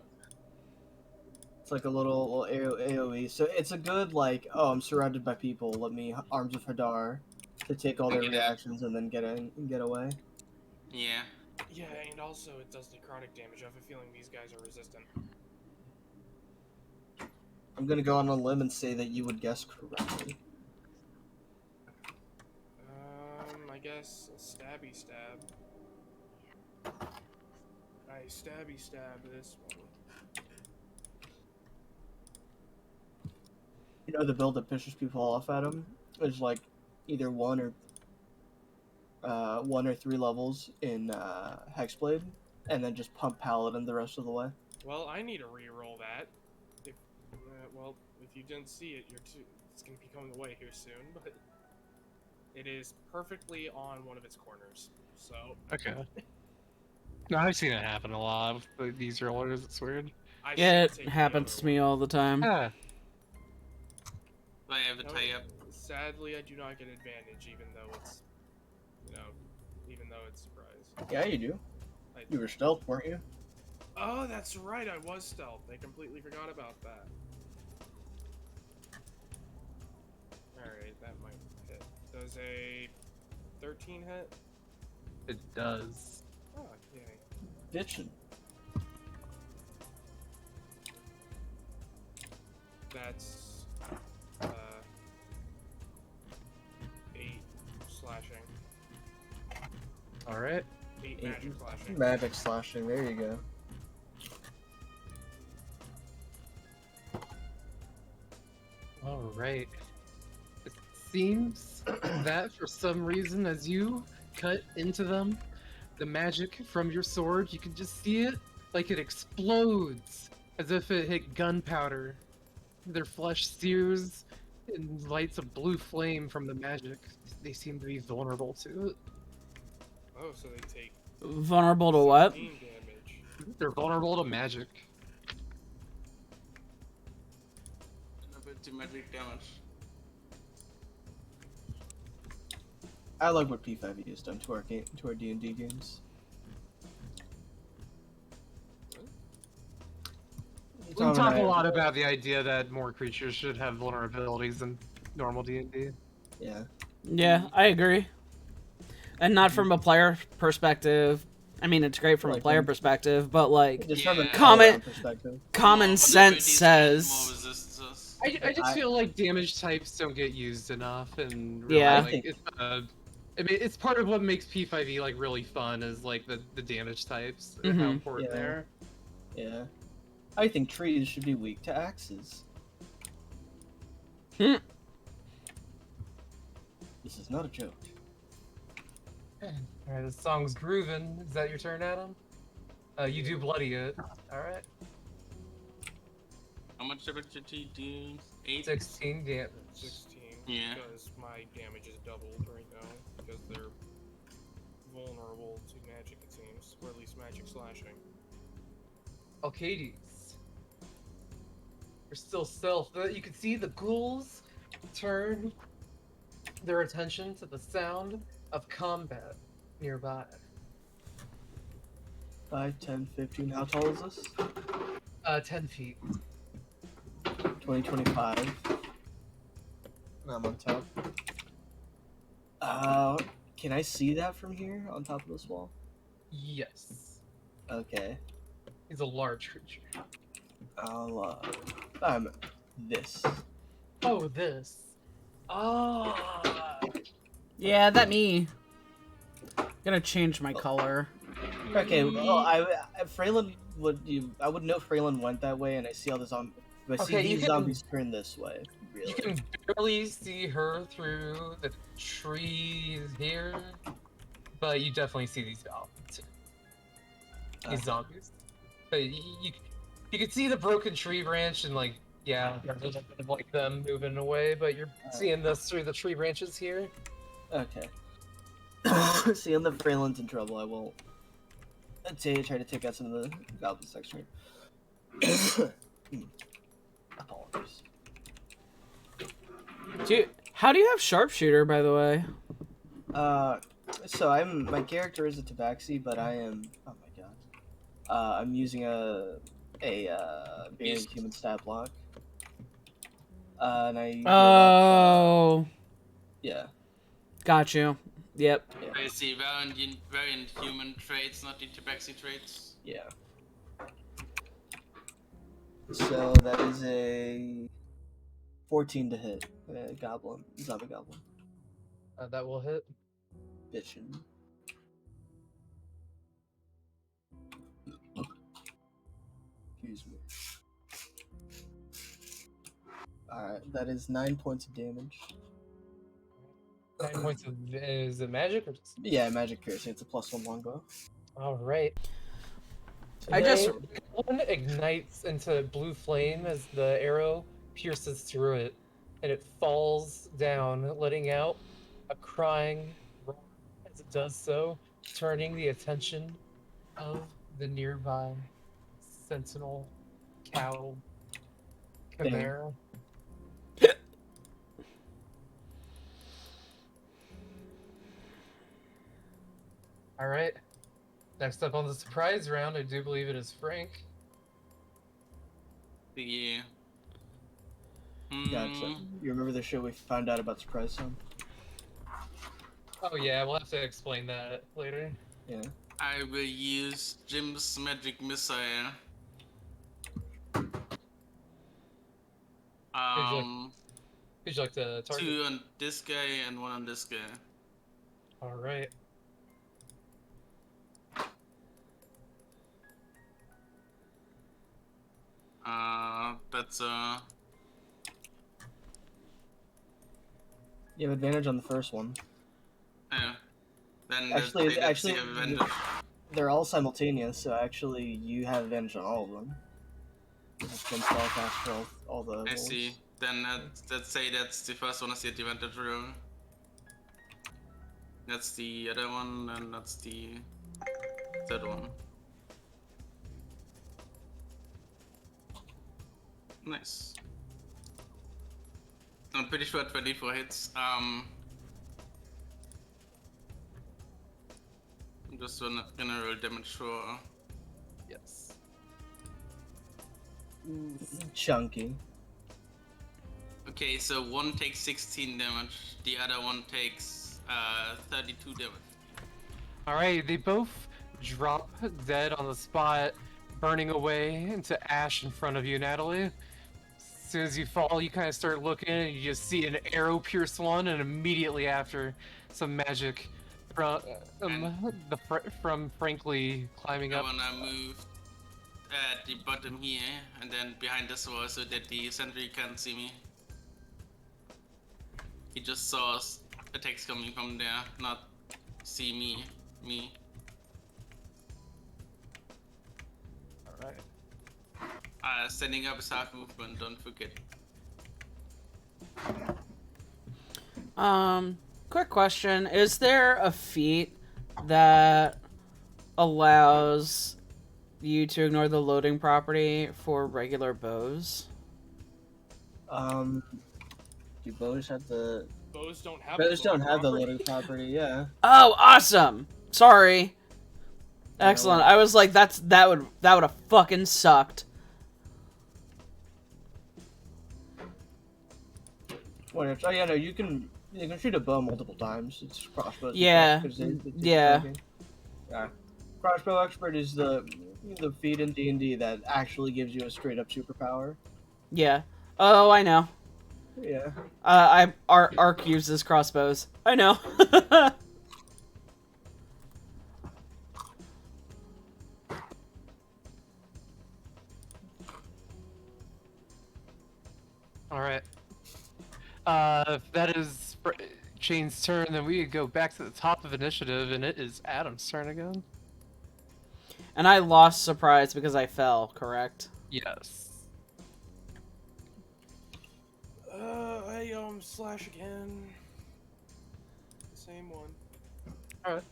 C: it's like a little AoE. So it's a good like, oh, I'm surrounded by people. Let me Arms of Hadar to take all their
D: Get out.
C: reactions and then get in and get away.
D: Yeah.
B: Yeah, and also it does necrotic damage. I have a feeling these guys are resistant.
C: I'm gonna go on a limb and say that you would guess correctly.
B: I guess a stabby stab. I stabby stab this one.
C: You know the build that pisses people off at him is like either one or 3 levels in Hexblade, and then just pump Paladin the rest of the way.
B: Well, I need to re-roll that. If if you didn't see it, it's gonna be coming away here soon. But it is perfectly on one of its corners. So
G: Okay. No, I've seen it happen a lot with these rollers. It's weird.
B: I
A: Yeah,
B: should
A: it
B: take the
A: happens
B: other
A: to me
B: one.
A: all the time.
G: Yeah.
D: Do I have a
B: No,
D: tie up?
B: Sadly, I do not get advantage, even though it's surprise.
C: Yeah, you do. You were stealth, weren't you?
B: Oh, that's right. I was stealth. I completely forgot about that. Alright, that might hit. Does a 13 hit?
G: It does.
B: Oh, yay.
C: Bitchin'.
B: That's 8 slashing.
G: All right.
B: 8 magic slashing.
C: Magic slashing, there you go.
E: All right. It seems that for some reason, as you cut into them, the magic from your sword, you can just see it like it explodes as if it hit gunpowder. Their flesh sears and lights a blue flame from the magic. They seem to be vulnerable to it.
B: Oh, so they take
A: Vulnerable to what?
B: 16 damage.
E: They're vulnerable to magic.
D: A bit to magic damage.
C: I like what P5E has done to our D&D games.
E: We
C: Tom and
E: talk
C: I-
E: a lot about the idea that more creatures should have vulnerabilities than normal D&D.
C: Yeah.
A: Yeah, I agree. And not from a player perspective. I mean, it's great from a
C: Like,
A: player perspective, but like
C: Just from a
D: Yeah.
A: Comment-
C: perspective.
A: common
D: More
A: sense
D: vulnerabilities, more
A: says.
D: resistance.
E: I just
C: I-
E: feel like damage types don't get used enough, and
A: Yeah.
E: really, like, I mean, it's part of what makes P5E like really fun is like the damage types and how
A: Mhm.
E: important
C: Yeah.
E: they are.
C: Yeah. I think trees should be weak to axes.
A: Hmm.
C: This is not a joke.
E: All right, this song's grooving. Is that your turn, Adam? You do bloody it. All right,
D: How much damage did he do? 8?
E: 16 damage.
B: 16.
D: Yeah.
B: Because my damage is doubled right now. Because they're vulnerable to magic, it seems. Or at least magic slashing.
E: Alcades. You're still stealth. You can see the ghouls turn their attention to the sound of combat nearby.
C: 5, 10, 15. How tall is this?
E: 10 feet.
C: 20, 25. I'm on top. Can I see that from here on top of this wall?
E: Yes.
C: Okay.
E: He's a large creature.
C: I'll, this.
E: Oh, this. Ah.
A: Yeah, that me. Gonna change my color.
C: Okay, well, Freylin I would know Freylin went that way, and I see all the zombies. But I see
E: Okay, you
C: these
E: can-
C: zombies turn this way. Really.
E: You can barely see her through the trees here, but you definitely see these goblins. These
C: Okay.
E: zombies. But you can see the broken tree branch and like yeah, there's a bit of like them moving away, but you're seeing this through the tree branches here.
C: Okay. Seeing the Freylin's in trouble, I won't. I'd say try to take out some of the goblins next turn. Apologies.
A: How do you have sharpshooter, by the way?
C: So my character is a tabaxi, but I am. Oh my god. I'm using a basic human stat block. And I.
A: Oh,
C: Yeah.
A: got you. Yep.
C: Yeah.
D: I see variant human traits, not the tabaxi traits.
C: Yeah. So that is a 14 to hit. Zombie goblin.
E: That will hit.
C: Bitchin'. Excuse me. Alright, that is 9 points of damage.
E: 9 points of is it magic or just?
C: Yeah, magic piercing. It's a +1 longbow.
E: All right.
A: I just-
E: One ignites into blue flame as the arrow pierces through it, and it falls down, letting out a crying roar as it does so, turning the attention of the nearby sentinel cow chimera. All right. Next up on the surprise round, I do believe it is Frank.
D: Yeah.
C: Gotcha. You remember the shit we found out about Surprise Zone?
E: Oh yeah, we'll have to explain that later.
C: Yeah.
D: I will use Jim's magic missile.
E: Who'd you like to target?
D: 2 on this guy and 1 on this guy.
E: All right.
D: That's
C: You have advantage on the first one.
D: yeah. Then
C: Actually,
D: that's the advantage.
C: They're all simultaneous, so actually you have advantage on all of them. It's been spellcast for all the
D: I
C: rolls.
D: see. Then let's say that's the first one is the advantage roll. That's the other one, and that's the third one. Nice. I'm pretty sure 24 hits. I'm just gonna roll damage for.
E: Yes.
C: Chunky.
D: Okay, so one takes 16 damage, the other one takes 32 damage.
E: All right. They both drop dead on the spot, burning away into ash in front of you, Natalie. As soon as you fall, you kind of start looking, and you just see an arrow pierce one, and immediately after, some magic from from Frankly climbing
D: I
E: up.
D: wanna move at the bottom here, and then behind this wall so that the sentry can't see me. He just saw attacks coming from there, not see me.
E: All right.
D: Standing up is half movement, don't forget.
A: Quick question. Is there a feat that allows you to ignore the loading property for regular bows?
C: Do bows have the
B: Bows don't have.
C: bows
B: the
C: don't
B: loading
C: have the
B: property.
C: loading property? Yeah.
A: Oh, awesome! Sorry. Excellent. I was like, that would have fucking sucked.
C: Oh yeah, no, you can shoot a bow multiple times. It's crossbow.
A: Yeah. Yeah.
C: Yeah. Crossbow expert is the feat in D&D that actually gives you a straight up superpower.
A: Yeah. Oh, I know.
C: Yeah.
A: Arc uses crossbows. I know.
E: All right. If that is Chain's turn, then we go back to the top of initiative, and it is Adam's turn again.
A: And I lost surprise because I fell, correct?
E: Yes.
B: I slash again. The same one.
E: Alright.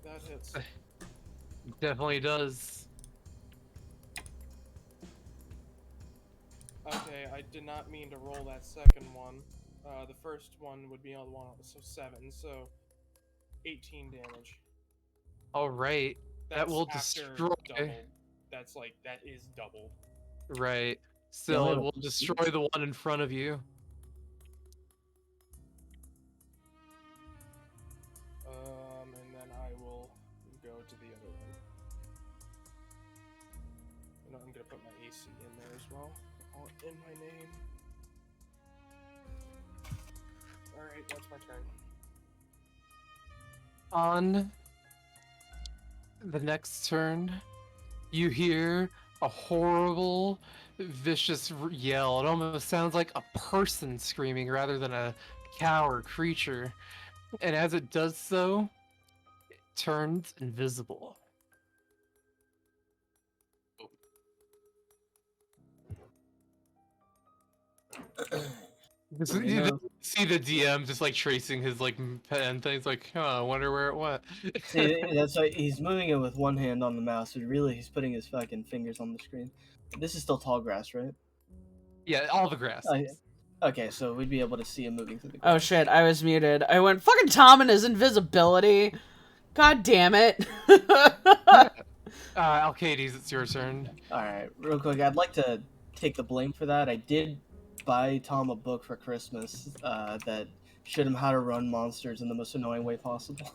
B: That hits.
E: Definitely does.
B: Okay, I did not mean to roll that second one. The first one would be on the one, so 7, so 18 damage.
E: Alright. That
B: That's
E: will
B: after
E: destroy.
B: double. That is double.
E: Right. Still,
C: Yeah,
E: it will destroy the one in front of you.
B: everyone. And I'm gonna put my AC in there as well. In my name. Alright, that's my turn.
E: On the next turn, you hear a horrible, vicious yell. It almost sounds like a person screaming rather than a cow or creature. And as it does so, it turns invisible.
C: Do we know-
E: See the DM just like tracing his like pen things, like, I wonder where it went.
C: See, that's why he's moving it with one hand on the mouse, but really he's putting his fucking fingers on the screen. This is still tall grass, right?
E: Yeah, all the grass.
C: Oh, yeah. Okay, so we'd be able to see him moving through the
A: Oh
C: grass.
A: shit, I was muted. I went, fucking Tom and his invisibility. God damn it.
E: Alcades, it's your turn.
C: Alright, real quick, I'd like to take the blame for that. I did buy Tom a book for Christmas that showed him how to run monsters in the most annoying way possible.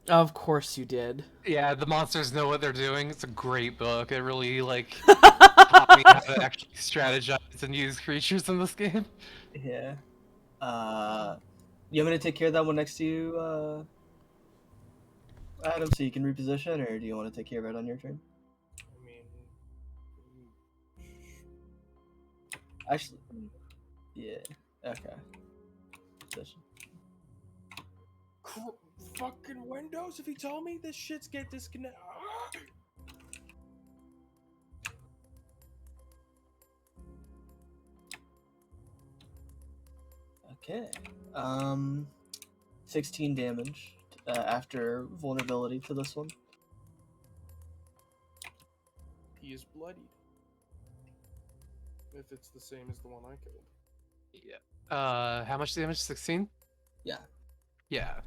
A: Of course you did.
E: Yeah, the monsters know what they're doing. It's a great book. It really like taught me how to actually strategize and use creatures in this game.
C: Yeah. You want me to take care of that one next to you, Adam, so you can reposition, or do you want to take care of it on your turn?
B: I mean,
C: Actually, yeah. Okay. Position.
B: fucking Windows, if you tell me this shit's get disconnected.
C: Okay. 16 damage after vulnerability to this one.
B: He is bloodied. If it's the same as the one I killed.
E: Yeah. How much damage? 16?
C: Yeah.
E: Yeah.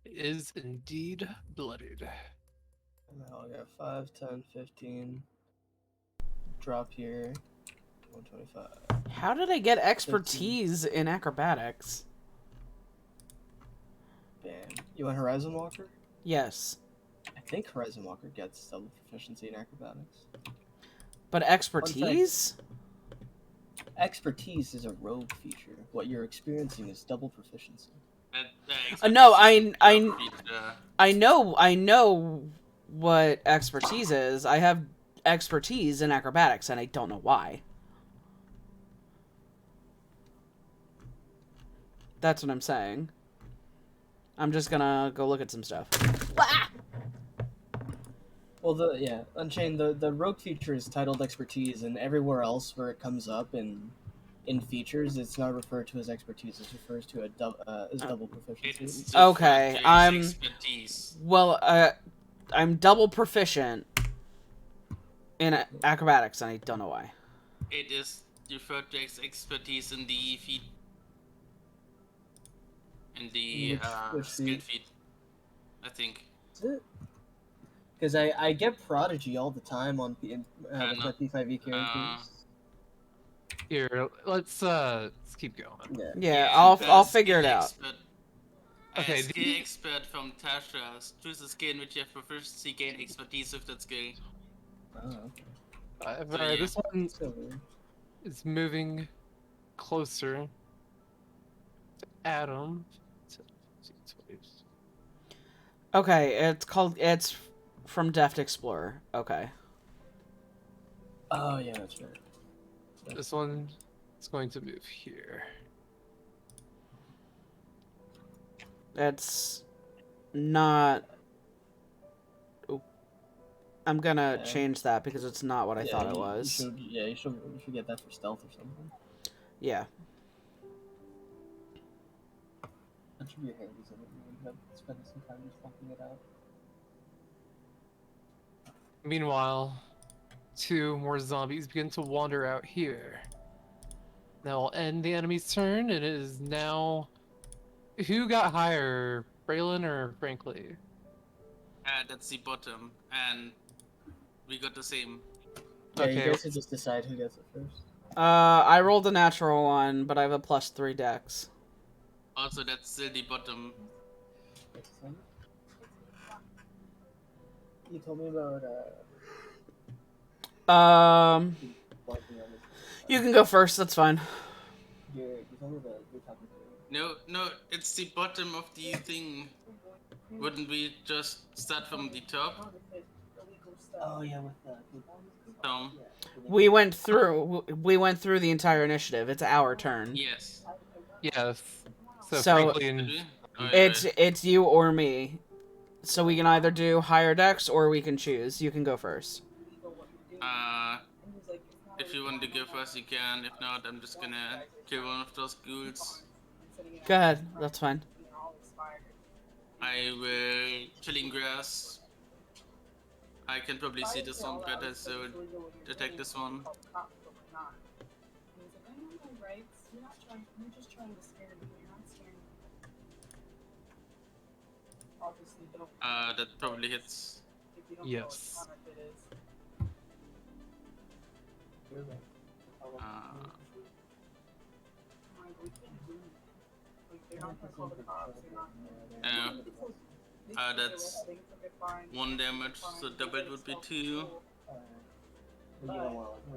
E: It is indeed bloodied.
C: Now I got 5, 10, 15. Drop here. 125.
A: How did I get expertise in acrobatics?
C: Bam. You want Horizon Walker?
A: Yes.
C: I think Horizon Walker gets double proficiency in acrobatics.
A: But expertise?
C: Expertise is a rogue feature. What you're experiencing is double proficiency.
A: No, I know what expertise is. I have expertise in acrobatics, and I don't know why. That's what I'm saying. I'm just gonna go look at some stuff.
C: Well, Unchained, the rogue feature is titled expertise, and everywhere else where it comes up in features, it's not referred to as expertise. It refers to as double proficiency.
A: Okay, I'm double proficient in acrobatics, and I don't know why.
D: It is referred to as expertise in the feat. In the
C: Which
D: skill
C: feat?
D: feat, I think.
C: Is it? Because I get Prodigy all the time on with my P5e characters.
E: Here, let's keep going.
A: Yeah, I'll figure it out.
D: Okay,
E: Okay,
D: skill expert from Tasha. Choose a skill in which you have proficiency, gain expertise with that skill.
C: Oh, okay.
E: Alright, this one
C: So weird.
E: is moving closer to Adam.
A: Okay, it's from Deft Explorer. Okay.
C: Oh yeah, that's right.
E: This one is going to move here.
A: It's not... Oop. I'm gonna
C: Yeah.
A: change that because it's not what I thought it was.
C: You should get that for stealth or something.
A: Yeah.
C: That should be a handy something. You have spending some time just fucking it out.
E: Meanwhile, 2 more zombies begin to wander out here. Now I'll end the enemy's turn, and it is now... Who got higher, Braylon or Frankly?
D: That's the bottom, and we got the same.
C: Yeah,
E: Okay.
C: you guys should just decide who gets it first.
A: I rolled a natural one, but I have a +3 dex.
D: Also, that's still the bottom.
C: Excellent. You told me about blanking on this.
A: You can go first. That's fine.
C: You told me that you're talking to.
D: No, it's the bottom of the thing. Wouldn't we just start from the top?
C: Oh yeah, with the.
D: Tom?
A: We went through the entire initiative. It's our turn.
D: Yes.
E: Yes. So,
A: So-
E: Franklin,
D: Did we? Oh,
A: It's you or me. So we can either do higher decks or we can choose. You can go first.
D: If you want to go first, you can. If not, I'm just gonna kill one of those ghouls.
A: Go ahead. That's fine.
D: I will killing grass. I can probably see this one better, so attack this one.
F: You're just trying to scare me. You're not scaring me. Obviously, don't.
D: That probably hits.
F: If you don't
E: Yes.
F: know what counter it is. Like, we can't do it. Like, they're not gonna call the cops. They're not gonna.
D: That's 1 damage, so double would be 2.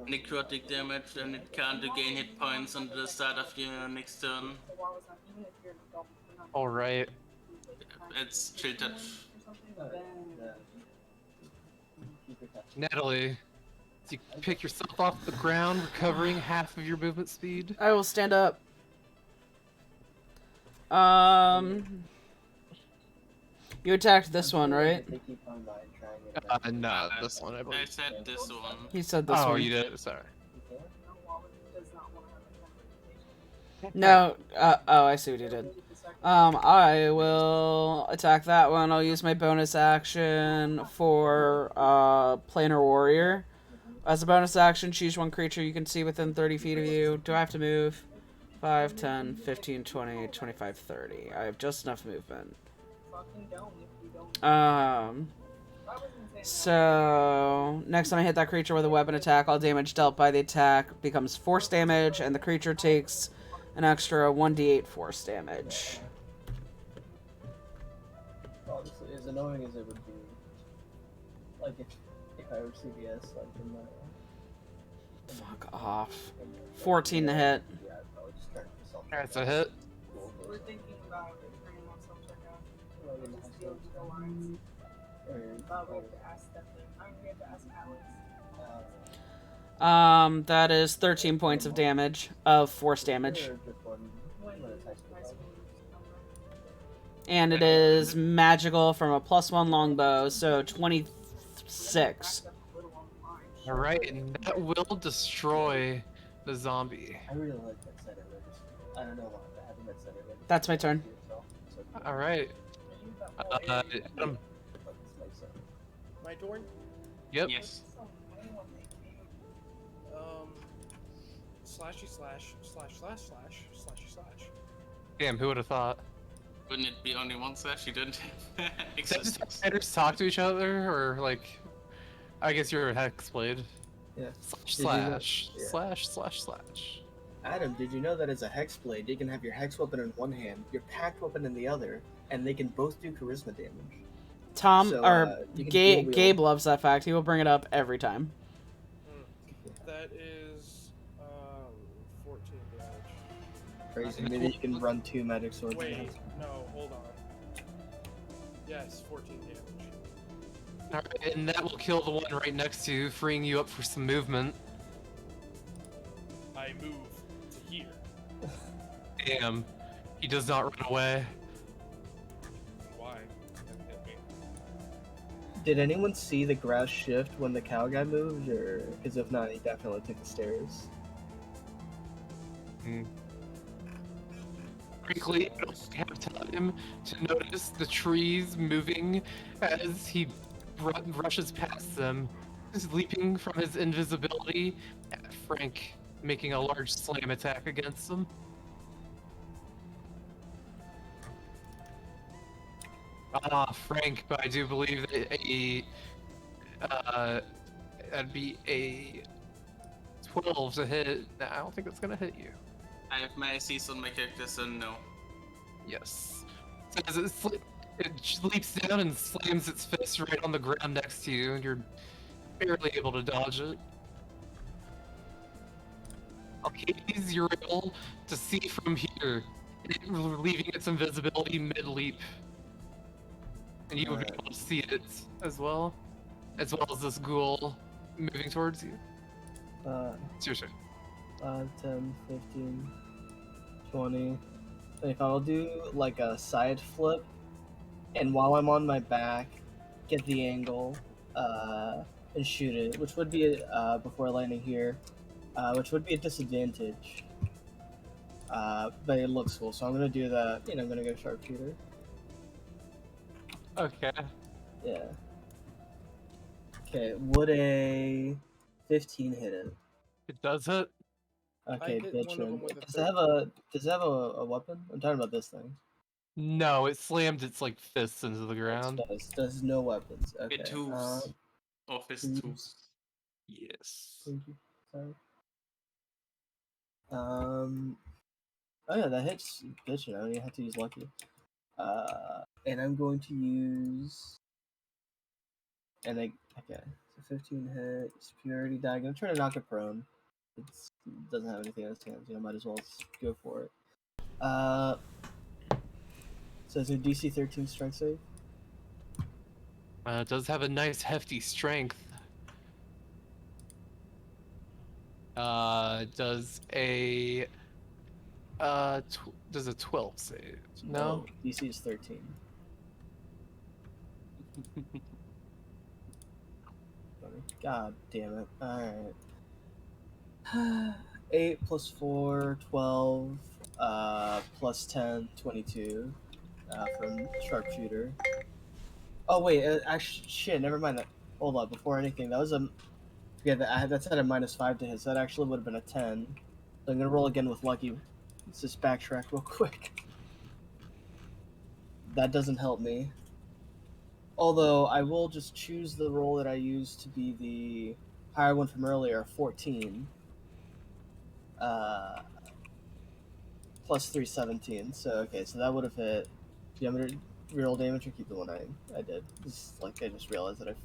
D: Necrotic damage, and it can't regain hit points until the start of your next turn.
E: all right.
D: It's chill touch.
E: Natalie, you pick yourself off the ground, recovering half of your movement speed.
A: I will stand up. You attacked this one, right?
C: They keep on by trying it.
E: No, this one I
D: I
E: believe.
D: said this one.
A: He said this
E: Oh,
A: one.
E: you did. Sorry.
A: No. Oh, I see what you did. I will attack that one. I'll use my bonus action for Planar Warrior. As a bonus action, choose one creature you can see within 30 feet of you. Do I have to move? 5, 10, 15, 20, 25, 30. I have just enough movement. So next time I hit that creature with a weapon attack, all damage dealt by the attack becomes force damage, and the creature takes an extra 1d8 force damage.
C: Honestly, as annoying as it would be, like if I were CVS, like in the.
A: Fuck off. 14 to hit.
C: Yeah, I'd probably just turn for something.
E: That's a hit.
F: We're thinking about bringing up some checkout. Just deal with the lines. We have to ask Stephanie. We have to ask Alex.
A: That is 13 points of damage, of force damage. And it is magical from a +1 longbow, so 26.
E: All right, and that will destroy the zombie.
C: I really like that set of rigs. I don't know why, but having that set of rigs.
A: That's my turn.
E: All right. Adam,
B: My turn?
E: yep.
D: Yes.
B: Slashy slash slash slash slash slashy slash.
E: Damn, who would have thought?
D: Wouldn't it be only one slash? You didn't
E: Does
D: exist.
E: fighters talk to each other, or like? I guess you're a hexblade.
C: Yeah.
E: Slash
C: Did you know-
E: slash
C: yeah.
E: slash slash slash.
C: Adam, did you know that as a hexblade, you can have your hex weapon in one hand, your pact weapon in the other, and they can both do charisma damage?
A: Tom,
C: So,
A: or
C: you can
A: Gabe,
C: dual wield.
A: Gabe loves that fact. He will bring it up every time.
B: That is 14 damage.
C: Crazy. Maybe you can run 2 magic swords.
B: Wait,
C: against-
B: no, hold on. Yes, 14 damage.
E: All right, and that will kill the one right next to you, freeing you up for some movement.
B: I move to here.
E: Damn, he does not run away.
B: Why? Hit me.
C: Did anyone see the grass shift when the cow guy moved, or because if not, he definitely took the stairs.
E: Frankly, I don't have time to notice the trees moving as he rushes past them, just leaping from his invisibility at Frank, making a large slam attack against them. Frank, but I do believe that that'd be a 12 to hit. Nah, I don't think that's gonna hit you.
D: I have my Cs on my character, so no.
E: Yes. So as it It leaps down and slams its fist right on the ground next to you, and you're barely able to dodge it. Hades, you're able to see from here, leaving its invisibility mid-leap. And you would be
C: Alright.
E: able to see it as well as this ghoul moving towards you. It's your turn.
C: 5, 10, 15, 20, 25. I'll do like a side flip, and while I'm on my back, get the angle, and shoot it, which would be before landing here, which would be a disadvantage. But it looks cool, so I'm gonna do that. You know, I'm gonna go sharpshooter.
E: Okay.
C: Yeah. Okay, would a 15 hit it?
E: It does hit.
C: Okay,
B: hit one of them
C: bitchin'.
B: with a
C: Does it have a weapon? I'm talking about this thing.
E: No, it slammed its like fists into the
C: It
E: ground.
C: does no weapons. Okay.
D: It hooves. Or fist
C: hooves.
D: hooves.
E: Yes.
C: Thank you. Sorry. Oh yeah, that hits bitchin'. I don't even have to use lucky. And I'm going to use. And I okay. So 15 hit, superiority die. I'm gonna try to knock it prone. It doesn't have anything in its hands. You know, might as well go for it. So it's a DC 13 strength save.
E: It does have a nice hefty strength. Does a does a 12 save? No.
C: DC is 13. God damn it. Alright. 8 plus 4, 12, plus 10, 22, from sharpshooter. Oh wait, actually, shit, never mind that. Hold up, before anything, that was a... Yeah, that's at a -5 to hit, so that actually would have been a 10. So I'm gonna roll again with lucky. Let's just backtrack real quick. That doesn't help me. Although, I will just choose the roll that I used to be the higher one from earlier, 14. Plus 3, 17. So, okay, so that would have hit. Do you want me to reroll damage or keep the one I did? Just, like, I just realized that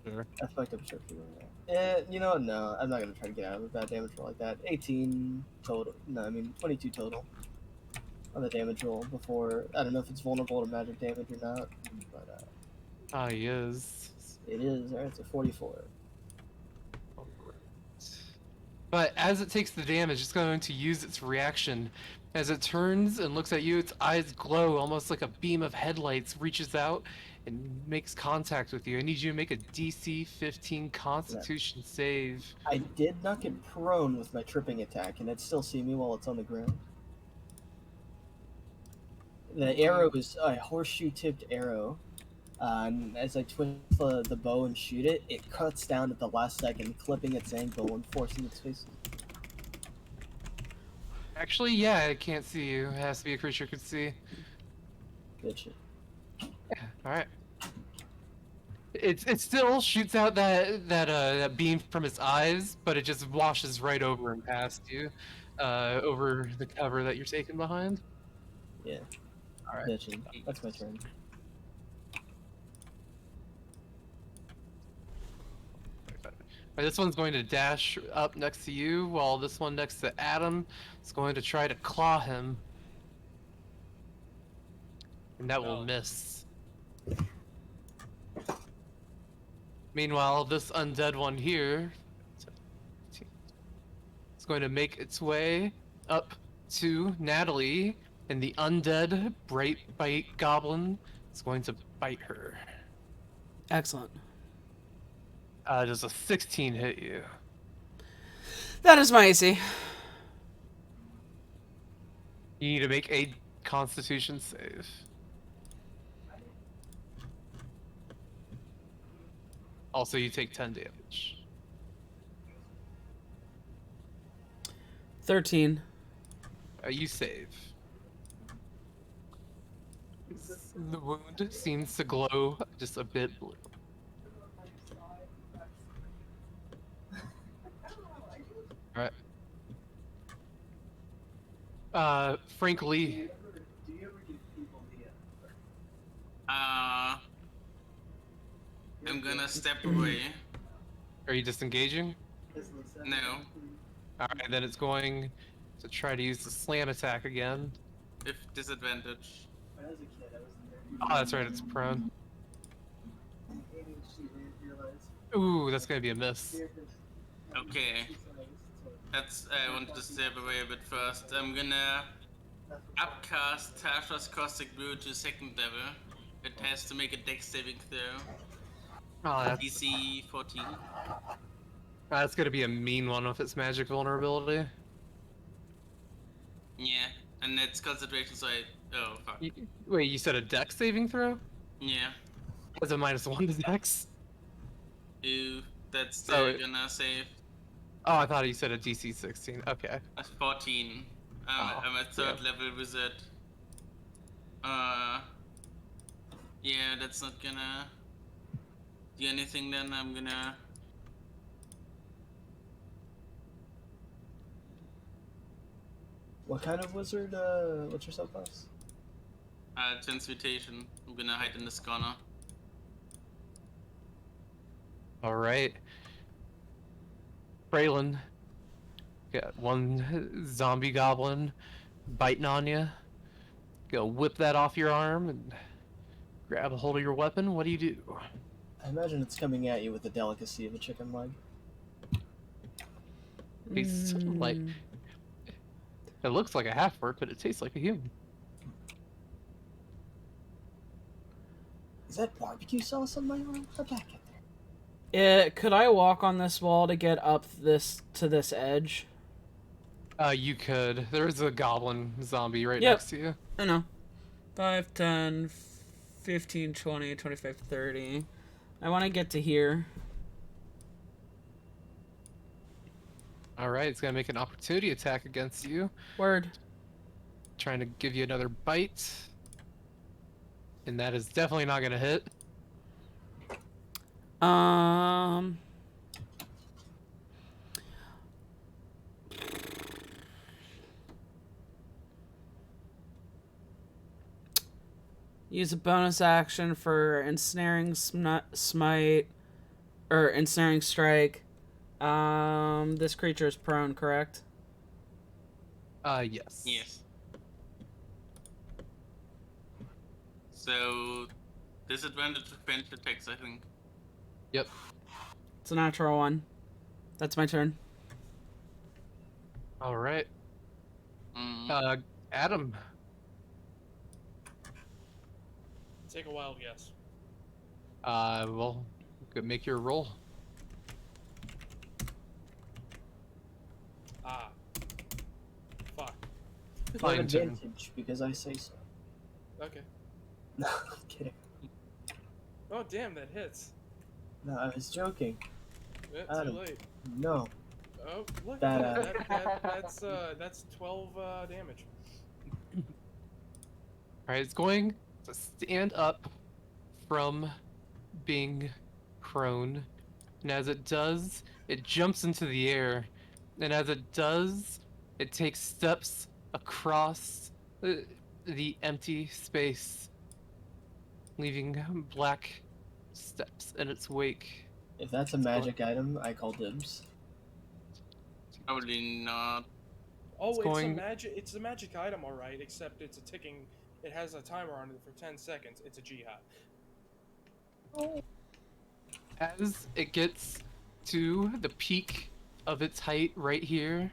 E: Sure.
C: I fucked up a sharpshooter. You know what? No, I'm not gonna try to get out of a bad damage roll like that. 18 total. No, I mean 22 total on the damage roll before. I don't know if it's vulnerable to magic damage or not, but
E: He is.
C: it is. Alright, so 44.
E: But as it takes the damage, it's going to use its reaction. As it turns and looks at you, its eyes glow almost like a beam of headlights reaches out and makes contact with you. I need you to make a DC 15 Constitution save.
C: I did knock it prone with my tripping attack, and it still see me while it's on the ground. The arrow is a horseshoe-tipped arrow. And as I twist the bow and shoot it, it cuts down at the last second, clipping its ankle and forcing its face.
E: Actually, yeah, it can't see you. It has to be a creature it could see.
C: Good shit.
E: Yeah, alright. It still shoots out that beam from its eyes, but it just washes right over and past you, over the cover that you're taking behind.
C: Yeah.
E: Alright.
C: Bitchin'. That's my turn.
E: Alright, this one's going to dash up next to you, while this one next to Adam is going to try to claw him. And that will miss. Meanwhile, this undead one here is going to make its way up to Natalie, and the undead Bright Bite Goblin is going to bite her.
A: Excellent.
E: Does a 16 hit you?
A: That is my AC.
E: You need to make a Constitution save. Also, you take 10 damage.
A: 13.
E: You save. The wound seems to glow just a bit blue. Alright. Frank Lee.
D: I'm gonna step away.
E: Are you disengaging?
D: No,
E: Alright, then it's going to try to use the slam attack again.
D: with disadvantage.
E: Oh, that's right, it's prone. Ooh, that's gonna be a miss.
D: Okay, that's I wanted to step away a bit first. I'm gonna upcast Tasha's Caustic Brew to second level. It has to make a dex saving throw.
E: Oh,
D: DC 14.
E: that's gonna be a mean one with its magic vulnerability.
D: Yeah, and it's concentration, so I. Oh, fuck.
E: Wait, you said a dex saving throw?
D: Yeah.
E: That's a -1 to dex?
D: Ooh, that's
E: So
D: still
E: it-
D: gonna save.
E: Oh, I thought you said a DC 16. Okay.
D: That's 14.
E: Oh,
D: I'm a third
E: yeah.
D: level wizard. Yeah, that's not gonna do anything then. I'm gonna.
C: What kind of wizard? What's your subclass?
D: Transmutation. I'm gonna hide in this corner.
E: Alright. Braylon. Got one zombie goblin biting on you. Go whip that off your arm and grab a hold of your weapon. What do you do?
C: I imagine it's coming at you with the delicacy of a chicken leg.
E: Tastes like. It looks like a half-orc, but it tastes like a human.
C: Is that barbecue sauce on my arm? How did that get there?
A: Could I walk on this wall to get up to this edge?
E: You could. There's a goblin zombie right
A: Yep.
E: next to you.
A: I know. 5, 10, 15, 20, 25, 30. I want to get to here.
E: Alright, it's gonna make an opportunity attack against you.
A: Word.
E: Trying to give you another bite. And that is definitely not gonna hit.
A: Use a bonus action for ensnaring smite or ensnaring strike. This creature is prone, correct?
E: Yes.
D: Yes. So, disadvantage of bench attacks, I think.
E: Yep.
A: It's a natural one. That's my turn.
E: Alright.
D: Mm.
E: Adam.
B: Take a wild guess.
E: Well, go make your roll.
B: Ah. Fuck.
C: You have
E: Fine tune.
C: advantage because I say so.
B: Okay.
C: No, I'm kidding.
B: Oh damn, that hits.
C: No, I was joking.
B: Yeah, too
C: Adam.
B: late.
C: No.
B: Oh, look
C: That,
B: at that. That's 12 damage.
E: Alright, it's going to stand up from being prone. And as it does, it jumps into the air. And as it does, it takes steps across the empty space, leaving black steps in its wake.
C: If that's a magic item, I call dibs.
D: Probably not.
B: Oh,
E: It's
B: it's
E: going-
B: it's a magic item, all right. Except it's a ticking. It has a timer on it for 10 seconds. It's a jihad.
E: As it gets to the peak of its height right here,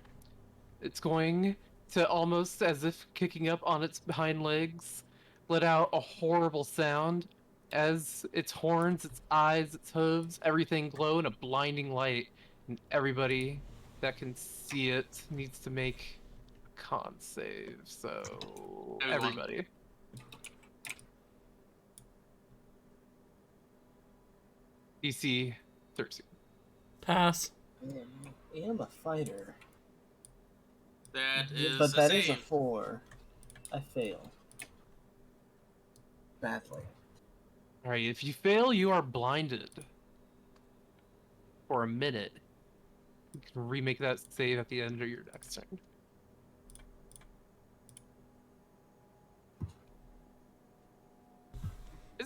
E: it's going to, almost as if kicking up on its hind legs, let out a horrible sound as its horns, its eyes, its hooves, everything glow in a blinding light. And everybody that can see it needs to make a con save. So,
D: Everyone.
E: everybody. DC 13.
A: Pass.
C: I am a fighter.
D: That is
C: But that
D: a
C: is a
D: save.
C: 4. I fail. Badly.
E: Alright, if you fail, you are blinded. For a minute. You can remake that save at the end of your next turn.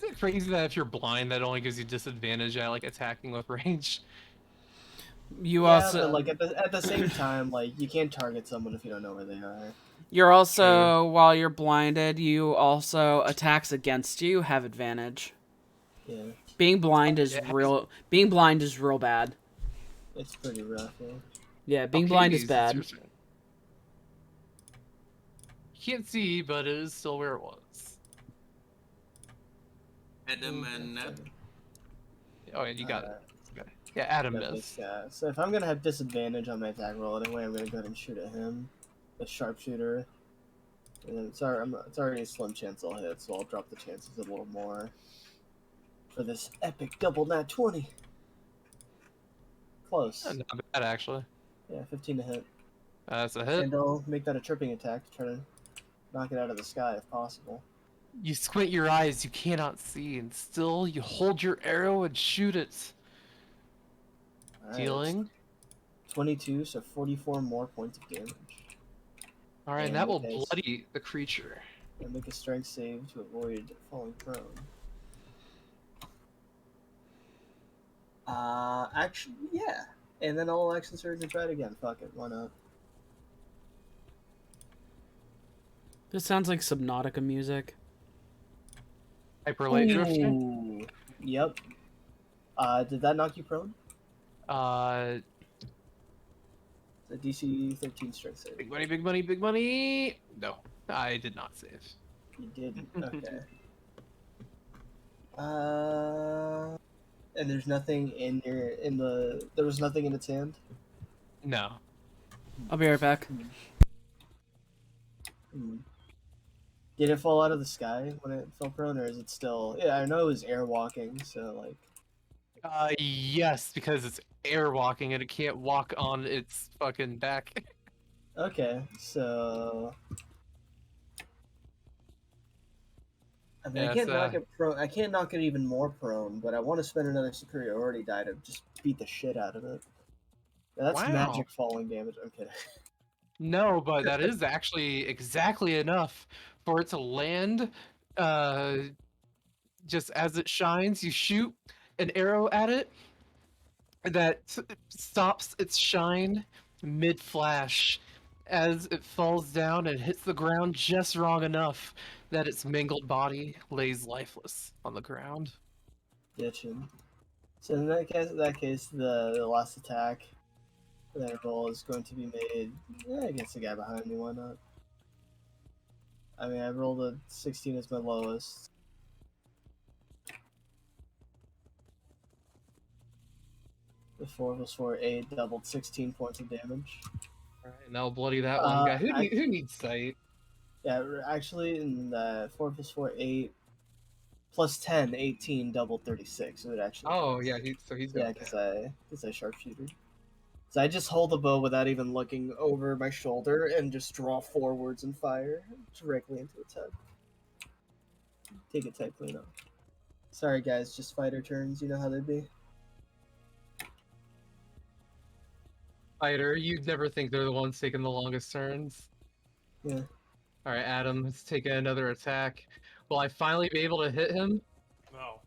G: it crazy that if you're blind, that only gives you disadvantage at like attacking with range?
A: You
C: Yeah,
A: also
C: but like at the same time, like you can't target someone if you don't know where they are.
A: You're also, while you're blinded, you also attacks against you have advantage.
C: Yeah,
A: Being blind is
G: Yeah.
A: Being blind is real bad.
C: it's pretty rough. Yeah.
A: Yeah, being blind is
G: Hades, it's
A: bad.
G: your turn. You can't see, but it is still where it was.
D: Adam and Ned.
G: Oh, and you got
C: Uh,
G: it. Okay. Yeah, Adam
C: Got this
G: missed.
C: guy. So if I'm gonna have disadvantage on my attack roll anyway, I'm gonna go ahead and shoot at him, the sharpshooter. And then it's already a slim chance I'll hit, so I'll drop the chances a little more for this epic double nat 20. Close.
G: Not bad, actually.
C: Yeah, 15 to hit.
G: That's a hit.
C: And I'll make that a tripping attack to try to knock it out of the sky if possible.
G: You squint your eyes, you cannot see, and still you hold your arrow and shoot it.
C: Alright,
G: Dealing.
C: 22, so 44 more points of damage.
G: Alright, and
C: And
G: that will
C: okay.
G: bloody the creature.
C: And make a strength save to avoid falling prone. Actually, yeah. And then I'll action surge and try it again. Fuck it, why not?
A: This sounds like Subnautica music.
G: Hyper light drifter.
C: Ooh. Yep. Did that knock you prone? The DC 13 strength save.
G: Big money, big money, big money. No, I did not save.
C: You didn't. Okay. And there's nothing there was nothing in its hand.
G: No.
A: I'll be right back.
C: Hmm. Did it fall out of the sky when it fell prone, or is it still? Yeah, I know it was airwalking, so like.
G: Yes, because it's airwalking and it can't walk on its fucking back.
C: Okay, so. I mean,
G: Yeah,
C: I can't
G: it's,
C: knock it prone. I can't knock it even more prone, but I want to spend another superiority die to just beat the shit out of it. That's
G: Wow.
C: magic falling damage. I'm kidding.
G: No, but that is actually exactly enough for it to land. Just as it shines, you shoot an arrow at it that stops its shine mid-flash as it falls down and hits the ground just wrong enough that its mangled body lays lifeless on the ground.
C: Ditching. So in that case, the last attack that I roll is going to be made against the guy behind me. Why not? I mean, I rolled a 16 as my lowest. The 4 plus 4, 8, doubled 16 points of damage.
G: Alright, and that'll bloody that one guy.
C: I-
G: Who needs sight?
C: Yeah, actually, in the 4 plus 4, 8, plus 10, 18, doubled 36. It would actually.
G: Oh yeah, he's
C: Yeah,
G: got
C: because I sharpshooter. So I just hold the bow without even looking over my shoulder and just draw forwards and fire directly into its head. Take it tight, clean up. Sorry guys, just fighter turns. You know how they be.
G: fighter. You'd never think they're the ones taking the longest turns.
C: Yeah.
G: Alright, Adam, let's take another attack. Will I finally be able to hit him?
B: No.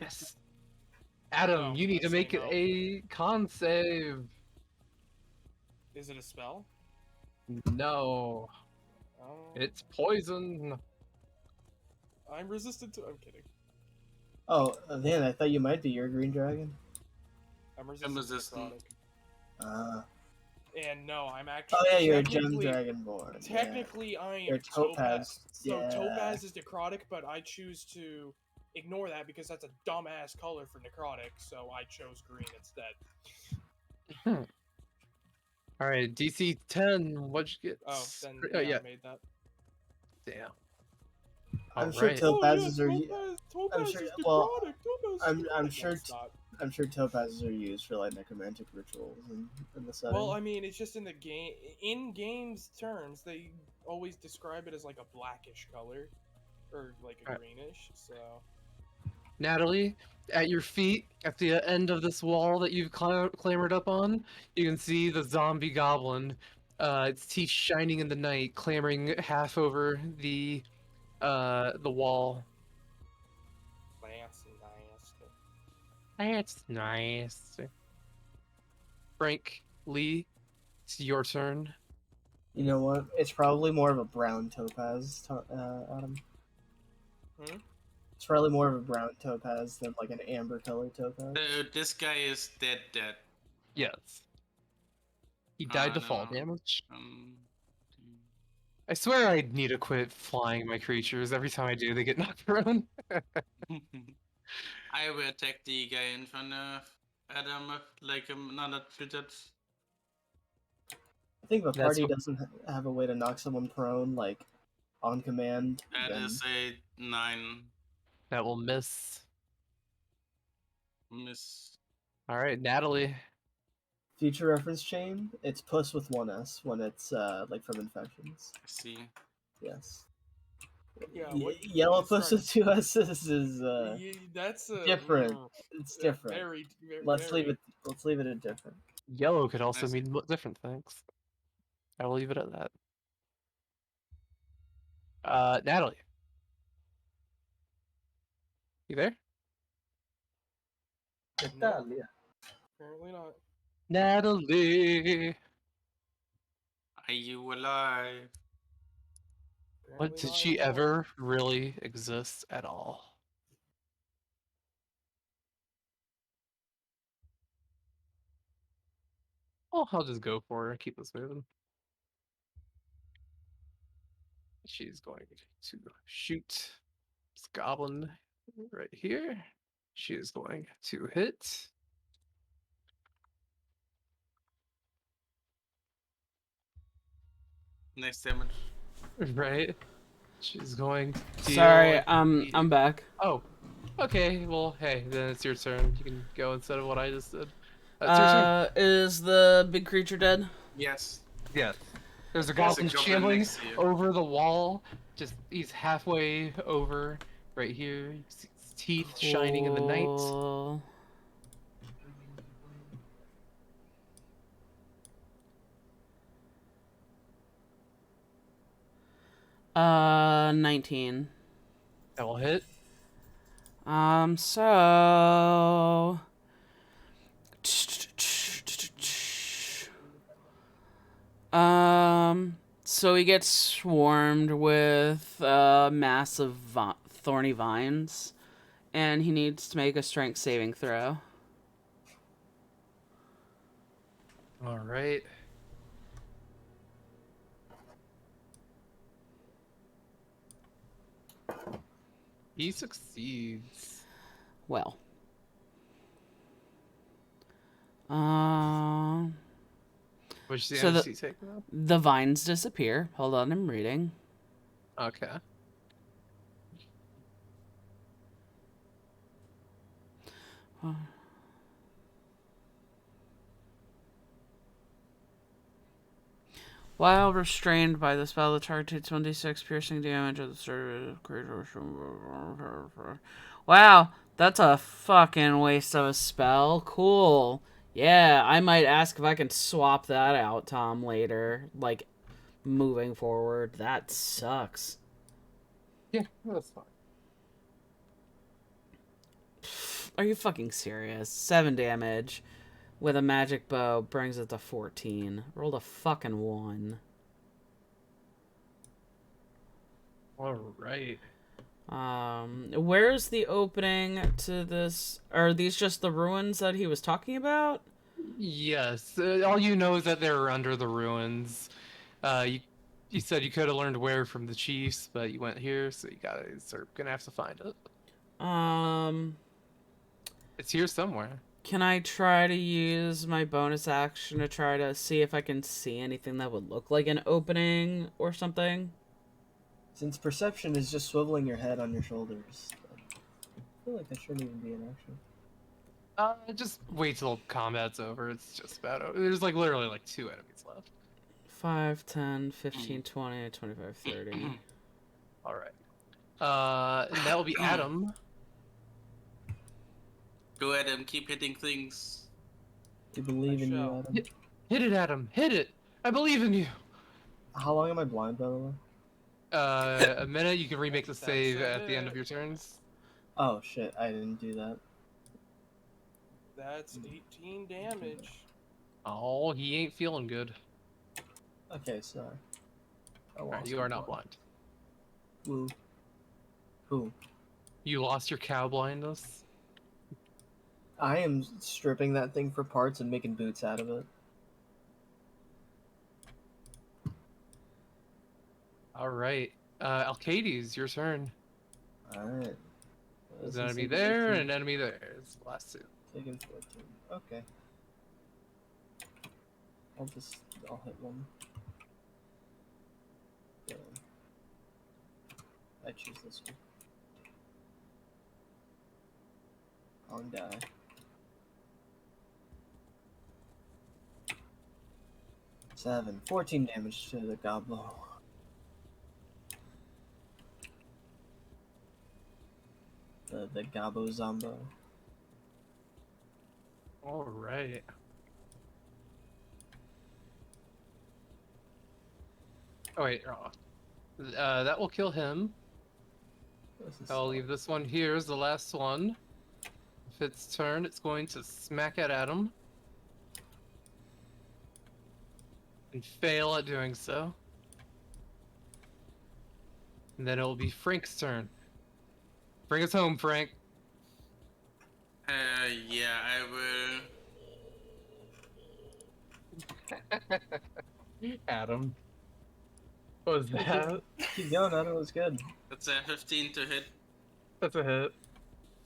G: Yes. Adam,
B: No,
G: you need to
B: I say
G: make
B: no.
G: a con save.
B: Is it a spell?
G: No.
B: Oh,
G: It's poison.
B: I'm resistant to. I'm kidding.
C: Oh man, I thought you might be. You're a green dragon.
B: I'm resistant.
D: resistant.
B: To necrotic. And no, I'm actually.
C: Oh yeah, you're a gem
B: technically-
C: dragonborn.
B: Technically, I am
C: You're topaz.
B: So
C: Yeah.
B: topaz is necrotic, but I choose to ignore that because that's a dumbass color for necrotic. So I chose green instead.
G: Alright, DC 10. What'd you get?
B: Oh, then
G: Oh,
B: yeah,
G: yeah.
B: I made that.
G: Damn.
C: I'm sure
G: Alright.
C: topazes
B: oh,
C: are.
B: yeah, topaz
C: sure-
B: is
C: well,
B: necrotic. Topaz is
C: I'm
B: necrotic.
C: sure
B: No, it's not.
C: I'm sure topazes are used for like necromantic rituals in the setting.
B: Well, I mean, it's just in the game. In games terms, they always describe it as like a blackish color, or like a
G: Alright.
B: greenish. So
G: Natalie, at your feet, at the end of this wall that you've clambered up on, you can see the zombie goblin, its teeth shining in the night, clambering half over the wall. That's nice. Frank, Lee, it's your turn.
C: You know what? It's probably more of a brown topaz, Adam.
B: Hmm?
C: It's probably more of a brown topaz than like an amber colored topaz.
D: This guy is dead.
G: Yes. He died to fall
D: No.
G: damage. I swear I need to quit flying my creatures. Every time I do, they get knocked prone.
D: I will attack the guy in front of Adam like another treated.
C: I think if a
G: That's
C: party
G: what-
C: doesn't have a way to knock someone prone, like on command,
D: That
C: then
D: is a 9.
G: That will miss.
D: Miss.
G: All right, Natalie.
C: future reference chain, it's puss with one S when it's like from infections.
D: I see.
C: Yes.
B: Yeah, what
C: Yellow
B: he's
C: puss
B: trying
C: with two S's is
B: that's
C: different. It's different.
B: Very, very,
C: Let's leave
B: very-
C: it. Let's leave it at different.
G: Yellow could also
D: Nice.
G: mean different things. I will leave it at that. Natalie. You there?
C: Italia.
B: Apparently not.
G: Natalie.
D: Are you alive?
G: What
B: Apparently
G: did
B: not
G: she
B: anymore.
G: ever really exist at all? Oh, I'll just go for her. Keep this moving. She's going to shoot this goblin right here. She is going to hit.
D: Nice damage.
G: Right. She's going to
A: Sorry, I'm back.
G: Oh. Okay, well, hey, then it's your turn. You can go instead of what I just did. It's your turn.
A: Is the big creature dead?
D: Yes.
G: Yes. There's a
D: There's a
G: goblin
D: goblin
G: shambling
D: next to you.
G: over the wall. Just he's halfway over, right here. You see his teeth shining in the night.
A: Cool. Uh, 19.
G: That will hit.
A: So so he gets swarmed with massive thorny vines, and he needs to make a strength saving throw.
G: All right. He succeeds.
A: Well,
G: Which
A: So
G: damage
A: the-
G: does he take now?
A: the vines disappear. Hold on, I'm reading.
G: Okay.
A: While restrained by the spell, the target takes 1d6 piercing damage at the start of the creature. Wow, that's a fucking waste of a spell. Cool. Yeah, I might ask if I can swap that out, Tom, later. Like, moving forward. That sucks.
G: Yeah, that's fine.
A: Are you fucking serious? 7 damage with a magic bow brings it to 14. Rolled a fucking 1.
G: All right.
A: Where's the opening to this? Are these just the ruins that he was talking about?
G: Yes. All you know is that they're under the ruins. You said you could have learned where from the chiefs, but you went here, so you're gonna have to find it. It's here somewhere.
A: Can I try to use my bonus action to try to see if I can see anything that would look like an opening or something?
C: Since perception is just swiveling your head on your shoulders, I feel like that shouldn't even be an action.
G: Just wait till combat's over. It's just about over. There's like literally like 2 enemies left.
A: 5, 10, 15, 20, 25, 30.
G: All right. And that will be Adam.
D: Go ahead and keep hitting things.
C: We believe in you,
B: shall.
C: Adam.
G: Hit it, Adam. Hit it. I believe in you.
C: How long am I blind, by the way?
G: A minute. You can remake the
B: That's
G: save at the end
B: it.
G: of your turns.
C: Oh shit, I didn't do that.
B: That's 18 damage.
G: Oh, he ain't feeling good.
C: Okay, sorry. I
G: Alright,
C: lost
G: you
C: my
G: are not
C: blind.
G: blind.
C: Who?
G: You lost your cow blindness.
C: I am stripping that thing for parts and making boots out of it.
G: Alright. Alcades, your turn.
C: Alright.
G: There's an enemy there and an enemy there. It's the last two.
C: Taking 14. Okay. I'll hit one. Yeah. I choose this one. On die. 7. 14 damage to the gobbo. The gobbo zombo.
G: Alright. Oh wait, wrong. That will kill him. I'll leave this one here as the last one. If it's turn, it's going to smack at Adam. And fail at doing so. And then it'll be Frank's turn. Bring us home, Frank.
D: Yeah, I will.
G: Adam. What was that?
C: Keep going, Adam. It was good.
D: That's a 15 to hit.
G: That's a hit.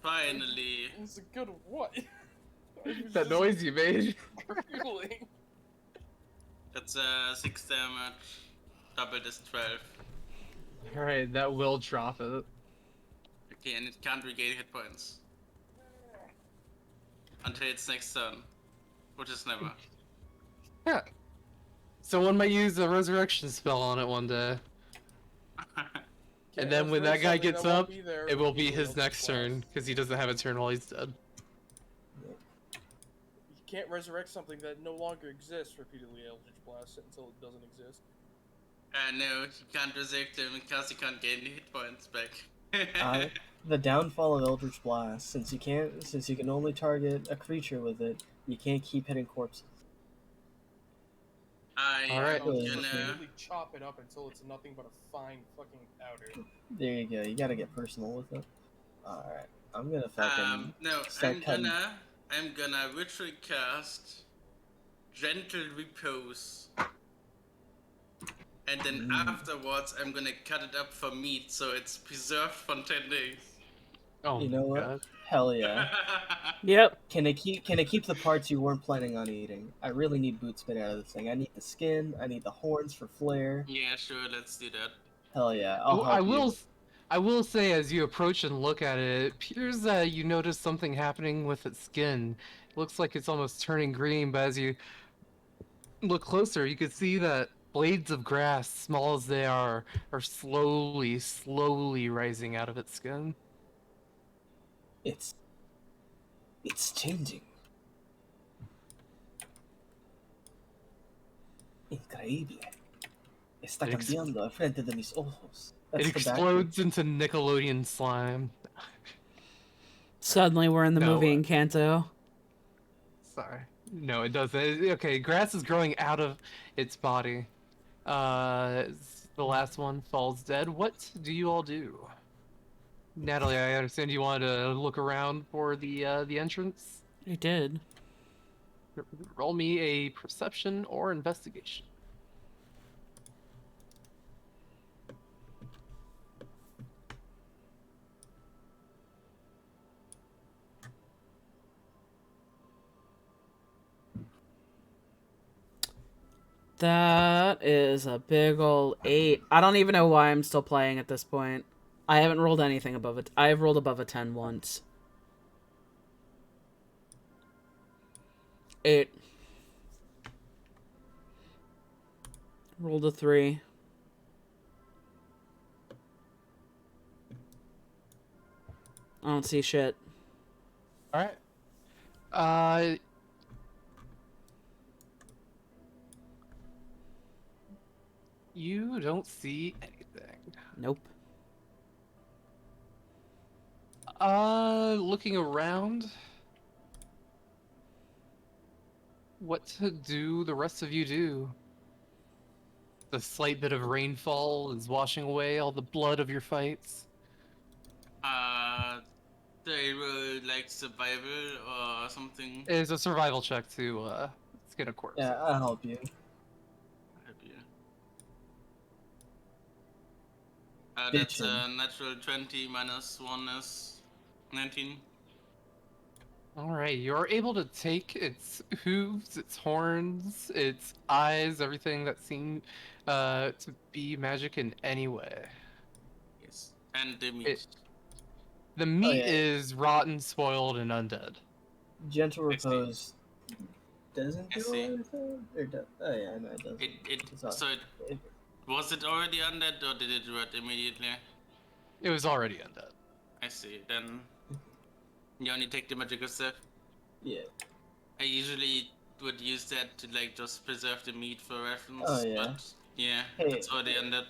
D: Finally.
B: It's a good what?
G: That noise you made.
B: Feeling.
D: That's 6 damage. Doubled is 12.
G: Alright, that will drop it.
D: Okay, and it can't regain hit points. Until its next turn. Which is never.
G: Yeah. Someone might use a resurrection spell on it one day. And then when that guy gets up, it will be his next turn, because he doesn't have a turn while he's dead.
B: You can't resurrect something that no longer exists repeatedly, Eldritch Blast, until it doesn't exist.
D: No, you can't resurrect him because you can't gain the hit points back.
C: The downfall of Eldritch Blast, since you can only target a creature with it, you can't keep hitting corpses.
G: Alright.
B: I'll
C: Yeah.
B: just completely chop it up until it's nothing but a fine fucking powder.
C: There you go. You gotta get personal with it. Alright. I'm gonna fucking
D: No,
C: start cutting.
D: I'm gonna ritual cast Gentle Repose. And then afterwards, I'm gonna cut it up for meat, so it's preserved for 10 days.
G: Oh,
C: You know what?
G: God.
C: Hell yeah.
A: Yep.
C: Can I keep the parts you weren't planning on eating? I really need boots made out of this thing. I need the skin. I need the horns for flair.
D: Yeah, sure, let's do that.
C: Hell yeah.
G: Oh,
C: I'll help you.
G: I will say, as you approach and look at it, it appears that you notice something happening with its skin. It looks like it's almost turning green, but as you look closer, you can see that blades of grass, small as they are slowly rising out of its skin.
C: It's changing. Increíble. Está
G: It ex-
C: cambiando al frente de mis ojos. That's
G: It
C: the back-
G: explodes into Nickelodeon slime.
A: Suddenly we're in the
G: No.
A: movie Encanto.
G: Sorry. No, it doesn't. Okay, grass is growing out of its body. The last one falls dead. What do you all do? Natalie, I understand you wanted to look around for the entrance.
A: I did.
G: Roll me a perception or investigation.
A: That is a big ol' 8. I don't even know why I'm still playing at this point. I haven't rolled anything above it. I've rolled above a 10 once. 8. Rolled a 3. I don't see shit.
G: All right. You don't see anything.
A: Nope.
G: Looking around. what to do the rest of you do. The slight bit of rainfall is washing away all the blood of your fights.
D: They will like survival or something.
G: It's a survival check to skin a corpse.
C: Yeah, I'll help you.
D: Help you. That's a
C: Bitchin'.
D: natural 20 minus 1 is 19.
G: Alright, you're able to take its hooves, its horns, its eyes, everything that seemed to be magic in any way.
D: Yes. And the meat.
G: The meat
C: yeah.
G: is rotten, spoiled, and undead.
C: Gentle
D: I see.
C: repose doesn't
D: I
C: do
D: see.
C: anything? Or oh yeah, no, it does.
D: It
C: not-
D: so it, was it already undead or did it rot immediately?
G: It was already undead.
D: I see. Then you only take the magical stuff.
C: Yeah.
D: I usually would use that to like just preserve the meat for reference.
C: Oh, yeah.
D: But yeah,
C: Hey,
D: it's already undead.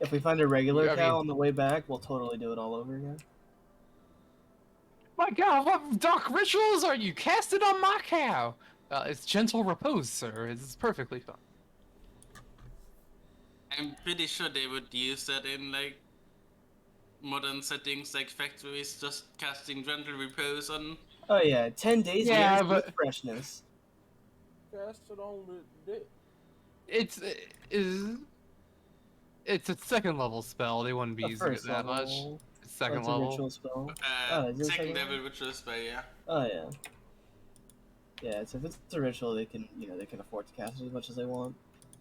C: If we find a regular
G: I
C: cow
G: mean-
C: on the way back, we'll totally do it all over again.
G: My god, what dark rituals are you casting on my cow? It's gentle repose, sir. It's perfectly fine.
D: I'm pretty sure they would use that in like modern settings like factories, just casting gentle repose on.
C: Oh yeah, 10 days
G: Yeah,
C: years with
G: but-
C: freshness.
B: Cast it on the dick.
G: It's a second level spell. They wouldn't be
C: The
G: using it
C: first
G: that much.
C: level.
G: It's second
C: It's a
G: level.
C: ritual spell. Oh, is it
D: Second
C: second
D: level ritual spell, yeah.
C: Oh yeah. Yeah, so if it's a ritual, they can they can afford to cast it as much as they want.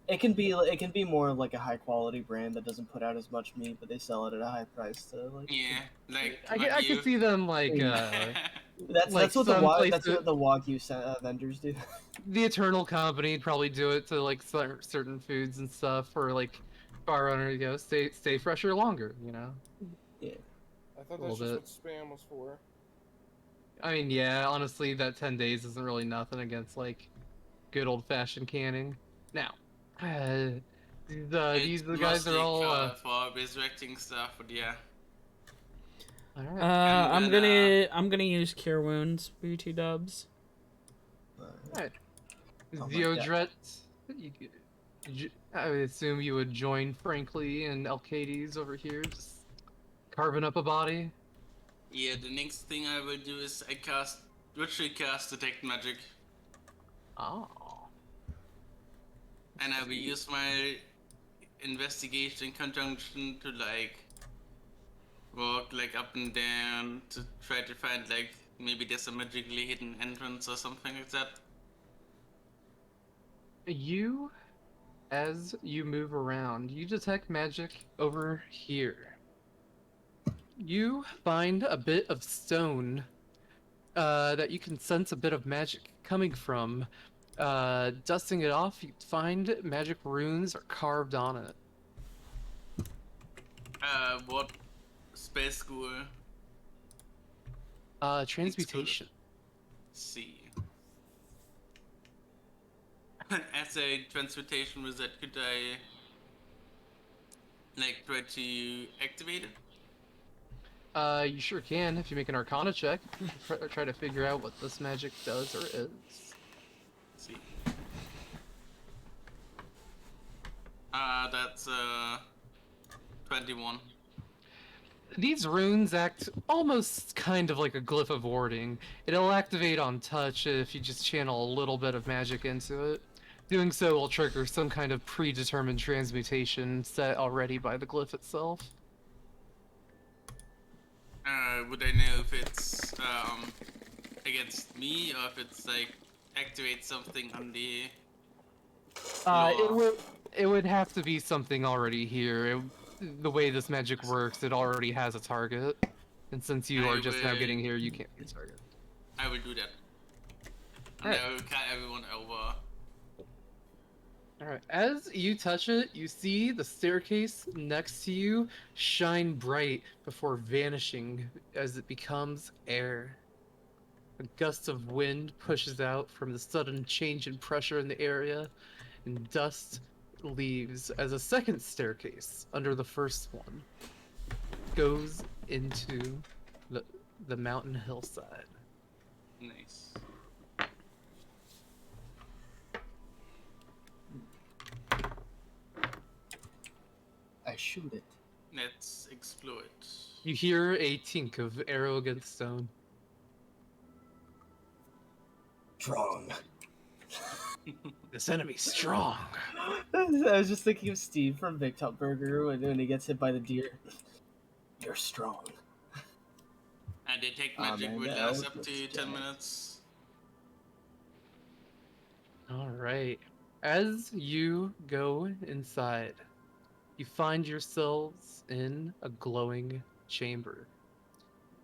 C: It can be more of like a high quality brand that doesn't put out as much meat, but they sell it at a high price to like.
D: Yeah, like
G: I could see them like
C: That's
G: like
C: what the
G: some
C: that's
G: places-
C: what the Wagyu vendors do.
G: the Eternal Company probably do it to like certain foods and stuff, or like Far Runner, stay fresher longer.
B: I thought
G: A little
B: that's just what spam was for.
G: I mean, yeah, honestly, that 10 days isn't really nothing against like good old fashioned canning. Now, these
D: It's
G: the guys
D: mostly
G: are all.
D: for resurrecting stuff, but yeah.
G: All right.
A: I'm
D: then,
A: gonna use Cure Wounds, BT dubs.
G: Alright.
C: Oh my
G: Zeodret, I would assume you would join Frankly and Alcades over here, just carving up a body.
D: Yeah, the next thing I will do is I cast ritual cast detect magic,
G: Oh.
D: and I will use my investigation in conjunction to like walk like up and down to try to find like maybe there's a magically hidden entrance or something like that.
G: You, as you move around, you detect magic over here. You find a bit of stone that you can sense a bit of magic coming from. Dusting it off, you find magic runes are carved on it.
D: What space school?
G: Transmutation.
D: See. As a transmutation wizard, could I like try to activate it?
G: You sure can if you make an Arcana check. Try to figure out what this magic does or is.
D: See. That's 21.
G: These runes act almost kind of like a glyph of warding. It'll activate on touch if you just channel a little bit of magic into it. Doing so will trigger some kind of predetermined transmutation set already by the glyph itself.
D: Would I know if it's against me or if it's like activate something on the
G: It would have to be something already here. The way this magic works, it already has a target. And since you
D: I
G: are just now
D: will-
G: getting here, you can't be a target.
D: I will do that. And
G: Alright.
D: I will cut everyone over.
G: Alright, as you touch it, you see the staircase next to you shine bright before vanishing as it becomes air. A gust of wind pushes out from the sudden change in pressure in the area, and dust leaves as a second staircase under the first one goes into the mountain hillside.
D: Nice.
C: shoot it.
D: Let's explore it.
E: You hear a tink of arrow against stone.
C: Strong.
E: This enemy's strong.
C: I was just thinking of Steve from Big Top Burger when he gets hit by the deer. You're strong.
D: And they take
C: Ah,
D: magic
C: man,
D: will
C: that
D: last
C: elk
D: up
C: looks
D: to 10
C: jacked.
D: minutes.
E: All right. As you go inside, you find yourselves in a glowing chamber.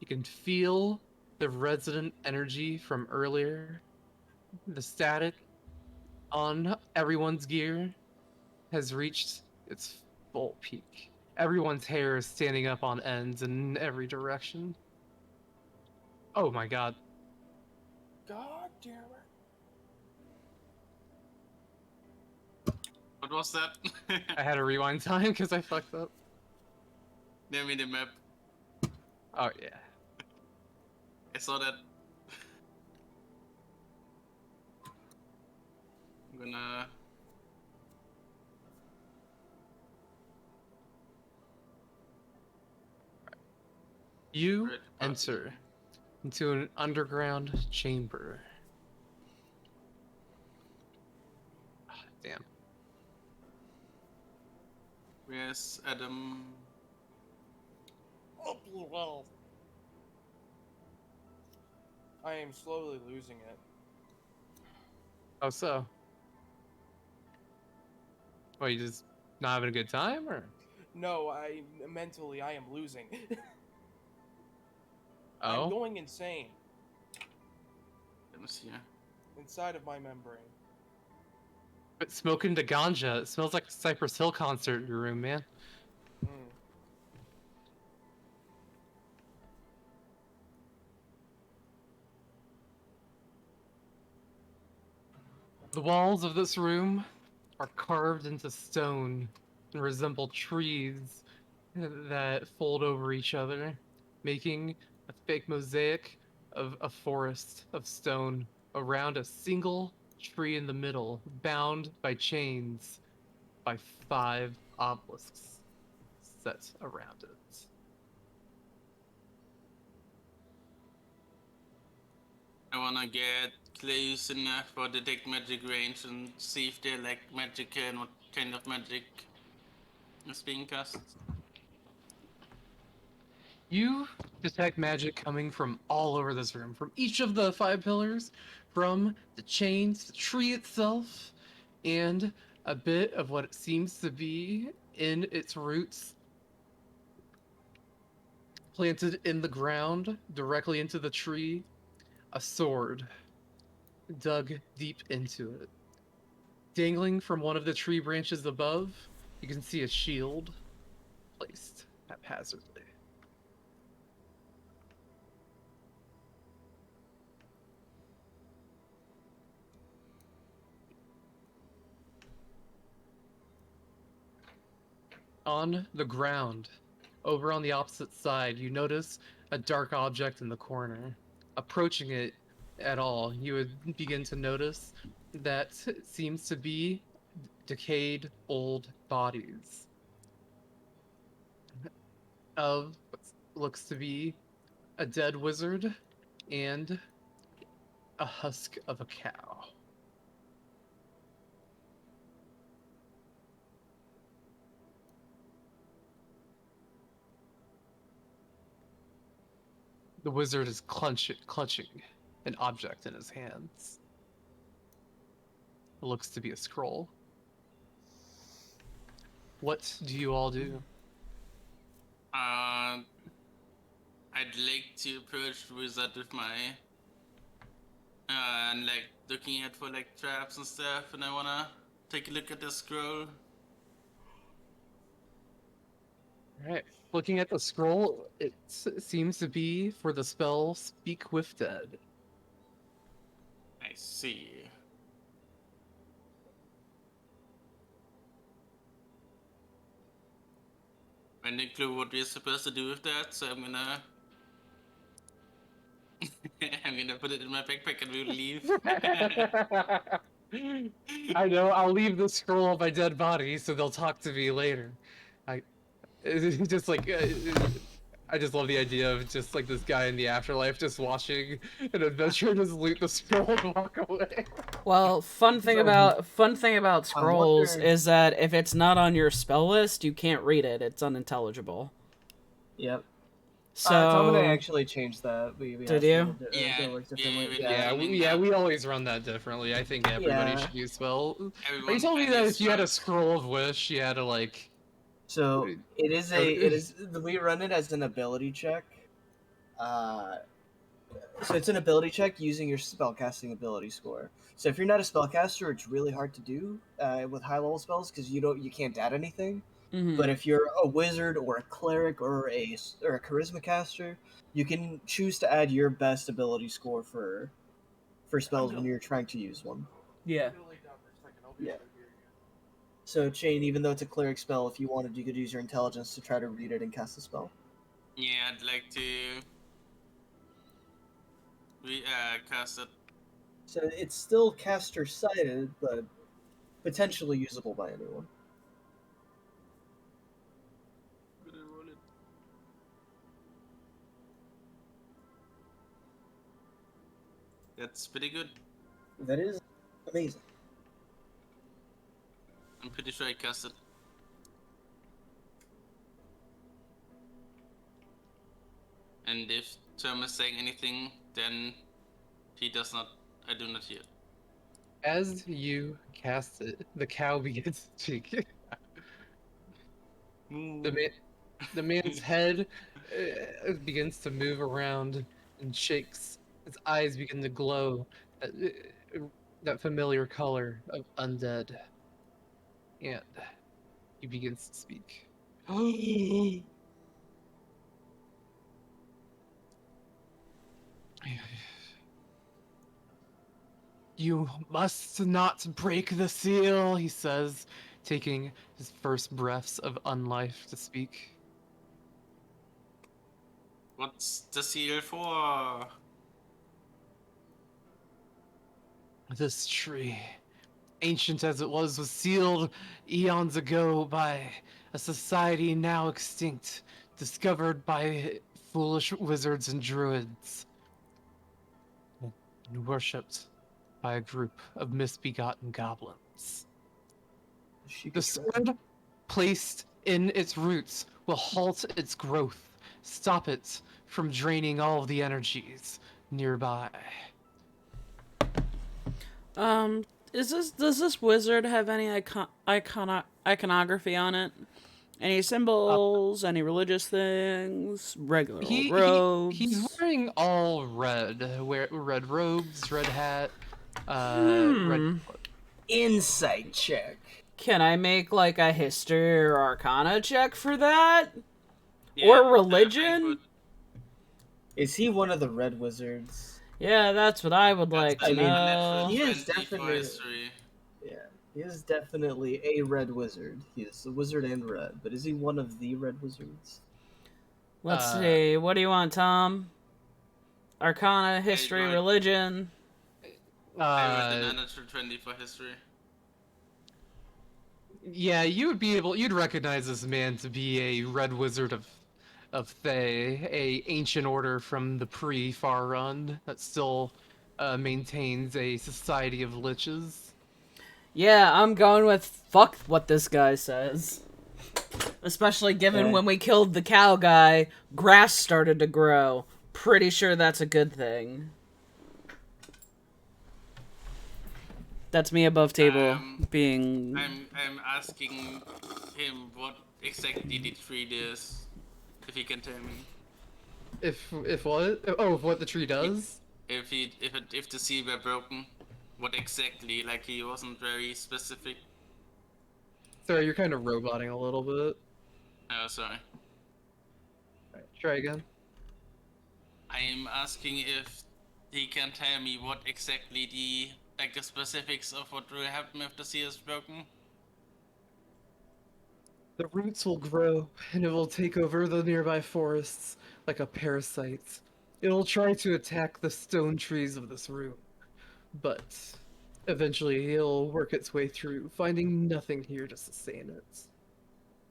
E: You can feel the resonant energy from earlier. The static on everyone's gear has reached its full peak. Everyone's hair is standing up on ends in every direction. Oh my god.
B: God damn it.
D: What was that?
E: I had a rewind time because I fucked up.
D: Name me the map.
E: Oh yeah.
D: I saw that. I'm gonna.
E: You
D: Red
E: enter into an underground chamber. Ah, damn.
D: Where's Adam?
B: Oh, well. I am slowly losing it.
E: Oh, so? What, you just not having a good time, or?
B: No, mentally I am losing. I'm
E: Oh?
B: going insane
D: Let me see.
B: inside of my membrane.
E: But smoking the ganja, it smells like a Cypress Hill concert in your room, man.
B: Mm.
E: The walls of this room are carved into stone and resemble trees that fold over each other, making a fake mosaic of a forest of stone around a single tree in the middle, bound by chains by 5 obelisks set around it.
D: I wanna get close enough for detect magic range and see if they're like magic and what kind of magic is being cast.
E: You detect magic coming from all over this room, from each of the 5 pillars, from the chains, the tree itself, and a bit of what it seems to be in its roots, planted in the ground directly into the tree, a sword dug deep into it. Dangling from one of the tree branches above, you can see a shield placed haphazardly. On the ground, over on the opposite side, you notice a dark object in the corner. Approaching it at all, you would begin to notice that it seems to be decayed old bodies of what looks to be a dead wizard and a husk of a cow. The wizard is clutching an object in his hands. It looks to be a scroll. What do you all do?
D: I'd like to approach the wizard with my and like looking at for like traps and stuff, and I wanna take a look at the scroll.
E: Alright. Looking at the scroll, it seems to be for the spell Speak with Dead.
D: I see. I didn't clue what we're supposed to do with that, so I'm gonna I'm gonna put it in my backpack and we'll leave.
E: I know, I'll leave the scroll of my dead body so they'll talk to me later.
G: It's just like I just love the idea of just like this guy in the afterlife just watching an adventurer just loot the scroll and walk away.
A: Well, fun thing about
C: I
A: scrolls
C: wonder-
A: is that if it's not on your spell list, you can't read it. It's unintelligible.
C: Yep.
A: So
C: Dominic actually changed that. We
A: Did
C: had
A: you?
C: to
D: Yeah,
C: work
D: yeah,
C: differently.
D: we-
G: Yeah,
D: Yeah.
G: we always run that differently. I think everybody
C: Yeah.
G: should use spell. But
D: Everyone
G: you told me
D: can
G: that
D: use
G: if you had a
D: spells.
G: scroll of wish, you had to like.
C: So it
G: Okay.
C: is we run it as an ability check. So it's an ability check using your spellcasting ability score. So if you're not a spellcaster, it's really hard to do with high level spells because you can't add anything.
A: Mhm.
C: But if you're a wizard or a cleric or a charisma caster, you can choose to add your best ability score for spells when you're trying to use one.
A: Yeah.
C: Yeah. So Chain, even though it's a cleric spell, if you wanted, you could use your intelligence to try to read it and cast the spell.
D: Yeah, I'd like to cast it.
C: So it's still caster sided, but potentially usable by anyone.
D: Gonna roll it. That's pretty good.
C: That is amazing.
D: I'm pretty sure I cast it. And if Term is saying anything, then he does not. I do not hear.
G: As you cast it, the cow begins to speak. The man's head begins to move around and shakes. His eyes begin to glow. That familiar color of undead. And he begins to speak. You must not break the seal, he says, taking his first breaths of unlife to speak.
D: What's the seal for?
G: This tree, ancient as it was sealed eons ago by a society now extinct, discovered by foolish wizards and druids, and worshipped by a group of misbegotten goblins. The sword placed in its roots will halt its growth, stop it from draining all of the energies nearby.
A: Does this wizard have any iconography on it? Any symbols? Any religious things? Regular old robes?
G: He's wearing all red. Red robes, red hat, red.
C: Insight check.
A: Can I make like a history or arcana check for that?
D: Yeah,
A: Or
D: I
A: religion?
D: would-
C: Is he one of the red wizards?
A: Yeah, that's what I would like
D: that's
A: to
C: I mean,
A: know.
C: he is
D: 20 for
C: definitely-
D: history.
C: Yeah, he is definitely a red wizard. He is a wizard and red, but is he one of the red wizards?
A: Let's see. What do you want, Tom? Arcana, history,
D: right.
A: religion.
D: I rolled an unnatural 20 for history.
G: Yeah, you'd recognize this man to be a red wizard of Thay, a ancient order from the pre-Far Run that still maintains a society of liches.
A: Yeah, I'm going with fuck what this guy says. Especially given
C: Yeah.
A: when we killed the cow guy, grass started to grow. Pretty sure that's a good thing. That's me above table being...
D: I'm asking him what exactly the tree is, if he can tell me.
G: If what? Oh, if what the tree does?
D: If the seal were broken, what exactly? Like he wasn't very specific.
G: Sorry, you're kind of roboting a little bit.
D: Oh, sorry.
G: Alright, try again.
D: I am asking if he can tell me what exactly the specifics of what will happen if the seal is broken.
G: The roots will grow, and it will take over the nearby forests like a parasite. It'll try to attack the stone trees of this room, but eventually it'll work its way through, finding nothing here to sustain it.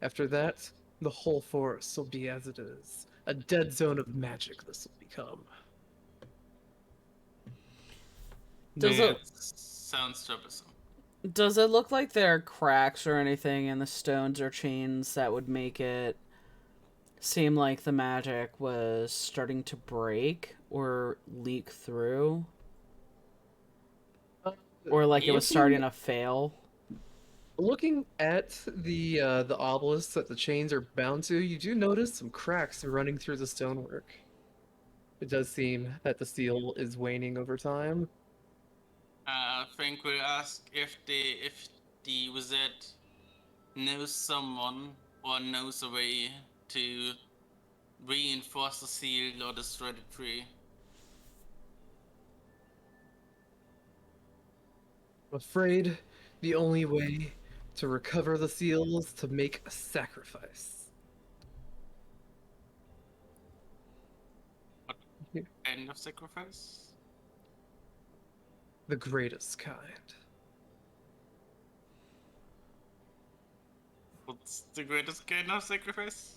G: After that, the whole forest will be as it is. A dead zone of magic this will become.
A: Does
G: Man,
A: it
D: Sounds troublesome.
A: does it look like there are cracks or anything in the stones or chains that would make it seem like the magic was starting to break or leak through? Or like it was starting to fail?
G: Looking at the obelisk that the chains are bound to, you do notice some cracks running through the stonework. It does seem that the seal is waning over time.
D: Frank will ask if the wizard knows someone or knows a way to reinforce the seal or destroy the tree.
G: I'm afraid the only way to recover the seal is to make a sacrifice.
D: Kind of sacrifice?
G: The greatest kind.
D: What's the greatest kind of sacrifice?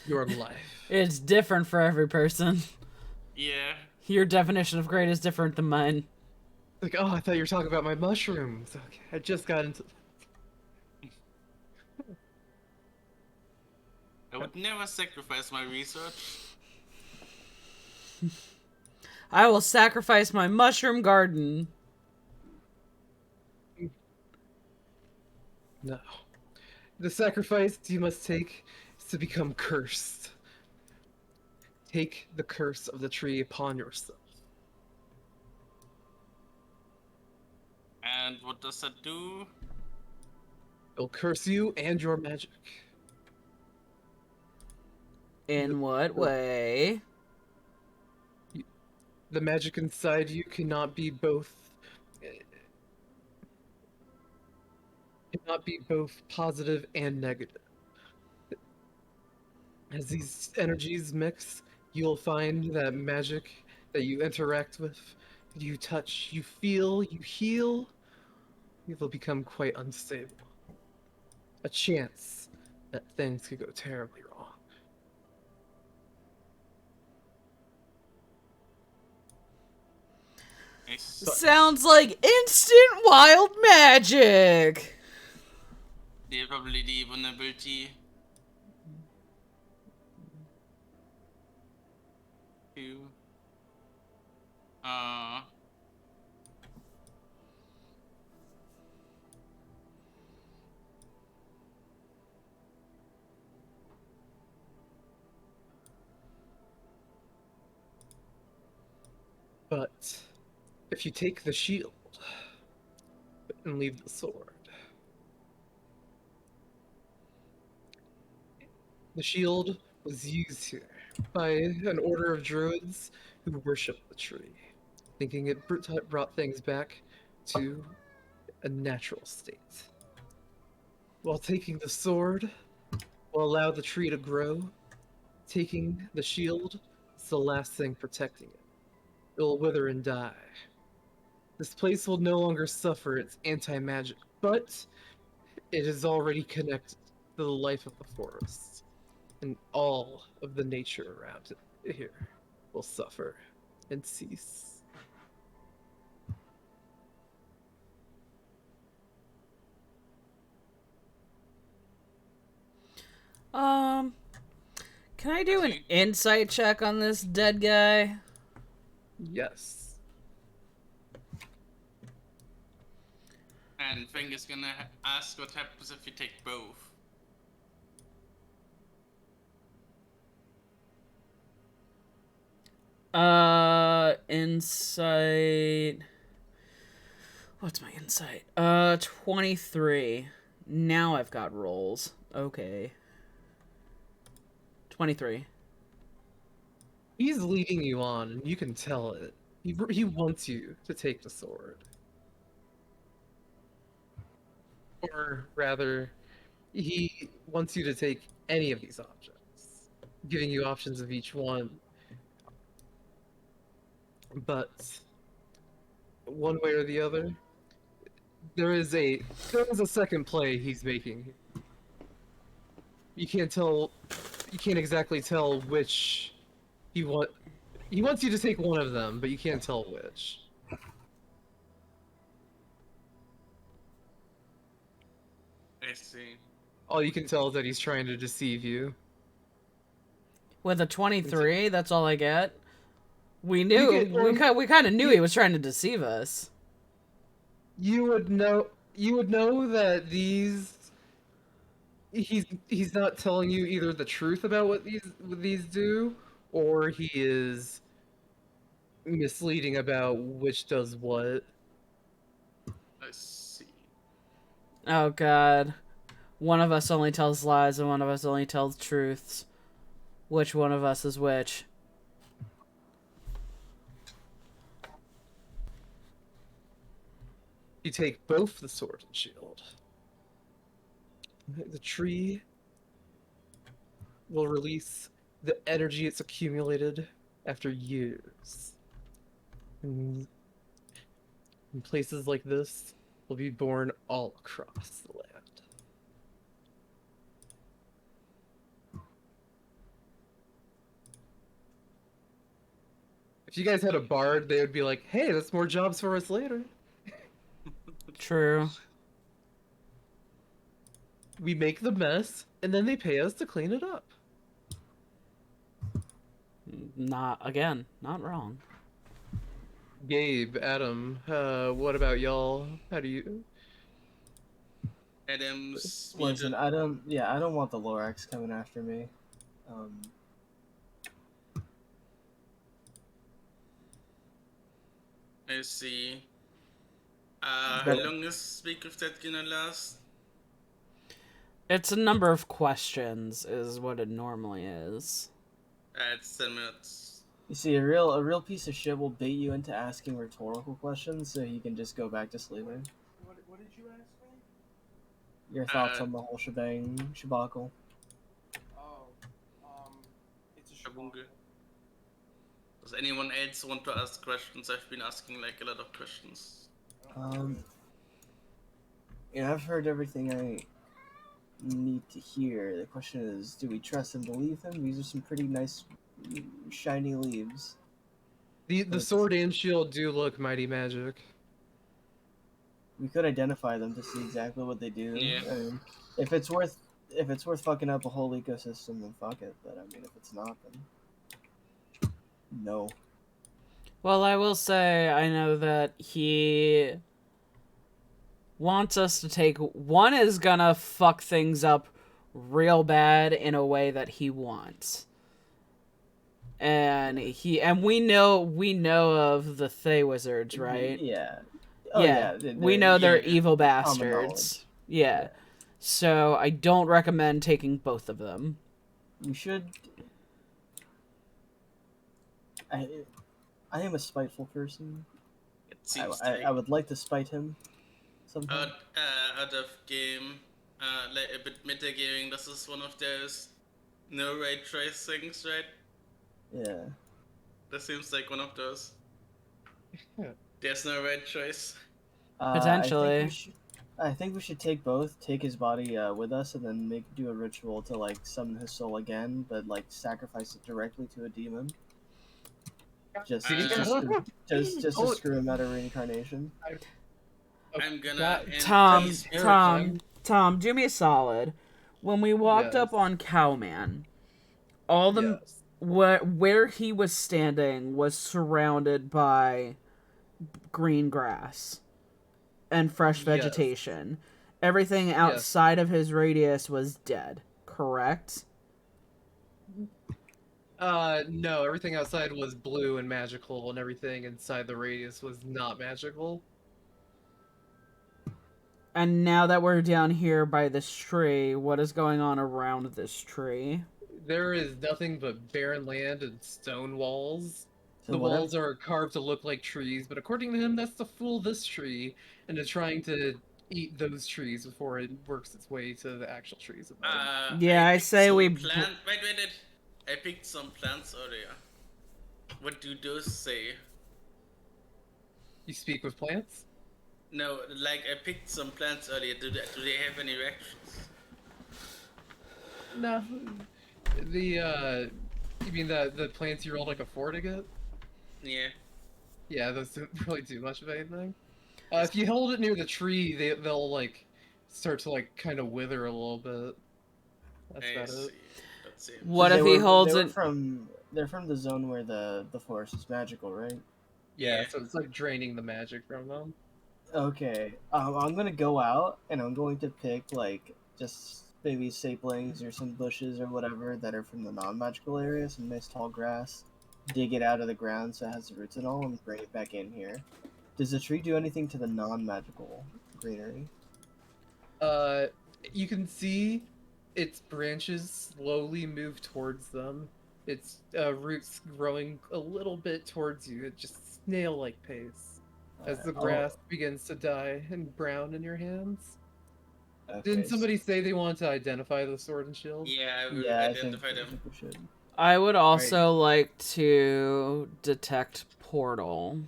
G: Your life.
A: It's different for every person.
D: Yeah.
A: Your definition of great is different than mine.
G: Like, oh, I thought you were talking about my mushrooms. Okay, I just got into.
D: I would never sacrifice my research.
A: I will sacrifice my mushroom garden.
G: No. The sacrifice you must take is to become cursed. Take the curse of the tree upon yourself.
D: And what does that do?
G: It'll curse you and your magic.
A: In what way?
G: The magic inside you cannot be both positive and negative. As these energies mix, you'll find that magic that you interact with, you touch, you feel, you heal, you will become quite unstable. A chance that things could go terribly wrong.
D: Nice.
A: Sounds like instant wild magic.
D: The probably the vulnerability to
G: But if you take the shield and leave the sword, the shield was used here by an order of druids who worship the tree, thinking it brought things back to a natural state. While taking the sword will allow the tree to grow, taking the shield is the last thing protecting it. It will wither and die. This place will no longer suffer its anti-magic, but it is already connected to the life of the forest, and all of the nature around it here will suffer and cease.
A: Can I do an insight check on this dead guy?
G: Yes.
D: and Feng is gonna ask what happens if you take both.
A: Insight. What's my insight? 23. Now I've got rolls. Okay. 23.
G: He's leading you on, and you can tell it. He wants you to take the sword. Or rather, he wants you to take any of these objects, giving you options of each one. But one way or the other, there is a second play he's making. You can't tell. You can't exactly tell which he want. He wants you to take one of them, but you can't tell which.
D: I see.
G: All you can tell is that he's trying to deceive you.
A: With a 23, that's all I get. We knew
G: You get-
A: we kind of knew he was trying to deceive us.
G: You would know. You would know that these. He's not telling you either the truth about what these do, or he is misleading about which does what.
D: I see.
A: Oh god. One of us only tells lies and one of us only tells truths. Which one of us is which?
G: You take both the sword and shield. The tree will release the energy it's accumulated after years. And places like this will be born all across the land. If you guys had a bard, they would be like, hey, that's more jobs for us later.
A: True.
G: We make the mess, and then they pay us to clean it up.
A: Not wrong.
G: Gabe, Adam, what about y'all? How do you...
D: Adam's
C: Listen, I don't want the Lorax coming after me.
D: I see. How
C: But-
D: long is Speak of that gonna last?
A: It's a number of questions is what it normally is.
D: It's 10 minutes.
C: You see, a real piece of shit will bait you into asking rhetorical questions, so you can just go back to sleeping.
B: What did you ask me?
C: Your thoughts on the whole shabacle?
B: Oh, it's a
D: Shabunga.
B: shabunga.
D: Does anyone else want to ask questions? I've been asking like a lot of questions.
C: I've heard everything I need to hear. The question is, do we trust and believe him? These are some pretty nice, shiny leaves.
G: The sword and shield do look mighty magic.
C: We could identify them to see exactly what they do.
D: Yeah.
C: I mean, if it's worth fucking up a whole ecosystem, then fuck it. But I mean, if it's not, then no.
A: Well, I will say I know that he wants us to take one is gonna fuck things up real bad in a way that he wants. And we know of the Thay wizards, right?
C: Yeah.
A: We know they're
C: yeah.
A: evil
C: Common
A: bastards. Yeah. So I don't recommend taking both of them.
C: You should. I am a spiteful person.
D: It seems
C: I would like to spite him sometime.
D: out of game, like a bit metagaming. This is one of those no right choice things, right?
C: Yeah.
D: That seems like one of those. There's no right choice.
A: Potentially.
C: I think we should take both. Take his body with us, and then do a ritual to like summon his soul again, but like sacrifice it directly to a demon. Just to screw him out of reincarnation.
D: I'm gonna
A: Tom, do me a solid. When we walked
G: Yes.
A: up on Cowman, all the
G: Yes.
A: where he was standing was surrounded by green grass and fresh
G: Yes.
A: vegetation. Everything outside of his radius was dead, correct?
G: No, everything outside was blue and magical, and everything inside the radius was not magical.
A: And now that we're down here by this tree, what is going on around this tree?
G: There is nothing but barren land and stone walls.
C: So
G: The
C: whatever-
G: walls are carved to look like trees, but according to him, that's to fool this tree into trying to eat those trees before it works its way to the actual trees.
A: Yeah, I
D: picked
A: say
D: some
A: we
D: Wait. I picked some plants earlier. What do those say?
G: You speak with plants?
D: No, like I picked some plants earlier. Do they have any reactions?
G: No. You mean the plants you rolled like a 4 to get?
D: Yeah.
G: Yeah, those don't really do much of anything. If you hold it near the tree, they'll like start to like kind of wither a little bit. That's
D: I
G: about
D: see.
G: it.
D: That seems.
A: What if he holds
C: they
A: it?
C: were from they're from the zone where the forest is magical, right?
G: Yeah,
D: Yeah.
G: so it's like draining the magic from them.
C: Okay. I'm gonna go out and I'm going to pick like just maybe saplings or some bushes or whatever that are from the non-magical area, some nice tall grass. Dig it out of the ground so it has the roots and all, and bring it back in here. Does the tree do anything to the non-magical greenery?
G: You can see its branches slowly move towards them. Its roots growing a little bit towards you at just snail-like pace as the
C: Oh,
G: grass begins to die and brown in your hands.
C: okay.
G: Didn't somebody say they wanted to identify the sword and shield?
D: Yeah, I will
C: Yeah,
D: identify
C: I
D: them.
C: think we should.
A: I would also like to detect portal.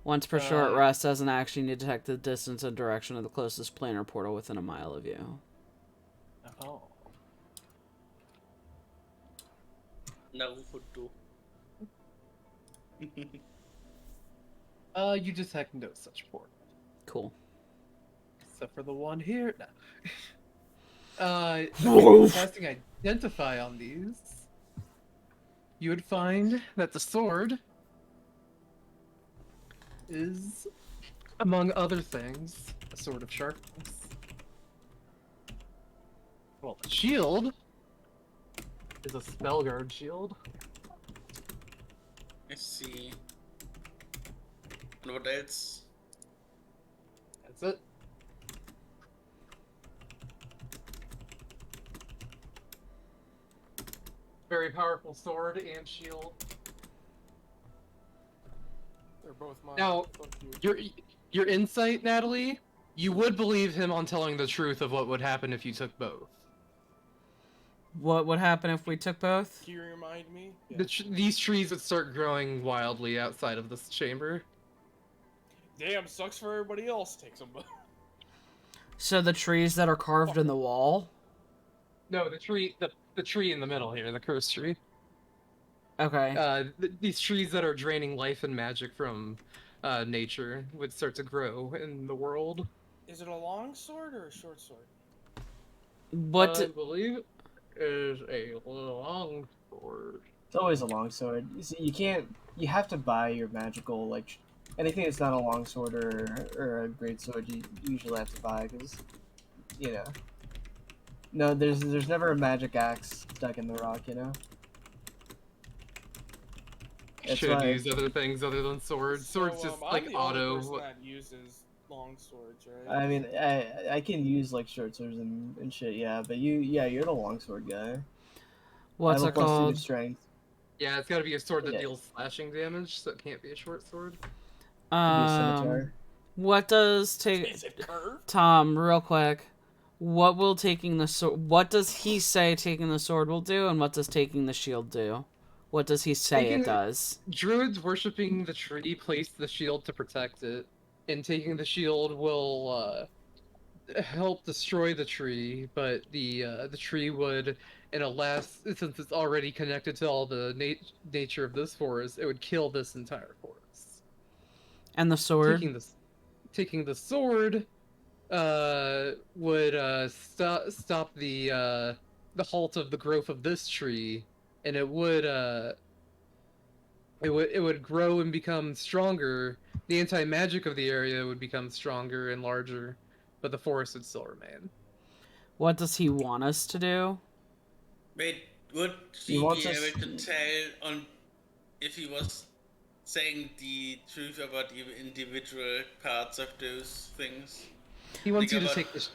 A: Once per short rest, as an action, you detect the distance and direction of the closest planar portal within a mile of you.
G: Oh.
D: Naruto.
G: You detect no such portal.
A: Cool.
G: Except for the one here. No. Casting identify on these, you would find that the sword is, among other things, a sword of sharpness. Well, the shield is a Spellguard shield.
D: I see. And what else?
G: That's it. Very powerful sword and shield.
H: They're both mine.
G: Now,
H: Fuck you.
G: your insight, Natalie, you would believe him on telling the truth of what would happen if you took both.
A: What would happen if we took both?
H: Can you remind me? Yeah.
G: These trees would start growing wildly outside of this chamber.
H: Damn, sucks for everybody else. Takes them both.
A: So the trees that are carved in the wall?
G: No, the tree in the middle here, the cursed tree.
A: Okay.
G: These trees that are draining life and magic from nature would start to grow in the world.
H: Is it a long sword or a short sword?
A: What?
G: I believe it is a long sword.
C: It's always a long sword. You see, you have to buy your magical, like, anything that's not a long sword or a great sword, you usually have to buy, because, you know. No, there's never a magic axe stuck in the rock, you know? That's
G: Should have
C: why-
G: used other things other than swords. Swords just
H: I'm
G: like
H: the only
G: auto.
H: person that uses long swords, right?
C: I mean, I can use, like, short swords and shit, yeah, but you're the longsword guy.
A: What's
C: I
A: it
C: have a +2 to
A: called?
C: strength.
G: Yeah, it's got to be a sword that
C: Yeah.
G: deals slashing damage, so it can't be a short sword.
C: Could be a scimitar.
A: What does take
H: Is it curved?
A: Tom real quick? What will taking the sword? What does he say taking the sword will do, and what does taking the shield do? What does he say
G: Taking
A: it does?
G: Druids worshipping the tree place the shield to protect it, and taking the shield will help destroy the tree. But the tree would, in a last, since it's already connected to all the nature of this forest, it would kill this entire forest.
A: And the sword?
G: Taking the sword would stop the halt of the growth of this tree, and it would grow and become stronger. The anti-magic of the area would become stronger and larger, but the forest would still remain.
A: What does he want us to do?
D: Wait, would
C: He
D: she
C: wants
D: be
C: us-
D: able to tell on if he was saying the truth about the individual parts of those things?
G: He wants
D: Think
G: you to
D: about-
G: take the.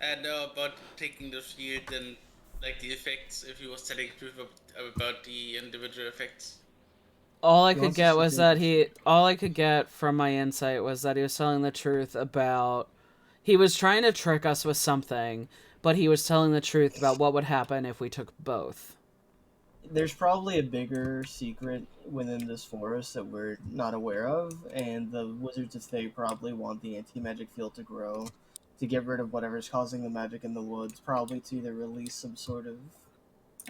D: And know about taking the shield and like the effects, if he was telling the truth about the individual effects.
A: All I
C: He
A: could
C: wants us
A: get
C: to
A: was
C: take
A: that
C: the
A: all I could get from my insight was that he was telling the truth about, he was trying to trick us with something, but he was telling the truth about what would happen if we took both.
C: There's probably a bigger secret within this forest that we're not aware of, and the Wizards of Fate probably want the anti-magic field to grow to get rid of whatever's causing the magic in the woods, probably to either release some sort of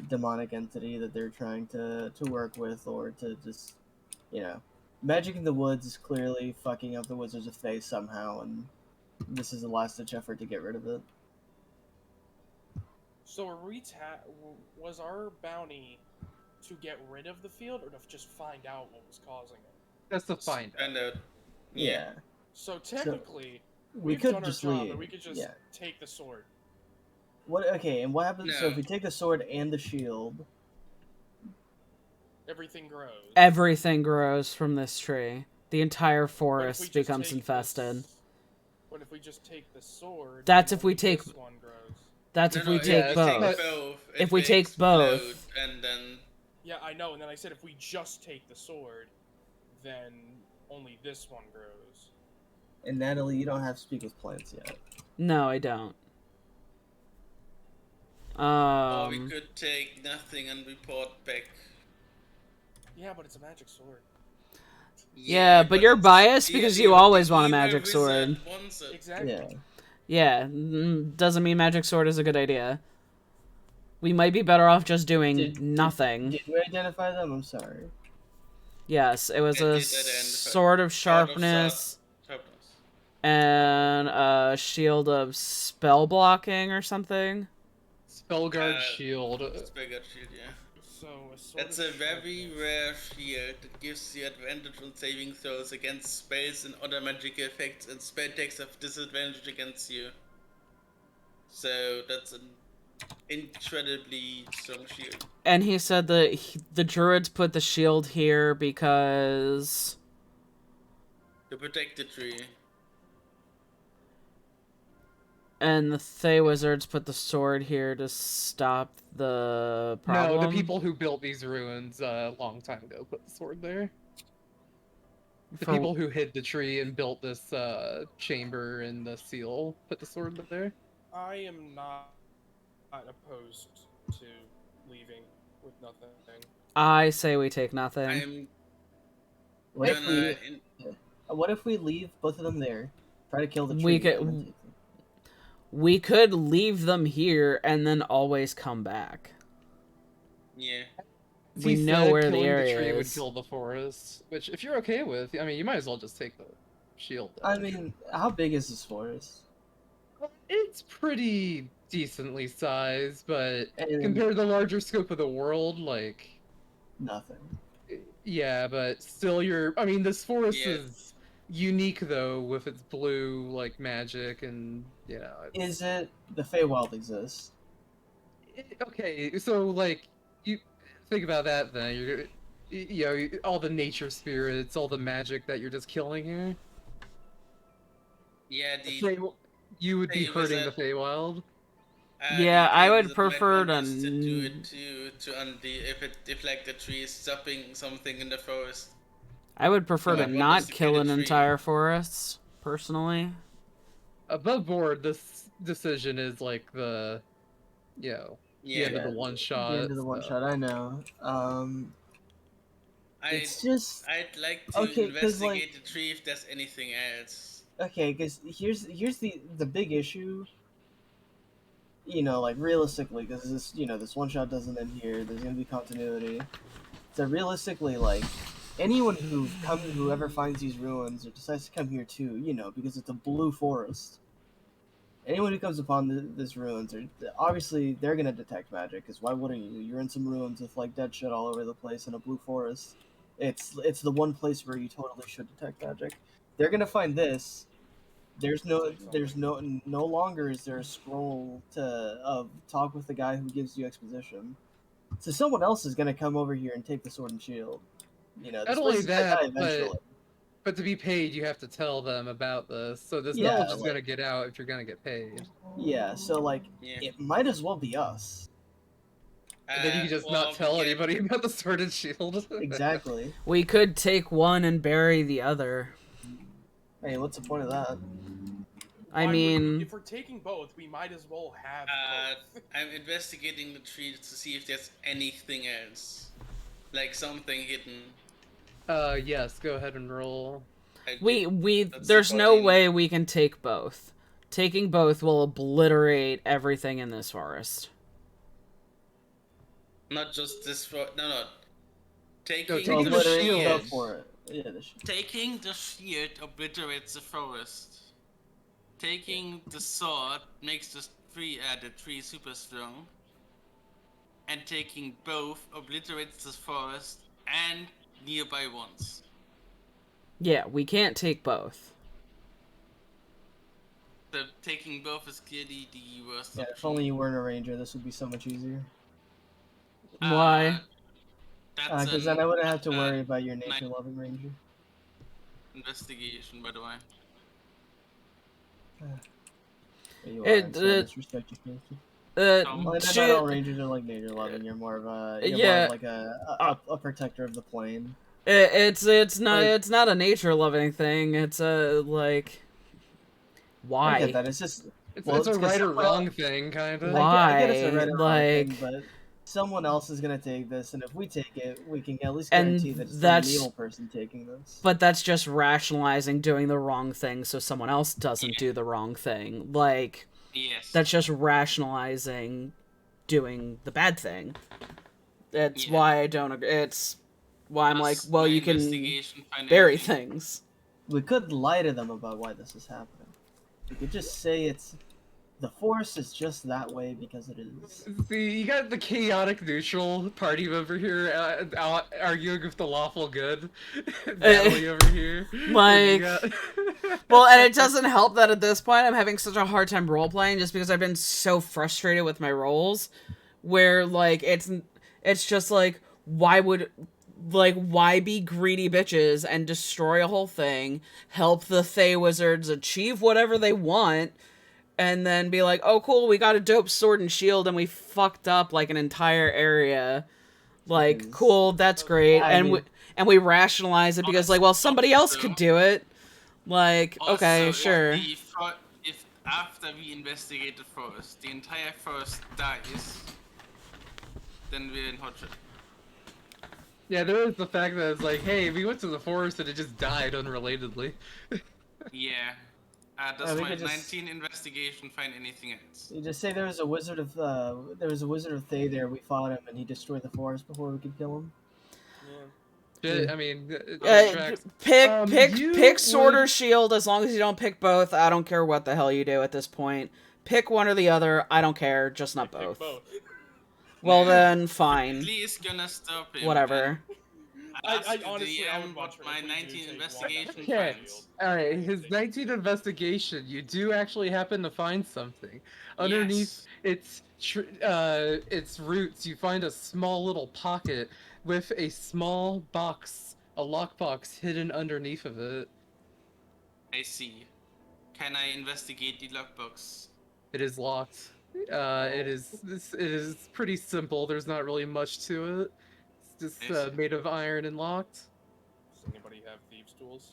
C: demonic entity that they're trying to work with, or to just, magic in the woods is clearly fucking up the Wizards of Fae somehow, and this is a last-ditch effort to get rid of it.
B: So was our bounty to get rid of the field, or to just find out what was causing it?
G: That's the find out.
D: And
C: Yeah.
B: So technically,
C: We
B: we've
C: could
B: done our
C: just
B: job,
C: leave.
B: and we could just
C: Yeah.
B: take the sword.
C: Okay, and what happens? So if
D: No.
C: we take the sword and the shield,
B: Everything grows.
A: Everything grows from this tree. The entire
B: What if we
A: forest
B: just
A: becomes
B: take
A: infested.
B: What if we just take the sword?
A: That's
B: and
A: if we
B: only
A: take-
B: this one grows?
A: That's if we
D: if
A: take
D: you
A: both.
D: both,
A: If
D: it
A: we
D: will
A: take both.
D: explode, and then
B: Yeah, I know. And then I said if we just take the sword, then only this one grows.
C: and Natalie, you don't have speak with plants yet.
A: No, I don't.
D: or we could take nothing and report back.
B: Yeah, but it's a magic sword.
A: Yeah, but you're
D: it's
A: biased
D: the
A: because
D: idea
A: you
D: of
A: always
D: the
A: want a
D: evil
A: magic
D: wizard
A: sword.
D: wants it.
B: Exactly.
C: Yeah.
A: Yeah, doesn't mean magic sword is a good idea. We might be better off just doing
C: Did-
A: nothing.
C: Did we identify them? I'm sorry.
A: Yes, it was
D: I
A: a
D: did identify.
A: sword of sharpness
D: Sharpness.
A: and a shield of spell blocking or something.
E: Spellguard
D: Uh,
E: shield.
D: Spellguard shield, yeah.
B: So a sword
D: It's
B: of
D: a very
B: sharpness.
D: rare shield that gives you advantage on saving throws against spells and other magical effects, and spell attacks have disadvantage against you. So that's an incredibly strong shield.
A: And he said that the druids put the shield here because
D: To protect the tree.
A: and the Thay wizards put the sword here to stop the problem.
E: No, the people who built these ruins a long time ago put the sword there. The
A: For-
E: people who hid the tree and built this chamber and the seal put the sword there.
B: I am not opposed to leaving with nothing.
A: I say we take nothing.
D: I'm
C: What if
D: gonna.
C: what if we leave both of them there? Try to kill the tree.
A: We could-
C: and then take them.
A: We could leave them here and then always come back.
D: Yeah.
A: We
E: He
A: know
E: said
A: where the
E: killing
A: area
E: tree would
A: is.
E: kill the forest, which if you're okay with, I mean, you might as well just take the shield.
C: I mean, how big is this forest?
E: It's pretty decently sized, but
C: And
E: compared to the larger scope of the world, like,
C: nothing.
E: yeah, but still, I mean, this forest
D: Yeah.
E: is unique though, with its blue like magic, and
C: Is it the Feywild exists?
E: okay. So like, you think about that, then all the nature spirits, all the magic that you're just killing here.
D: Yeah,
E: You would be
D: Fey
E: hurting the
D: wizard-
E: Feywild.
A: Yeah, I would
D: might
A: prefer
D: want
A: to
D: us to do it to undo if like the tree is stopping something in the forest.
A: I would prefer
D: Yeah,
A: to
D: I want
A: not
D: us to
A: kill
D: kill
A: an
D: a tree.
A: entire forest, personally.
E: Above board, this decision is like the
D: Yeah.
E: end of the one shot.
C: The end of the one
E: so-
C: shot. I know. It's just
D: I'd like to
C: Okay, 'cause, like-
D: investigate the tree if there's anything else.
C: okay, because here's the big issue. Like realistically, because this one shot doesn't end here. There's gonna be continuity. So realistically, like anyone whoever finds these ruins or decides to come here too, because it's a blue forest. Anyone who comes upon this ruins, obviously they're gonna detect magic. Because why wouldn't you? You're in some ruins with like dead shit all over the place in a blue forest. It's the one place where you totally should detect magic. They're gonna find this. There's no longer is there a scroll to talk with the guy who gives you exposition. So someone else is gonna come over here and take the sword and shield. This
E: Not
C: place
E: only
C: is gonna die
E: that,
C: eventually.
E: but to be paid, you have to tell them about this. So this
C: Yeah,
E: knowledge is
C: like-
E: gonna get out if you're gonna get paid.
C: Yeah, so like
D: Yeah.
C: it might as well be us.
E: And then you can just
D: well,
E: not tell
D: yeah,
E: anybody about the sword and shield.
C: Exactly.
A: We could take one and bury the other.
C: Hey, what's the point of that?
A: I
B: Why would
A: mean,
B: if we're taking both, we might as well have both.
D: I'm investigating the tree to see if there's anything else, like something hidden.
E: Yes, go ahead and roll.
D: I
A: we
D: That's
A: there's no
D: 14.
A: way we can take both. Taking both will obliterate everything in this forest.
D: Not just this for no. Taking,
E: taking
C: Well,
E: the
C: literally,
E: shield.
C: go for it. Yeah, the shield.
D: taking the shield obliterates the forest. Taking the sword makes the tree super strong. And taking both obliterates the forest and nearby ones.
A: Yeah, we can't take both.
D: So taking both is clearly the worst
C: Yeah,
D: option.
C: if only you weren't a ranger, this would be so much easier.
A: Why?
D: That's
C: Because
D: an
C: then I wouldn't have to worry about your nature-loving ranger.
D: investigation, by the way.
C: You
A: It,
C: are, so disrespect your character. Well, not
A: Shit.
C: all rangers are like nature-loving. You're more of a
A: Yeah.
C: more of like a protector of the plane.
A: It's not
C: Like-
A: it's not a nature loving thing. It's a like why?
C: I get that. It's just
E: It's,
C: well,
E: it's a
C: it's 'cause
E: right or
C: someone
E: wrong
C: else-
E: thing, kind of.
A: Why?
C: I get it's a right or wrong thing,
A: Like-
C: but someone else is gonna take this, and if we take it, we can at least
A: And
C: guarantee that it's not
A: that's-
C: an evil person taking this.
A: But that's just rationalizing doing the wrong thing so someone else doesn't do the wrong thing. Like
D: Yes.
A: that's just rationalizing doing the bad thing. That's
D: Yeah.
A: why I don't agree. It's why I'm like,
D: Plus,
A: well,
D: my
A: you can
D: investigation find
A: bury
D: anything.
A: things.
C: We could lie to them about why this is happening. We could just say it's the force is just that way because it is.
E: See, you got the chaotic neutral party member here arguing with the lawful good. Natalie over here.
A: like-
E: You got-
A: Well, and it doesn't help that at this point I'm having such a hard time role playing just because I've been so frustrated with my roles, where like it's just like why be greedy bitches and destroy a whole thing, help the Thay wizards achieve whatever they want, and then be like, oh cool, we got a dope sword and shield and we fucked up like an entire area. Like,
C: Because-
A: cool, that's great.
C: I
A: And
C: mean-
A: we rationalize it because like, well, somebody else could do it. Like, okay,
D: Also,
A: sure.
D: If after we investigate the forest, the entire forest dies, then we're in hot shit.
E: yeah, there is the fact that it's like, hey, we went to the forest and it just died unrelatedly.
D: Yeah. Does
C: we
D: my
C: could just-
D: 19 investigation find anything else?
C: You just say there was a wizard of Thay there. We fought him, and he destroyed the forest before we could kill him.
E: Shit, I mean, it tracks.
A: Pick sword or
E: would-
A: shield as long as you don't pick both. I don't care what the hell you do at this point. Pick one or the other. I don't care, just not both. Well then, fine.
D: Please gonna stop him.
A: Whatever.
H: I honestly, I would
D: DM
H: much
D: what my
H: rather we do
D: 19
H: take one.
D: investigation
E: Okay.
D: finds.
E: Alright, his 19 investigation, you do actually happen to find something. Underneath its roots, you find a small little pocket with a small box, a lockbox hidden underneath of it.
D: I see. Can I investigate the lockbox?
E: It is locked. It is pretty simple. There's not really much to it. It's
D: I
E: just
D: see.
E: made of iron and locked.
H: Does anybody have thieves' tools?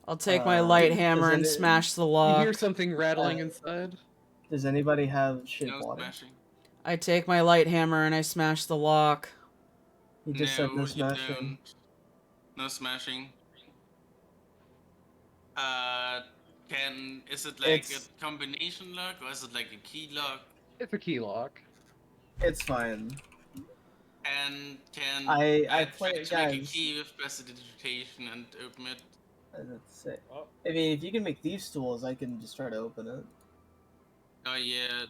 A: I'll take my
C: Uh,
A: light hammer and
C: does it-
A: smash the
E: You
A: lock.
E: hear something rattling
C: Uh,
E: inside.
C: Does anybody have shit
D: No
C: water?
D: smashing.
A: I take my light hammer and I smash the lock.
C: He just said no
D: you
C: smashing.
D: don't. No smashing. Is it like
C: It's-
D: a combination lock or is it like a key lock?
E: It's a key lock.
C: It's fine.
D: And can
C: I
D: try
C: play
D: to make a
C: guys.
D: key with prestidigitation and open it?
C: That's it.
H: Oh.
C: I mean, if you can make thieves' tools, I can just try to open it.
D: Oh yeah.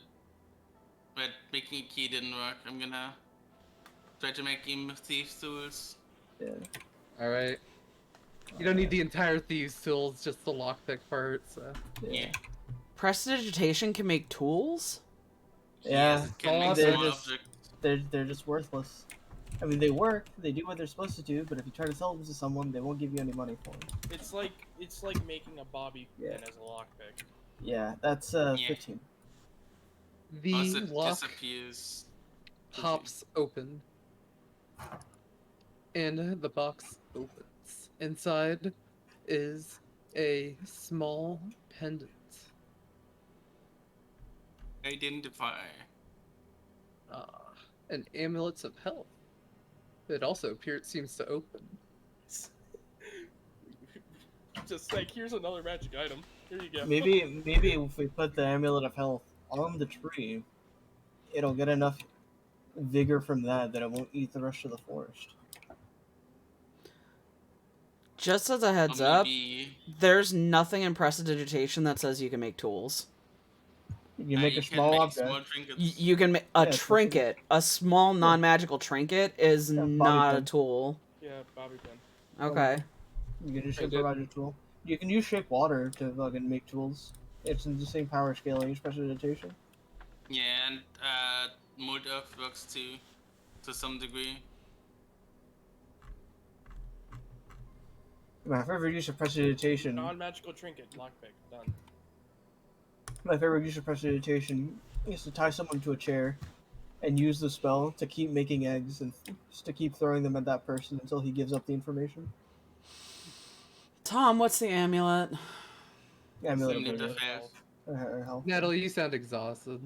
D: But making a key didn't work. I'm gonna try to make him thieves tools.
C: Yeah.
E: Alright. You don't need the entire thieves' tools, just the lockpick part, so.
D: Yeah.
A: Prestidigitation can make tools?
C: Yeah.
D: Yes, it can make
E: they're
D: small
C: just-
D: objects.
C: They're just worthless. I mean, they work. They do what they're supposed to do. But if you try to sell them to someone, they won't give you any money for them.
H: It's like making a bobby pin
C: Yeah.
H: as a lockpick.
C: Yeah, that's
D: Yeah.
C: 15.
E: The
D: Once it
E: lock
D: disappears.
E: pops open. And the box opens. Inside is a small pendant.
D: Identify.
E: An amulet of health. It also seems to open.
H: Just like, here's another magic item. Here you go.
C: Maybe if we put the amulet of health on the tree, it'll get enough vigor from that it won't eat the rest of the forest.
A: Just as a heads
D: Or
A: up,
D: maybe
A: there's nothing in prestidigitation that says you can make tools.
C: You make
D: you
C: a
D: can
C: small
D: make
C: object.
D: small trinkets.
A: You can make a
C: Yeah, it's what you-
A: trinket, a small non-magical trinket is
C: Yeah, bobby
A: not a
C: pin.
A: tool.
H: Yeah, Bobby pin.
A: Okay.
C: You can just
E: I did.
C: improvise a tool. You can use shape water to fucking make tools. It's in the same power scaling as prestidigitation.
D: Yeah, and mold earth works too, to some degree.
C: My favorite use of prestidigitation.
H: Non-magical trinket, lockpick, done.
C: My favorite use of prestidigitation is to tie someone to a chair and use the spell to keep making eggs and just to keep throwing them at that person until he gives up the information.
A: Tom, what's the amulet?
C: Amulet
D: Amulet
C: of
D: of health.
C: health.
E: Natalie, you sound exhausted.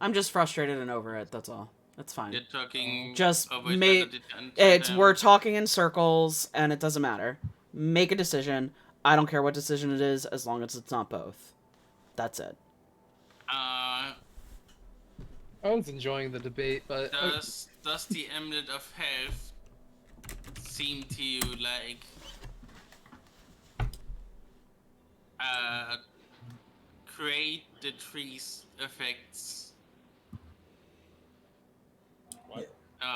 A: I'm just frustrated and over it, that's all. That's fine.
D: You're talking.
A: Just
D: oh, wait,
A: make
D: I did enter
A: it's
D: them.
A: we're talking in circles and it doesn't matter. Make a decision. I don't care what decision it is as long as it's not both. That's it.
E: I was enjoying the debate, but
D: Does the amulet of health seem to you like create the tree's effects?
H: What?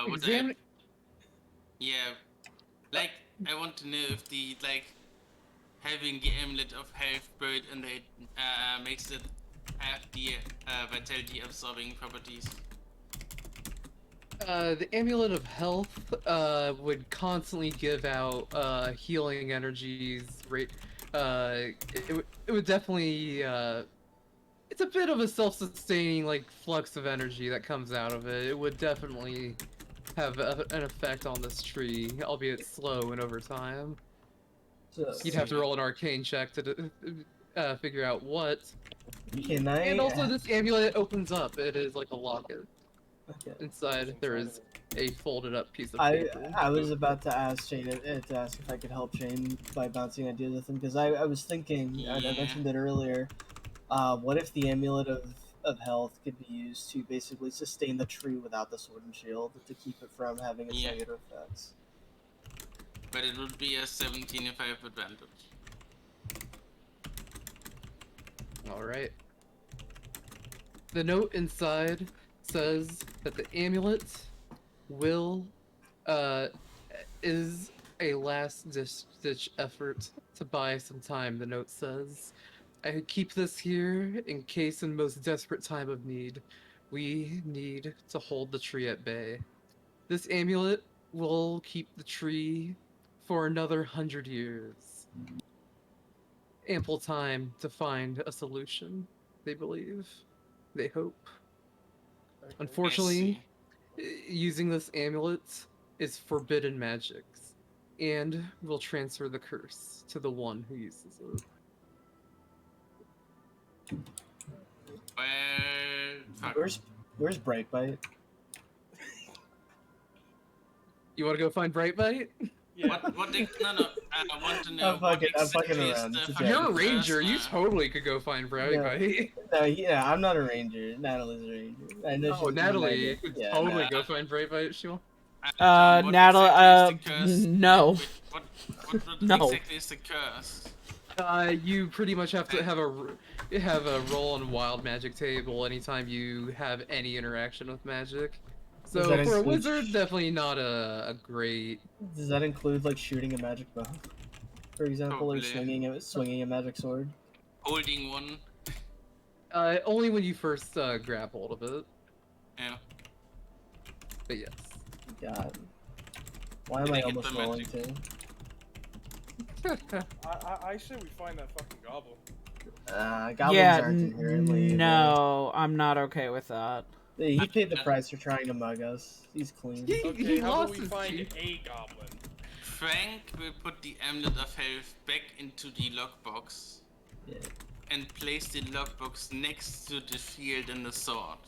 D: Would
E: examine.
D: yeah, like I want to know if the having the amulet of health buried in it makes it have the vitality absorbing properties.
E: The amulet of health would constantly give out healing energies. It would definitely. It's a bit of a self-sustaining like flux of energy that comes out of it. It would definitely have an effect on this tree, albeit slow and over time.
C: So,
E: You'd have to roll an arcane check to figure out what.
C: can I?
E: And also, this amulet opens up. It is like a locket.
C: Okay.
E: Inside, there is a folded up piece of
C: I
E: paper.
C: was about to ask Shane to ask if I could help Shane by bouncing ideas with him because I was thinking I
D: Yeah.
C: mentioned it earlier. What if the amulet of health could be used to basically sustain the tree without the sword and shield to keep it from having its
D: Yeah.
C: negative effects?
D: But it would be a 17 if I have advantage.
E: Alright. The note inside says that the amulet will, is a last ditch effort to buy some time, the note says. I keep this here in case in most desperate time of need, we need to hold the tree at bay. This amulet will keep the tree for another 100 years. Ample time to find a solution, they believe. They hope. Unfortunately, using this amulet is forbidden magics, and will transfer the curse to the one who uses it.
D: Well, fuck.
C: Where's Brightbite?
E: You want to go find Brightbite?
H: Yeah.
D: What they, no, I want to know
C: I'm
D: what
C: fucking
D: exactly is
C: around.
D: the
C: It's a
D: fucking
C: joke.
E: You're a ranger.
D: curse
E: You
D: now.
E: totally could go find Brightbite.
C: No, yeah, I'm not a ranger. Natalie's a ranger. I know
E: Oh,
C: she's
E: Natalie
C: United.
E: could
C: Yeah,
E: totally
C: no.
E: go find Brightbite if she wants.
D: What
A: Natalie,
D: exactly is the curse?
A: no.
D: Wait, what
A: No.
D: exactly is the curse?
E: You pretty much have to have a roll on wild magic table anytime you have any interaction with magic.
C: Does
E: So
C: that
E: for a
C: include-
E: wizard, definitely not a great.
C: Does that include like shooting a magic bow, for example, or
D: Probably.
C: swinging a magic sword?
D: Holding one.
E: Only when you first grab hold of it.
D: Yeah.
E: But yes.
C: God, why am
D: Did
C: I
D: I get
C: almost
D: the
C: rolling
D: magic?
C: to?
H: I say we find that fucking goblin.
C: Goblins
A: Yeah,
C: aren't inherently evil.
A: no, I'm not okay with that.
C: He paid the price for trying to mug us. He's clean.
H: Okay,
E: He
H: how about
E: lost
H: we
E: his
H: find
E: teeth.
H: a goblin?
D: Frank will put the amulet of health back into the lockbox
C: Yeah.
D: and place the lockbox next to the shield and the sword.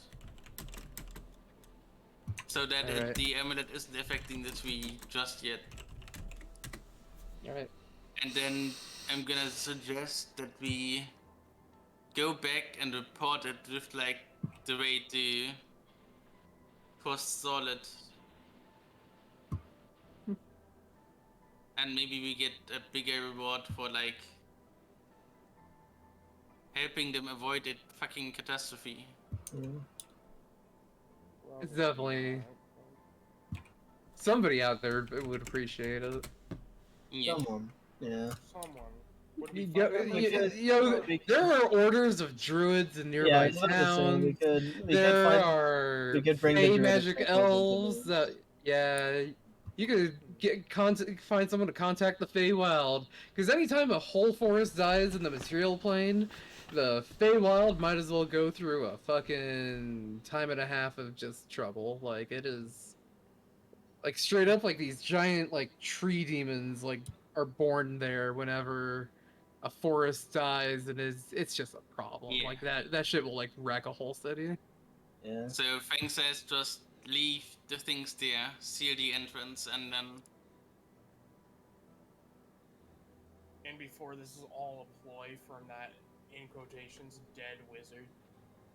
D: So that
E: Alright.
D: the amulet isn't affecting the tree just yet.
E: All right.
D: And then I'm gonna suggest that we go back and report it with like the way to forestall it. And maybe we get a bigger reward for like helping them avoid a fucking catastrophe.
C: Yeah.
G: It's definitely somebody out there would appreciate it.
D: Yeah.
C: Someone. Yeah.
H: Someone. Would
G: You,
H: be fun to have, like,
G: there are orders of druids in
C: Yeah,
G: nearby
C: I was about to say, we
G: towns.
C: could
G: There
C: find,
G: are
C: we could bring the
G: fey
C: druid
G: magic
C: circles into
G: elves
C: the-
G: that, yeah, you could find someone to contact the Feywild. Because anytime a whole forest dies in the material plane, the Feywild might as well go through a fucking time and a half of just trouble. Like, it is, like, straight up, like, these giant, like, tree demons, like, are born there whenever a forest dies, and it's just a problem.
D: Yeah.
G: Like, that shit will, like, wreck a whole city.
C: Yeah.
D: So Fang says just leave the things there, seal the entrance, and then
H: And before this is all a ploy from that, in quotations, dead wizard.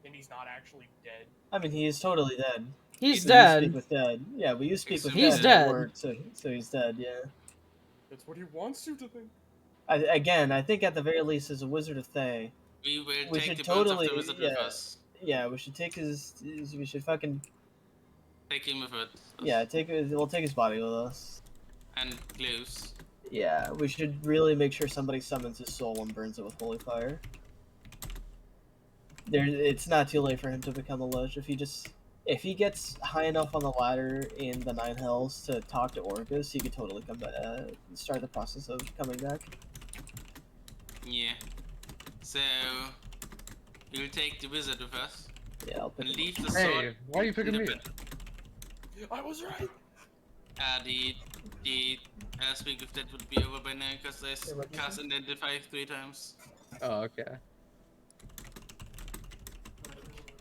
H: And he's not actually dead.
C: I mean, he is totally dead.
A: He's
C: We used to speak
A: dead.
C: with dead. Yeah, we used to speak with
A: He's
C: dead.
A: dead.
C: At work, so he's dead. Yeah.
H: That's what he wants you to think.
C: I think at the very least, as a wizard of Thay,
D: we will
C: We
D: take
C: should
D: the bones
C: totally-
D: of the wizard with
C: yeah.
D: us.
C: yeah, we should take we should fucking,
D: Take him with it.
C: yeah, we'll take his body with us.
D: And close.
C: Yeah, we should really make sure somebody summons his soul and burns it with holy fire. It's not too late for him to become a lich. If he gets high enough on the ladder in the Nine Hells to talk to Orcus, he could totally come back, start the process of coming back.
D: Yeah. So you'll take the wizard with us
C: Yeah, I'll pick
D: and
C: him
D: leave
C: up.
D: the
G: Hey,
D: sword
G: why are you
D: in
G: picking
D: the
G: me?
D: pit.
H: I was right!
D: The speak of that would be over by now because I
C: Yeah, what did you
D: cast
C: say?
D: identify 3 times.
G: Oh, okay.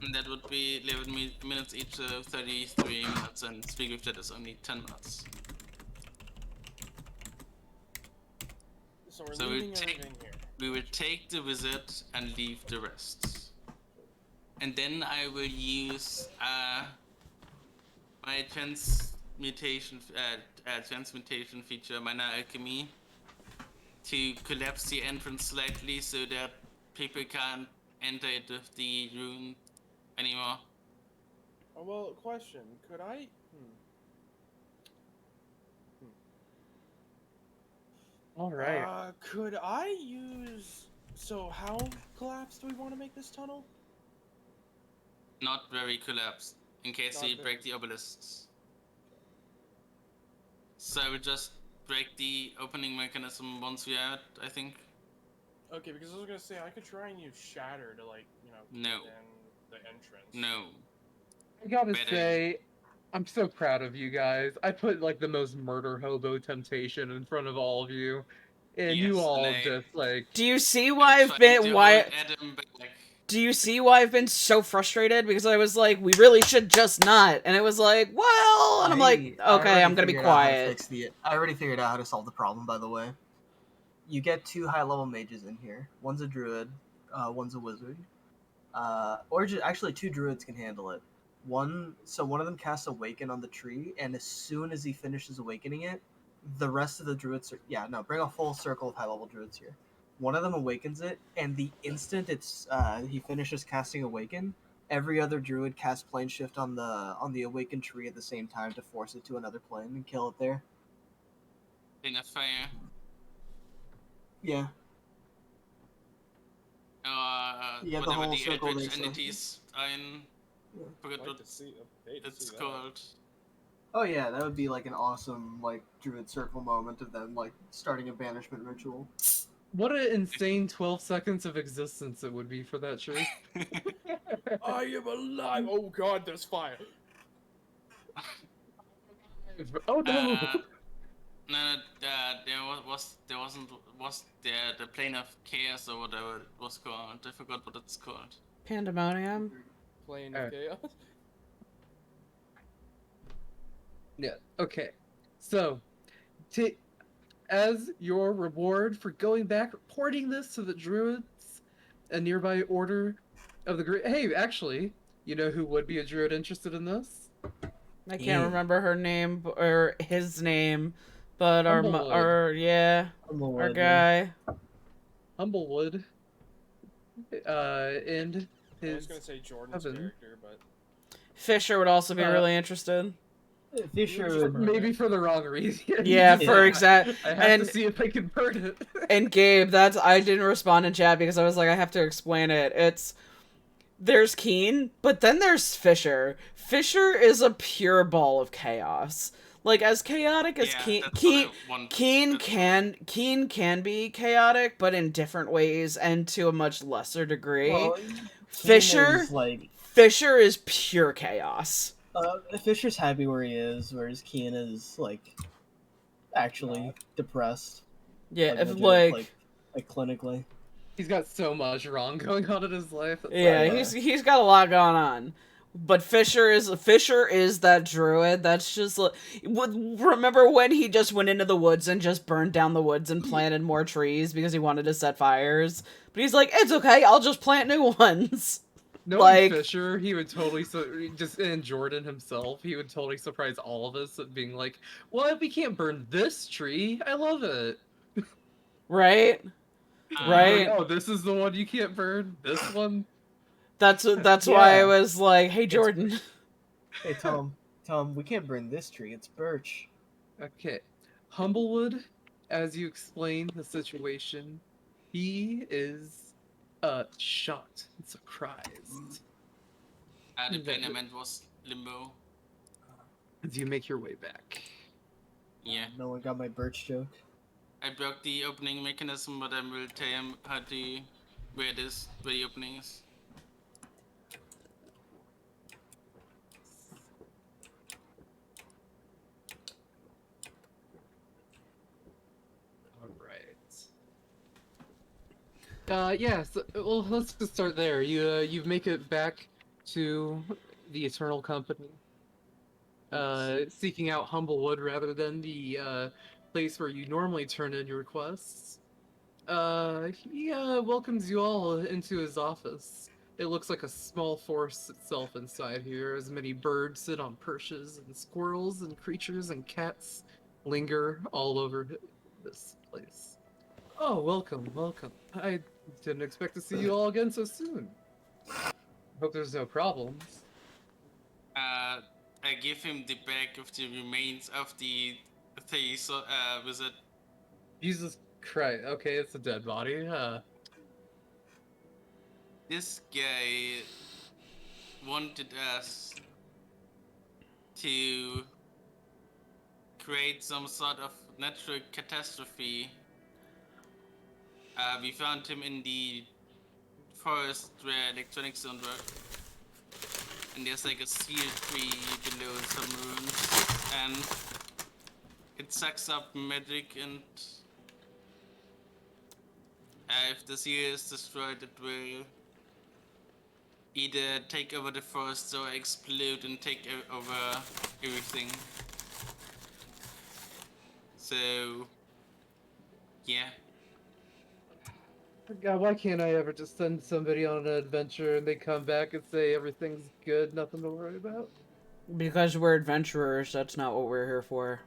D: And that would be 11 minutes each, so 33 minutes, and speak of that is only 10 minutes.
H: So we're
D: So we'll
H: leaving
D: take-
H: everything here.
D: We will take the wizard and leave the rest. And then I will use my transmutation feature, Minor Alchemy, to collapse the entrance slightly so that people can't enter it with the rune anymore.
H: Oh, well, question. Could I...
G: All right.
H: Could I use... So how collapsed do we want to make this tunnel?
D: Not very collapsed, in case
H: Not
D: we
H: very-
D: break the obelisks. So I will just break the opening mechanism once we are at, I think.
H: Okay, because I was gonna say, I could try and use Shatter to, like, you know,
D: No.
H: get in the entrance.
D: No.
G: I gotta
D: better.
G: say, I'm so proud of you guys. I put like the most murder hobo temptation in front of all of you, and you
D: Yes,
G: all
D: and I-
G: just like.
A: Do you see why I've
D: Trying
A: been
D: to
A: why?
D: hold Adam back.
A: Do you see why I've been so frustrated? Because I was like, we really should just not, and it was like, well, and I'm like, okay, I'm gonna be quiet.
C: I already figured out how to solve the problem, by the way. You get 2 high-level mages in here. One's a druid, one's a wizard. Actually, 2 druids can handle it. One of them casts Awaken on the tree, and as soon as he finishes awakening it, the rest of the druids bring a full circle of high-level druids here. One of them awakens it, and the instant he finishes casting Awaken, every other druid casts Plane Shift on the awakened tree at the same time to force it to another plane and kill it there.
D: In a fire.
C: Yeah. You get the
D: Whatever
C: whole
D: the
C: circle
D: eldritch
C: makes
D: entities are in.
C: Yeah.
D: Forget
H: I'd
D: what
H: like to see, I'd hate to
D: it's
H: see that.
D: called.
C: Oh yeah, that would be like an awesome like druid circle moment of them like starting a banishment ritual.
G: What an insane 12 seconds of existence it would be for that tree.
H: I am alive! Oh god, there's fire!
G: Oh no!
D: No, there was the plane of chaos or whatever it was called. I forgot what it's called.
A: Pandemonium.
H: Plane
G: Uh,
H: of chaos.
G: Yeah. Okay. So, as your reward for going back, reporting this to the druids, a nearby order of the great. Hey, actually, you know who would be a druid interested in this?
A: I can't
C: Yeah.
A: remember her name or his name, but our
G: Humblewood.
A: our guy.
G: Humblewood. And
H: I was
G: his
H: gonna say Jordan's
G: cousin.
H: character, but
A: Fisher would also be
G: Uh,
A: really interested.
C: Fisher
H: just
C: would.
H: burn
G: Maybe
H: it.
G: for the wrong reason.
A: Yeah,
C: Yeah.
A: for exact.
G: I have
A: And
G: to see if I can burn it.
A: and Gabe, I didn't respond in chat because I was like, I have to explain it. There's Keen, but then there's Fisher. Fisher is a pure ball of chaos. Like as chaotic as
D: Yeah,
A: Keen,
D: that's what I want.
A: Keen can be chaotic, but in different ways and to a much lesser degree.
C: Well,
A: Fisher,
C: Keen is like
A: Fisher is pure chaos.
C: Fisher's happy where he is, whereas Keen is like actually depressed.
A: Yeah,
C: Like,
A: if,
C: legit, like clinically.
G: He's got so much wrong going on in his life. It's
A: yeah,
G: like,
A: he's got a lot going on. But Fisher is that druid that's just like, remember when he just went into the woods and just burned down the woods and planted more trees because he wanted to set fires? But he's like, it's okay, I'll just plant new ones.
G: knowing
A: like-
G: Fisher, he would totally and Jordan himself, he would totally surprise all of us at being like, "What? We can't burn this tree. I love it."
A: Right? Right.
G: Oh, this is the one you can't burn. This one.
A: That's why I
C: Yeah.
A: was like, hey Jordan.
C: Hey Tom, we can't burn this tree. It's birch.
G: Okay, Humblewood, as you explain the situation, he is shocked and surprised
D: The payment was limbo.
G: as you make your way back.
D: Yeah.
C: No one got my birch joke.
D: I broke the opening mechanism, but I will tell him how to where the opening is.
G: All right. Yeah. So, well, let's just start there. You make it back to the Eternal Company, seeking out Humblewood rather than the place where you normally turn in your requests. He welcomes you all into his office. It looks like a small forest itself inside here, as many birds sit on perches, and squirrels and creatures and cats linger all over this place. Oh, welcome. I didn't expect to see you all again so soon. Hope there's no problems.
D: I give him the bag of the remains of the wizard.
G: Jesus Christ. Okay, it's a dead body.
D: This guy wanted us to create some sort of natural catastrophe. We found him in the forest where electronics don't work. And there's like a seal tree below some ruins. And it sucks up magic, and if the seal is destroyed, it will either take over the forest or explode and take over everything. So, yeah.
G: God, why can't I ever just send somebody on an adventure and they come back and say everything's good, nothing to worry about?
A: Because we're adventurers, that's not what we're here for.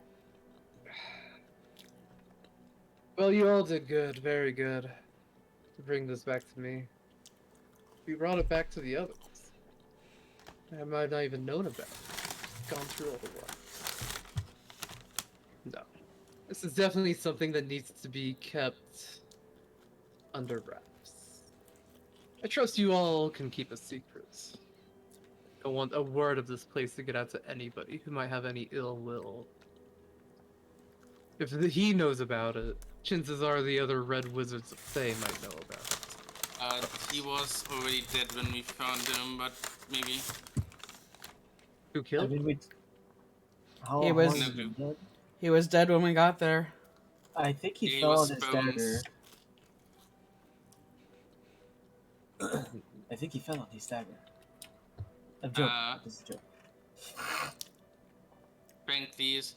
G: Well, you all did good, very good, to bring this back to me. We brought it back to the others. I might not even known about it. Gone through all the work. No. This is definitely something that needs to be kept under wraps. I trust you all can keep a secret. Don't want a word of this place to get out to anybody who might have any ill will. If he knows about it, chances are the other red wizards of Fae might know about it.
D: He was already dead when we found him, but maybe.
G: Who
C: I
G: killed him?
C: mean, how
A: He
C: long
A: was-
C: has he been dead?
A: He was dead when we got there.
C: I think he
D: He
C: fell
D: was
C: on his
D: bones.
C: dagger. I think he fell on his dagger. I'm joking. This is a joke.
D: Frankly is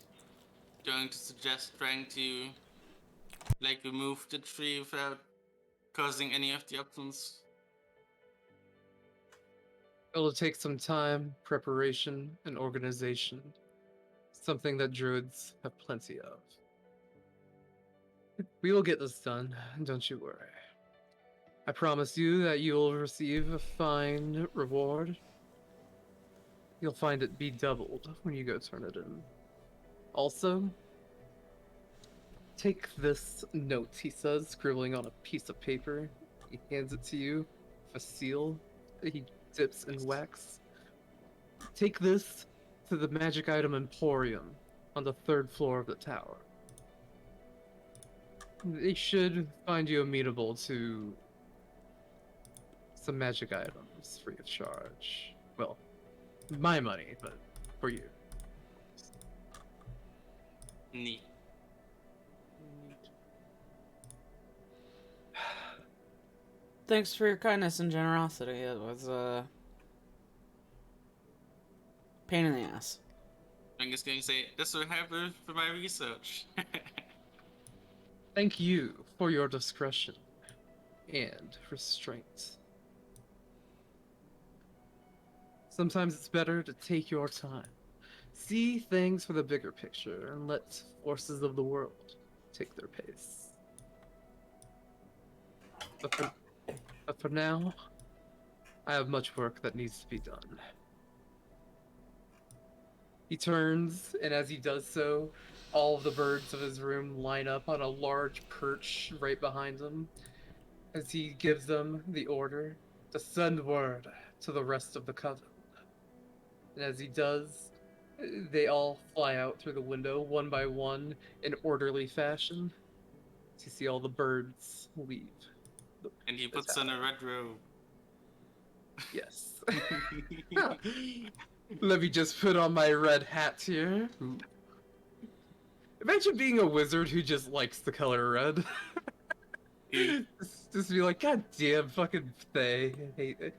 D: going to suggest trying to like remove the tree without causing any of the options?
G: It'll take some time, preparation, and organization. Something that druids have plenty of. We will get this done, don't you worry. I promise you that you'll receive a fine reward. You'll find it be doubled when you go turn it in. Also, take this note, he says, scribbling on a piece of paper. He hands it to you, a seal that he dips in wax. Take this to the Magic Item Emporium on the 3rd floor of the tower. They should find you amenable to some magic items free of charge. Well, my money, but for you.
D: Neat.
A: Thanks for your kindness and generosity. It was a pain in the ass.
D: I'm just going to say, this will help for my research.
G: Thank you for your discretion and restraint. Sometimes it's better to take your time. See things for the bigger picture and let forces of the world take their pace. But for now, I have much work that needs to be done. He turns, and as he does so, all of the birds of his room line up on a large perch right behind him as he gives them the order to send word to the rest of the coven. And as he does, they all fly out through the window one by one in orderly fashion. You see all the birds leave.
D: And he puts on a red robe.
G: Yes. Let me just put on my red hat here. Imagine being a wizard who just likes the color red. just be like, God damn, fucking Fae. I hate it.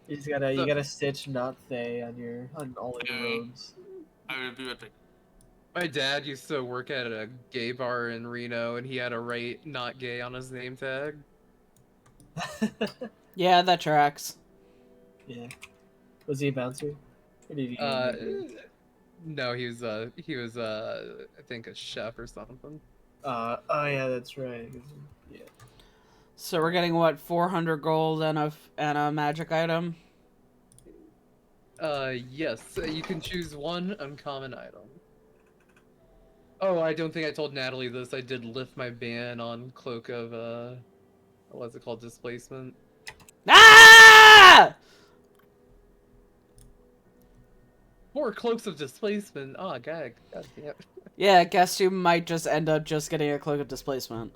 C: You gotta stitch not Thay on all your robes.
D: I will be right back.
G: My dad used to work at a gay bar in Reno, and he had to write "not gay" on his name tag.
A: Yeah, that tracks.
C: Yeah. Was he a bouncer? Or did he
G: No, he was I think a chef or something.
C: oh yeah, that's right. Yeah.
A: So we're getting what, 400 gold and a magic item?
G: Yes. You can choose one uncommon item. Oh, I don't think I told Natalie this. I did lift my ban on Cloak of what's it called? Displacement.
A: Ah!
G: 4 cloaks of displacement. Oh, God damn.
A: Yeah, I guess you might just end up just getting a cloak of displacement.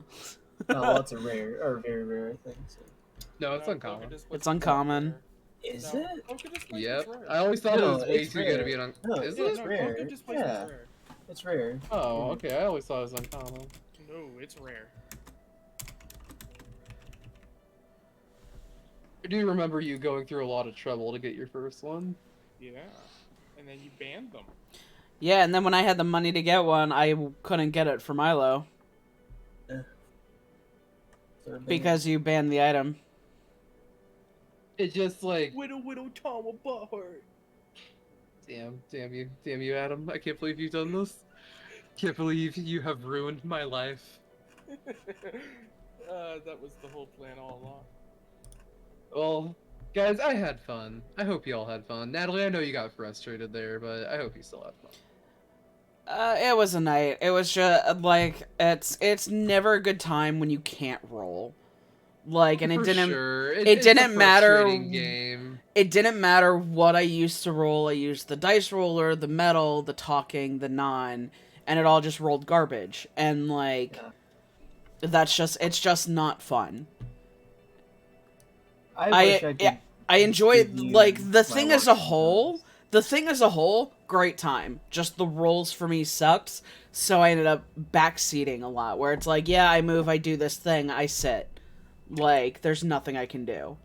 C: Oh, well, that's a rare or very rare thing. So.
G: No, it's uncommon.
A: It's uncommon.
C: Is
H: No,
C: it?
H: Cloak of Displacement's
G: Yep.
H: rare.
G: I always thought it
C: No,
G: was way
C: it's
G: too good to
C: rare.
G: be an
C: No,
G: Is
C: it's
G: it?
H: No,
C: rare.
H: Cloak of Displacement's
C: Yeah.
H: rare.
C: It's rare.
G: Oh, okay. I always thought it was uncommon.
H: No, it's rare.
G: I do remember you going through a lot of trouble to get your first one.
H: Yeah. And then you banned them.
A: Yeah, and then when I had the money to get one, I couldn't get it for Milo. Because you banned the item.
G: It just like
H: Widow Tama Butthurt.
G: damn you, Adam. I can't believe you've done this. Can't believe you have ruined my life.
H: That was the whole plan all along.
G: Well, guys, I had fun. I hope you all had fun. Natalie, I know you got frustrated there, but I hope you still had fun.
A: It was a night. It was just like it's never a good time when you can't roll. Like, and
G: For
A: it didn't
G: sure.
A: it
G: It's a
A: didn't matter.
G: frustrating game.
A: It didn't matter what I used to roll. I used the dice roller, the metal, the talking, the non, and it all just rolled garbage. And like, it's just not fun. I enjoy like the thing as a whole. The thing as a whole, great time. Just the rolls for me sucked, so I ended up backseating a lot. Where it's like, yeah, I move, I do this thing, I sit. Like, there's nothing I can do.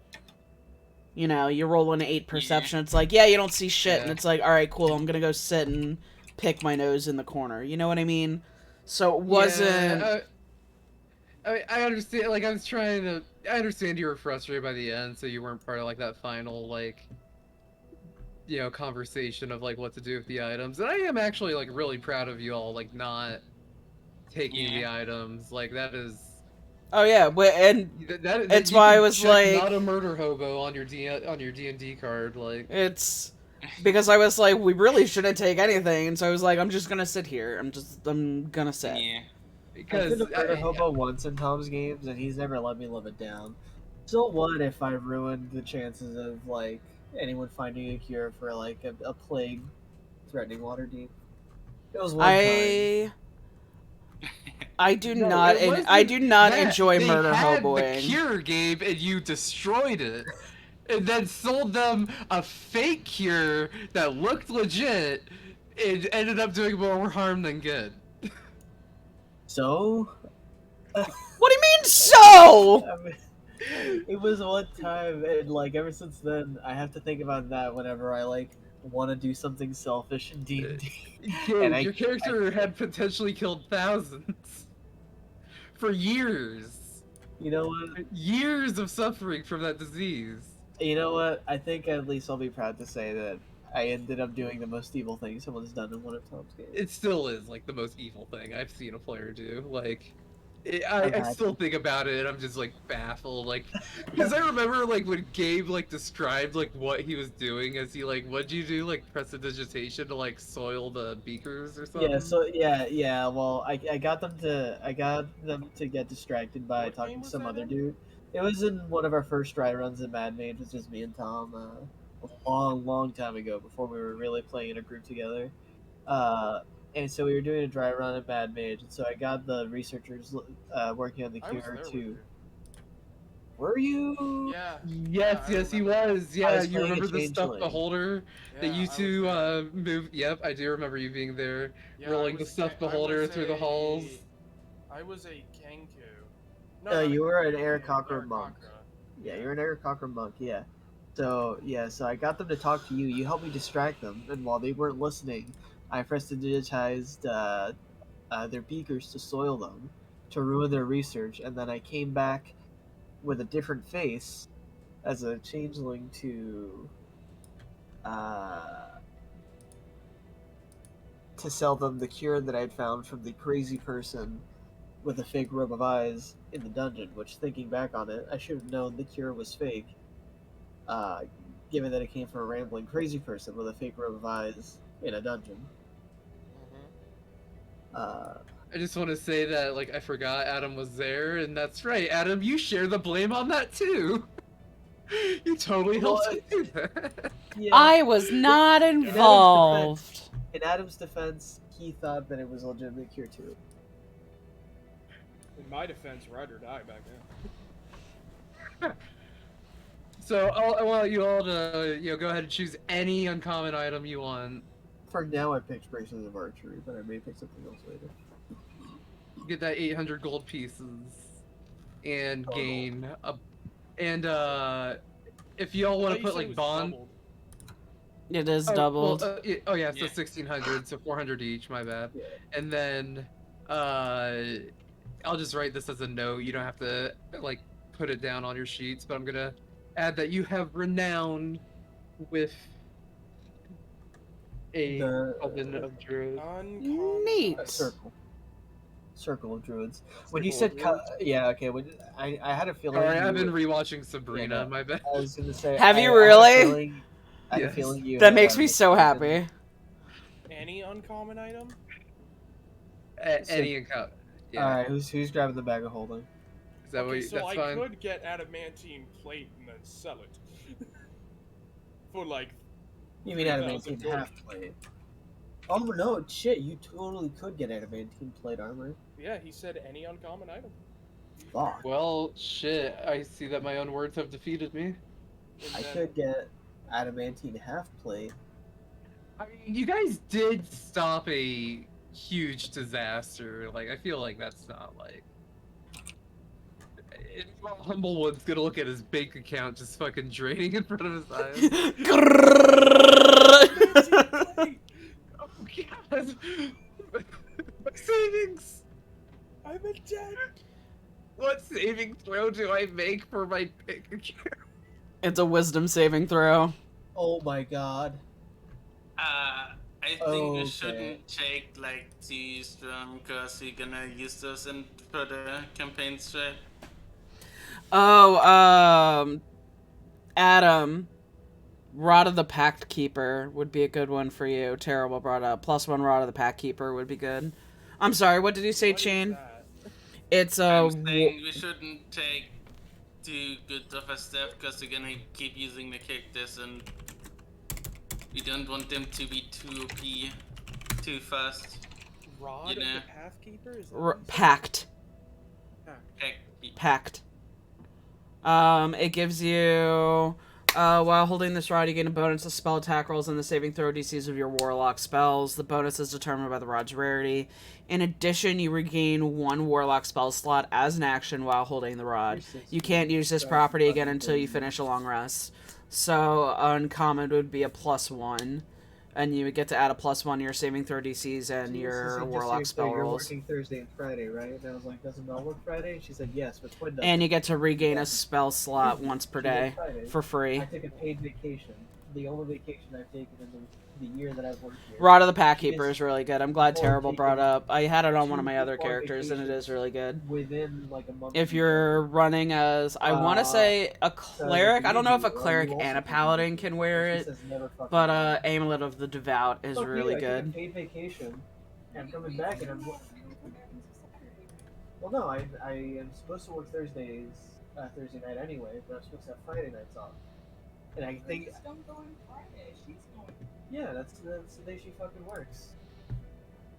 A: You know, you roll an 8 perception, it's like, yeah, you don't see shit, and it's like, alright, cool, I'm gonna go sit and pick my nose in the corner. You know what I mean? So it wasn't.
G: Yeah, I understand. Like, I understand you were frustrated by the end, so you weren't part of like that final like, conversation of like what to do with the items. And I am actually like really proud of you all, like not taking the items. Like that is.
A: Oh yeah, and
G: That
A: it's
G: you
A: why I
G: can
A: was
G: check
A: like,
G: not a murder hobo on your D&D card. Like
A: it's because I was like, we really shouldn't take anything, and so I was like, I'm just gonna sit here. I'm gonna sit.
D: Yeah.
C: I've been
G: because
C: a murder hobo once in Tom's games, and he's never let me live it down. So what if I ruined the chances of like anyone finding a cure for like a plague threatening Waterdeep? It was one time.
A: I do
G: No,
A: not.
G: it wasn't
A: I do not
G: that.
A: enjoy
G: They
A: murder
G: had
A: hoboing.
G: the cure, Gabe, and you destroyed it, and then sold them a fake cure that looked legit. It ended up doing more harm than good.
C: So
A: What do you mean so?
C: I mean, it was one time, and like ever since then, I have to think about that whenever I like want to do something selfish in D&D.
G: Gabe, your character had potentially killed thousands for years.
C: You know what?
G: Years of suffering from that disease.
C: You know what? I think at least I'll be proud to say that I ended up doing the most evil thing someone's done in one of Tom's games.
G: It still is like the most evil thing I've seen a player do. Like,
C: I'm
G: I
C: happy.
G: still think about it and I'm just like baffled. Like, because I remember like when Gabe like described like what he was doing as he like, what'd you do? Like prestidigitation to like soil the beakers or something?
C: Yeah, so yeah. Well, I got them to get distracted by
H: What
C: talking
H: game
C: to
H: was
C: some
H: that
C: other
H: in?
C: dude. It was in one of our first dry runs in Mad Mage, was just me and Tom, a long time ago, before we were really playing in a group together. And so we were doing a dry run at Mad Mage, and so I got the researchers working on the
H: I was
C: cure
H: there with
C: too.
H: you.
C: Were you?
H: Yeah.
G: Yes,
H: I
G: yes, he
H: remember.
G: was. Yeah,
C: was
G: you
C: playing a
G: remember the stuff
C: changeling.
G: beholder that
H: Yeah,
G: you
H: I was
G: two
H: there.
G: moved? Yep, I do remember you being there,
H: Yeah,
G: rolling
H: I
G: the
H: was
G: stuffed
H: Ken- I
G: beholder
H: was
G: through the halls.
H: I was a Kenku.
C: No, you were an
H: Kenku,
C: Aarakocra monk.
H: Aarakocra.
C: Yeah, you're an Aarakocra monk, yeah. So I got them to talk to you. You helped me distract them, and while they weren't listening, I prestidigitized their beakers to soil them, to ruin their research, and then I came back with a different face as a changeling to sell them the cure that I'd found from the crazy person with a fake robe of eyes in the dungeon, which, thinking back on it, I should have known the cure was fake, given that it came from a rambling crazy person with a fake robe of eyes in a dungeon.
G: I just want to say that, like, I forgot Adam was there, and that's right, Adam, you share the blame on that too. You totally helped me do that.
C: Yeah,
A: I was not involved.
C: in Adam's defense, he thought that it was a legitimate cure too.
B: In my defense, ride or die back then.
G: So I want you all to, go ahead and choose any uncommon item you want.
C: For now, I picked Braces of Archery, but I may pick something else later.
G: Get that 800 gold pieces, and
C: Total.
G: gain a, and if y'all want to put like bond.
A: It is
G: Oh,
A: doubled.
G: Well, oh yeah, so
D: Yeah.
G: 1600, so 400 each. My bad.
C: Yeah.
G: And then I'll just write this as a note. You don't have to like put it down on your sheets, but I'm gonna add that you have renown with a
C: The-
G: coven of druids.
A: Neat.
C: Circle of Druids. When you
G: Circle
C: said
G: of
C: yeah, okay. When I had a feeling.
G: Alright, I've
C: you
G: been
C: were-
G: rewatching Sabrina.
C: Yeah, no.
G: My bad.
C: I was gonna say.
A: Have you
C: I had a
A: really?
C: feeling- I had a
G: Yes.
C: feeling you.
A: That
C: had,
A: makes me so
C: mistaken-
A: happy.
H: Any uncommon item?
G: Any account. Yeah.
C: All right, who's grabbing the bag of holding?
G: Is that what
H: Okay,
G: you,
H: so
G: that's
H: I
G: fine?
H: could get adamantine plate and then sell it for like.
C: You mean adamantine
H: 3,000
C: half plate? Oh no, shit! You totally could get adamantine plate armor.
H: Yeah, he said any uncommon item.
C: Fuck.
G: Well, shit. I see that my own words have defeated me.
H: And
C: I
H: then-
C: could get adamantine half plate.
G: I mean, you guys did stop a huge disaster. Like, I feel like that's not like. Humblewood's gonna look at his bank account just fucking draining in front of his eyes. Oh god! savings.
B: I'm a 10.
G: What saving throw do I make for my picture?
A: It's a wisdom saving throw.
C: Oh my god.
D: I think we
C: Okay.
D: shouldn't take like too strong because we're gonna use those in further campaigns, right?
A: Oh, Adam. Rod of the Pact Keeper would be a good one for you. Terrible brought up. +1 Rod of the Pact Keeper would be good. I'm sorry, what did you say,
B: What is
A: Chain?
B: that?
A: It's
D: I'm saying we shouldn't take too good of a step because we're gonna keep using the characters and we don't want them to be too OP too fast.
B: Rod
D: You
B: of
D: know.
B: the Pathkeeper? Is that what you said?
A: Pact.
D: Heck,
A: Pact. It gives you, while holding this rod, you gain a bonus to spell attack rolls and the saving throw DCs of your warlock spells. The bonus is determined by the rod's rarity. In addition, you regain 1 warlock spell slot as an action while holding the rod. You can't use this property again until you finish a long rest. So, uncommon would be a +1. And you would get to add a +1 to your saving throw DCs and your warlock spell
C: You're
A: rolls.
C: working Thursday and Friday, right? And I was like, doesn't Mel work Friday? And she said, yes, but Quinn doesn't.
A: And you get to regain
C: Yeah.
A: a spell slot once per day for free.
C: I took a paid vacation. The only vacation I've taken in the year that I've worked here.
A: Rod of the Pack
C: She
A: Keeper
C: is
A: is really good. I'm glad
C: before
A: Terrible brought
C: taking
A: up. I had it on one of my
C: 2
A: other
C: before
A: characters, and it
C: vacations
A: is really good.
C: within like a month.
A: If
C: of
A: you're
C: each
A: running as, I want to say a cleric. I don't know if a
C: you
A: cleric
C: also
A: and a
C: can
A: paladin
C: do
A: can
C: it.
A: wear
C: She
A: it,
C: says never fucking
A: but
C: do it.
A: Amulet of the Devout is
C: Fuck you,
A: really
C: I took a
A: good.
C: paid vacation. And I'm coming back and I'm. Well, no, I am supposed to work Thursday night anyway, but I'm supposed to have Friday nights off. And I think,
F: Just don't go on Friday. She's going.
C: yeah, that's the day she fucking works.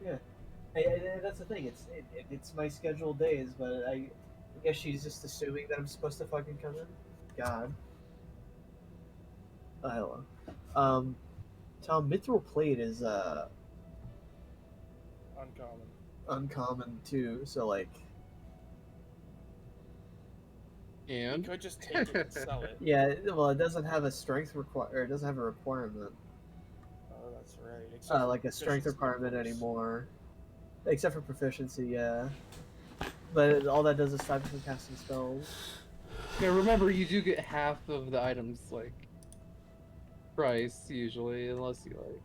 C: Yeah, that's the thing. It's my scheduled days, but I guess she's just assuming that I'm supposed to fucking come in. God. Oh, hello. Tom, Mithril Plate is
B: Uncommon.
C: uncommon too, so like,
B: You
E: And
B: could just take it and sell it.
C: yeah, well, it doesn't have a strength or it doesn't have a requirement.
B: Oh, that's right. Except for
C: Like a strength
B: proficiency
C: requirement
B: bonus.
C: anymore. Except for proficiency, yeah. But all that does is stop you from casting spells.
E: yeah, remember you do get half of the items like price usually, unless you like.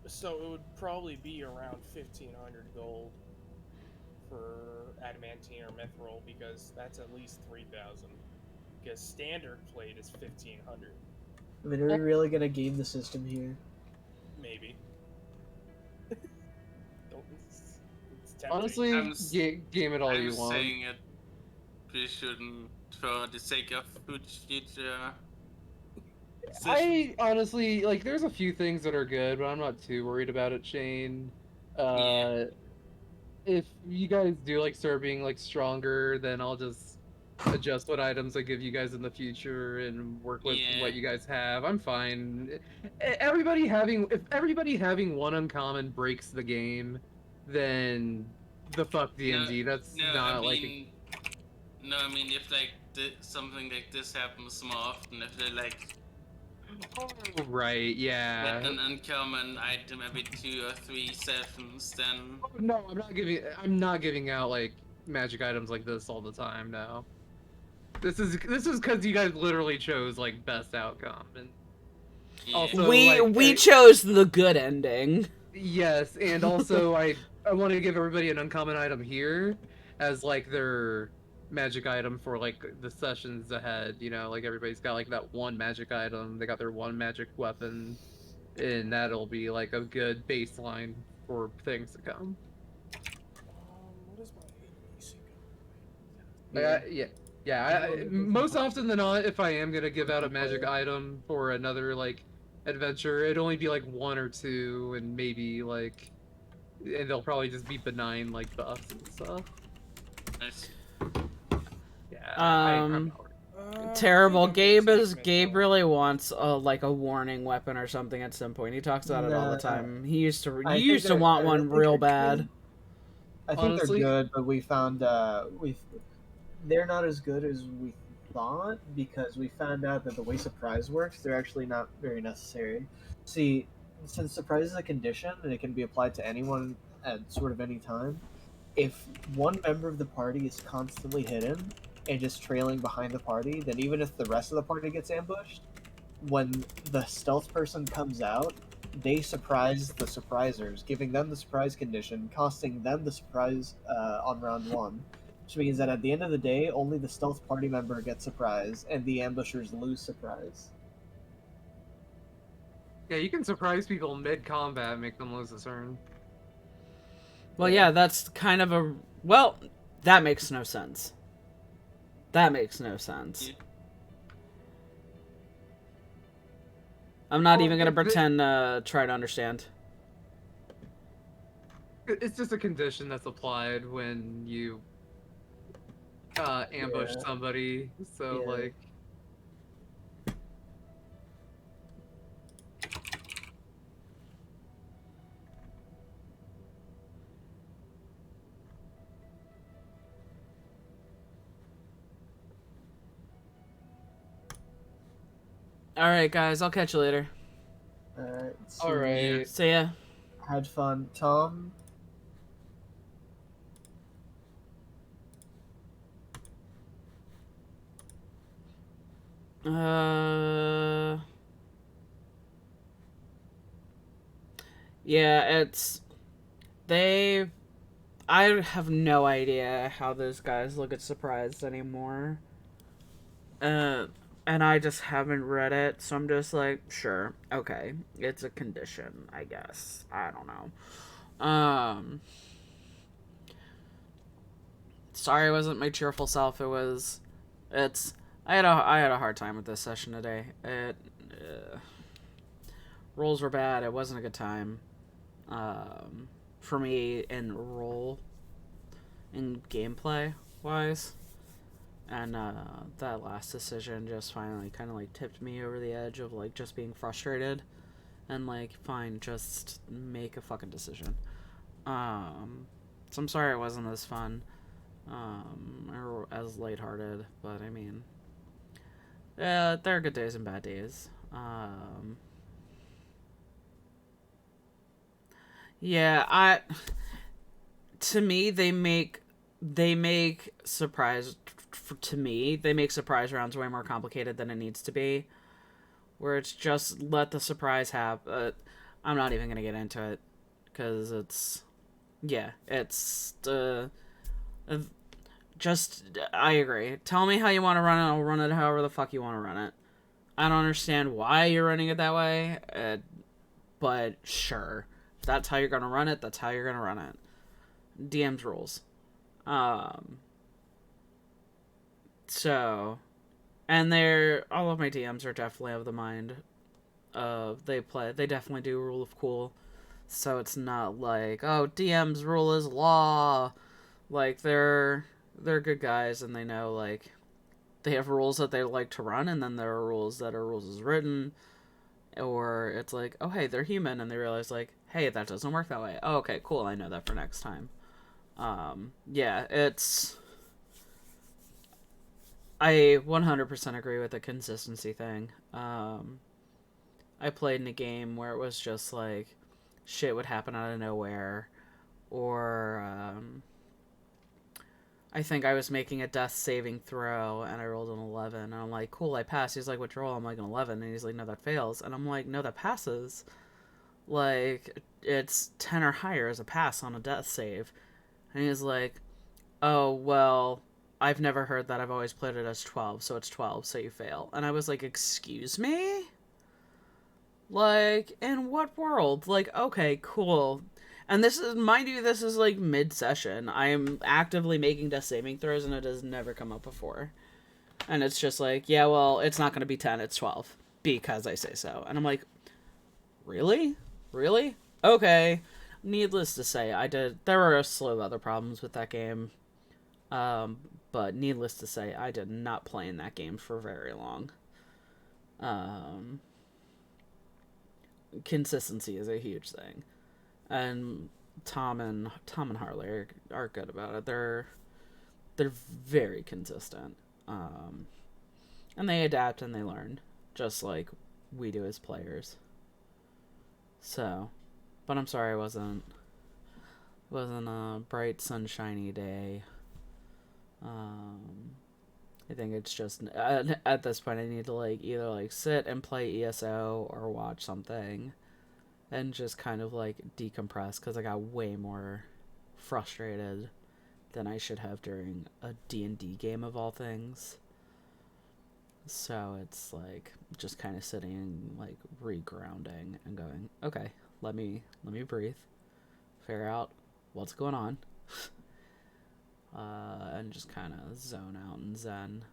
B: So it would probably be around 1,500 gold for adamantine or mithril because that's at least 3,000. Because standard plate is 1,500,
C: I mean, are we really gonna game the system here?
B: maybe. Don't, it's tempting.
E: Honestly,
D: I'm s-
E: game it all
D: I'm
E: you want.
D: saying it. We shouldn't, for the sake of future.
E: I honestly like. There's a few things that are good, but I'm not too worried about it, Shane.
D: Yeah.
E: If you guys do like start being like stronger, then I'll just adjust what items I give you guys in the future and work with
D: Yeah.
E: what you guys have. I'm fine. If everybody having one uncommon breaks the game, then the fuck D&D. That's
D: No,
E: not
D: I
E: like.
D: mean, no, I mean if like something like this happens more often, if they like
E: Right, yeah.
D: get an uncommon item every 2 or 3 sessions, then
E: No, I'm not giving out like magic items like this all the time. No. This is because you guys literally chose like best outcome, and
D: yeah.
E: Also-
A: we
E: like,
A: chose the good ending.
E: yes, and also I want to give everybody an uncommon item here as like their magic item for like the sessions ahead. You know, like everybody's got like that one magic item. They got their one magic weapon, and that'll be like a good baseline for things to come.
B: What is my AC?
E: Most often than not, if I am gonna give out a magic item for another like adventure, it'd only be like 1 or 2, and maybe like, and they'll probably just be benign like buffs and stuff.
D: Nice.
E: Yeah.
A: Um,
B: I
A: Terrible.
B: think I'm gonna take
A: Gabe
B: mithril.
A: really wants like a warning weapon or something at some point. He talks about it all the
C: Nah.
A: time. He used to
C: I
A: he
C: think
A: used to
C: they're-
A: want
C: I
A: one
C: think
A: real
C: they're
A: bad.
C: good. I think
E: Honestly-
C: they're good, but we found they're not as good as we thought because we found out that the way surprise works, they're actually not very necessary. See, since surprise is a condition and it can be applied to anyone at sort of any time. If one member of the party is constantly hidden and just trailing behind the party, then even if the rest of the party gets ambushed, when the stealth person comes out, they surprise the surprisers, giving them the surprise condition, costing them the surprise on round one. Which means that at the end of the day, only the stealth party member gets surprise, and the ambushers lose surprise.
G: Yeah, you can surprise people mid-combat and make them lose a turn.
A: Well, yeah, that's kind of a... Well, that makes no sense. That makes no sense.
D: Yeah.
A: I'm not
G: Well,
A: even going to
G: if it-
A: pretend try to understand.
G: It's just a condition that's applied when you ambush
C: Yeah.
G: somebody. So
C: Yeah.
G: like,
A: Alright, guys, I'll catch you later.
C: Alright.
G: all right.
A: See ya.
C: Had fun. Tom?
A: Yeah, it's... I have no idea how those guys look at surprise anymore. And I just haven't read it, so I'm just like, sure, okay. It's a condition, I guess. I don't know. Sorry I wasn't my cheerful self. I had a hard time with this session today. Rolls were bad. It wasn't a good time. For me in gameplay wise. And that last decision just finally kind of like tipped me over the edge of like just being frustrated. And like, fine, just make a fucking decision. So I'm sorry it wasn't as fun. Or as lighthearted, but I mean, there are good days and bad days. Yeah, to me, they make surprise rounds way more complicated than it needs to be, where it's just let the surprise happen. I'm not even gonna get into it because it's just, I agree. Tell me how you want to run it. I'll run it however the fuck you want to run it. I don't understand why you're running it that way, but sure. If that's how you're going to run it, that's how you're going to run it. DM's rules. So, and all of my DMs are definitely of the mind of, they definitely do rule of cool. So it's not like, oh, DM's rule is law. Like, they're good guys, and they know, like, they have rules that they like to run, and then there are rules that are rules as written, or it's like, oh, hey, they're human, and they realize, like, hey, that doesn't work that way. Oh, okay, cool, I know that for next time. Yeah, I 100% agree with the consistency thing. I played in a game where it was just, like, shit would happen out of nowhere, or, I think I was making a death saving throw, and I rolled an 11, and I'm like, cool, I passed. He's like, what'd you roll? I'm like, an 11, and he's like, no, that fails. And I'm like, no, that passes. Like, it's 10 or higher as a pass on a death save. And he's like, oh, well, I've never heard that. I've always played it as 12, so it's 12, so you fail. And I was like, excuse me? Like, in what world? Like, okay, cool. And this is, mind you, this is like mid-session. I am actively making death saving throws, and it has never come up before. And it's just like, yeah, well, it's not going to be 10, it's 12. Because I say so. And I'm like, really? Really? Okay. Needless to say, there were a slew of other problems with that game. But needless to say, I did not play in that game for very long. Consistency is a huge thing. And Tom and Harley are good about it. They're very consistent, and they adapt and they learn, just like we do as players. So, but I'm sorry I wasn't It wasn't a bright, sunshiny day. I think it's just at this point I need to like either like sit and play ESO or watch something and just kind of like decompress because I got way more frustrated than I should have during a D&D game of all things. So it's like just kind of sitting and like regrounding and going, okay, let me breathe, figure out what's going on. And just kind of zone out and zen.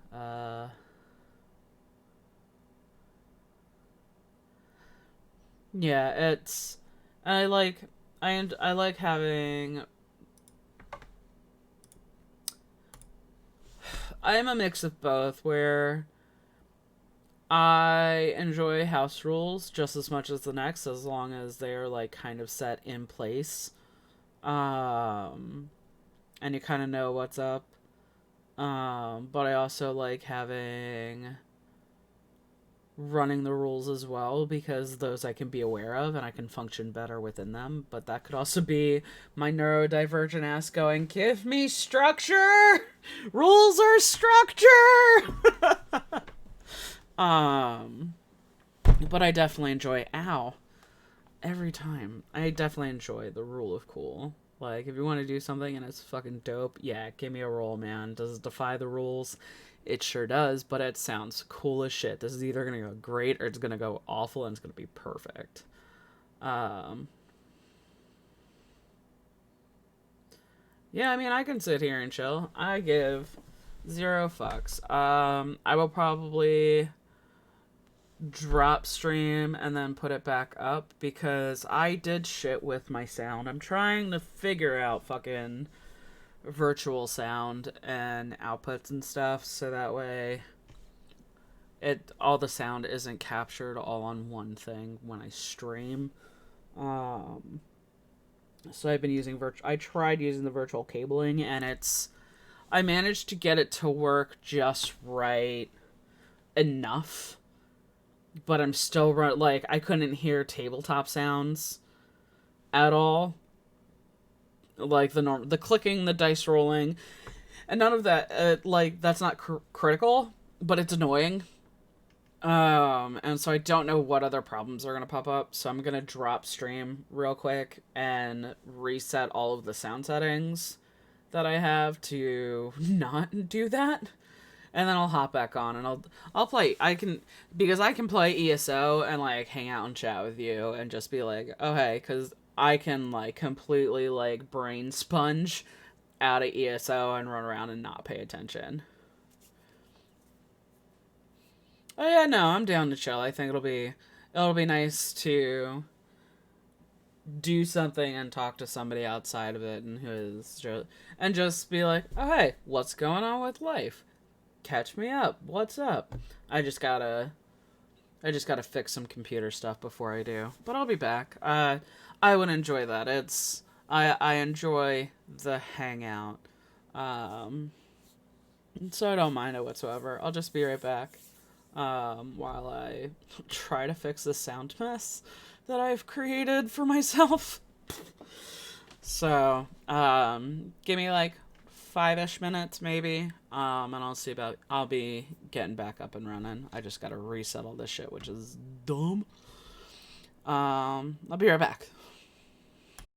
A: Yeah, it's I like having. I'm a mix of both, where I enjoy house rules just as much as the next, as long as they're like kind of set in place. And you kind of know what's up. But I also like running the rules as well, because those I can be aware of and I can function better within them. But that could also be my neurodivergent ass going, give me structure! Rules are structure! But I definitely enjoy, every time. I definitely enjoy the rule of cool. Like, if you want to do something and it's fucking dope, yeah, give me a roll, man. Does it defy the rules? It sure does, but it sounds cool as shit. This is either going to go great or it's going to go awful and it's going to be perfect. Yeah, I mean, I can sit here and chill. I give 0 fucks. I will probably drop stream and then put it back up because I did shit with my sound. I'm trying to figure out fucking virtual sound and outputs and stuff so that way all the sound isn't captured all on one thing when I stream. So I've been using I tried using the virtual cabling and I managed to get it to work just right enough. But I'm still like, I couldn't hear tabletop sounds at all. Like the clicking, the dice rolling, and none of that. Like, that's not critical, but it's annoying. And so I don't know what other problems are gonna pop up. So I'm gonna drop stream real quick and reset all of the sound settings that I have to not do that. And then I'll hop back on and I'll play. Because I can play ESO and like hang out and chat with you and just be like, oh hey, because I can like completely like brain sponge out of ESO and run around and not pay attention. Oh yeah, no, I'm down to chill. I think it'll be nice to do something and talk to somebody outside of it and just be like, oh hey, what's going on with life? Catch me up. What's up? I just gotta fix some computer stuff before I do. But I'll be back. I would enjoy that. I enjoy the hangout. So I don't mind it whatsoever. I'll just be right back. While I try to fix this sound mess that I've created for myself. So, give me like 5-ish minutes maybe, and I'll be getting back up and running. I just gotta reset all this shit, which is dumb. I'll be right back.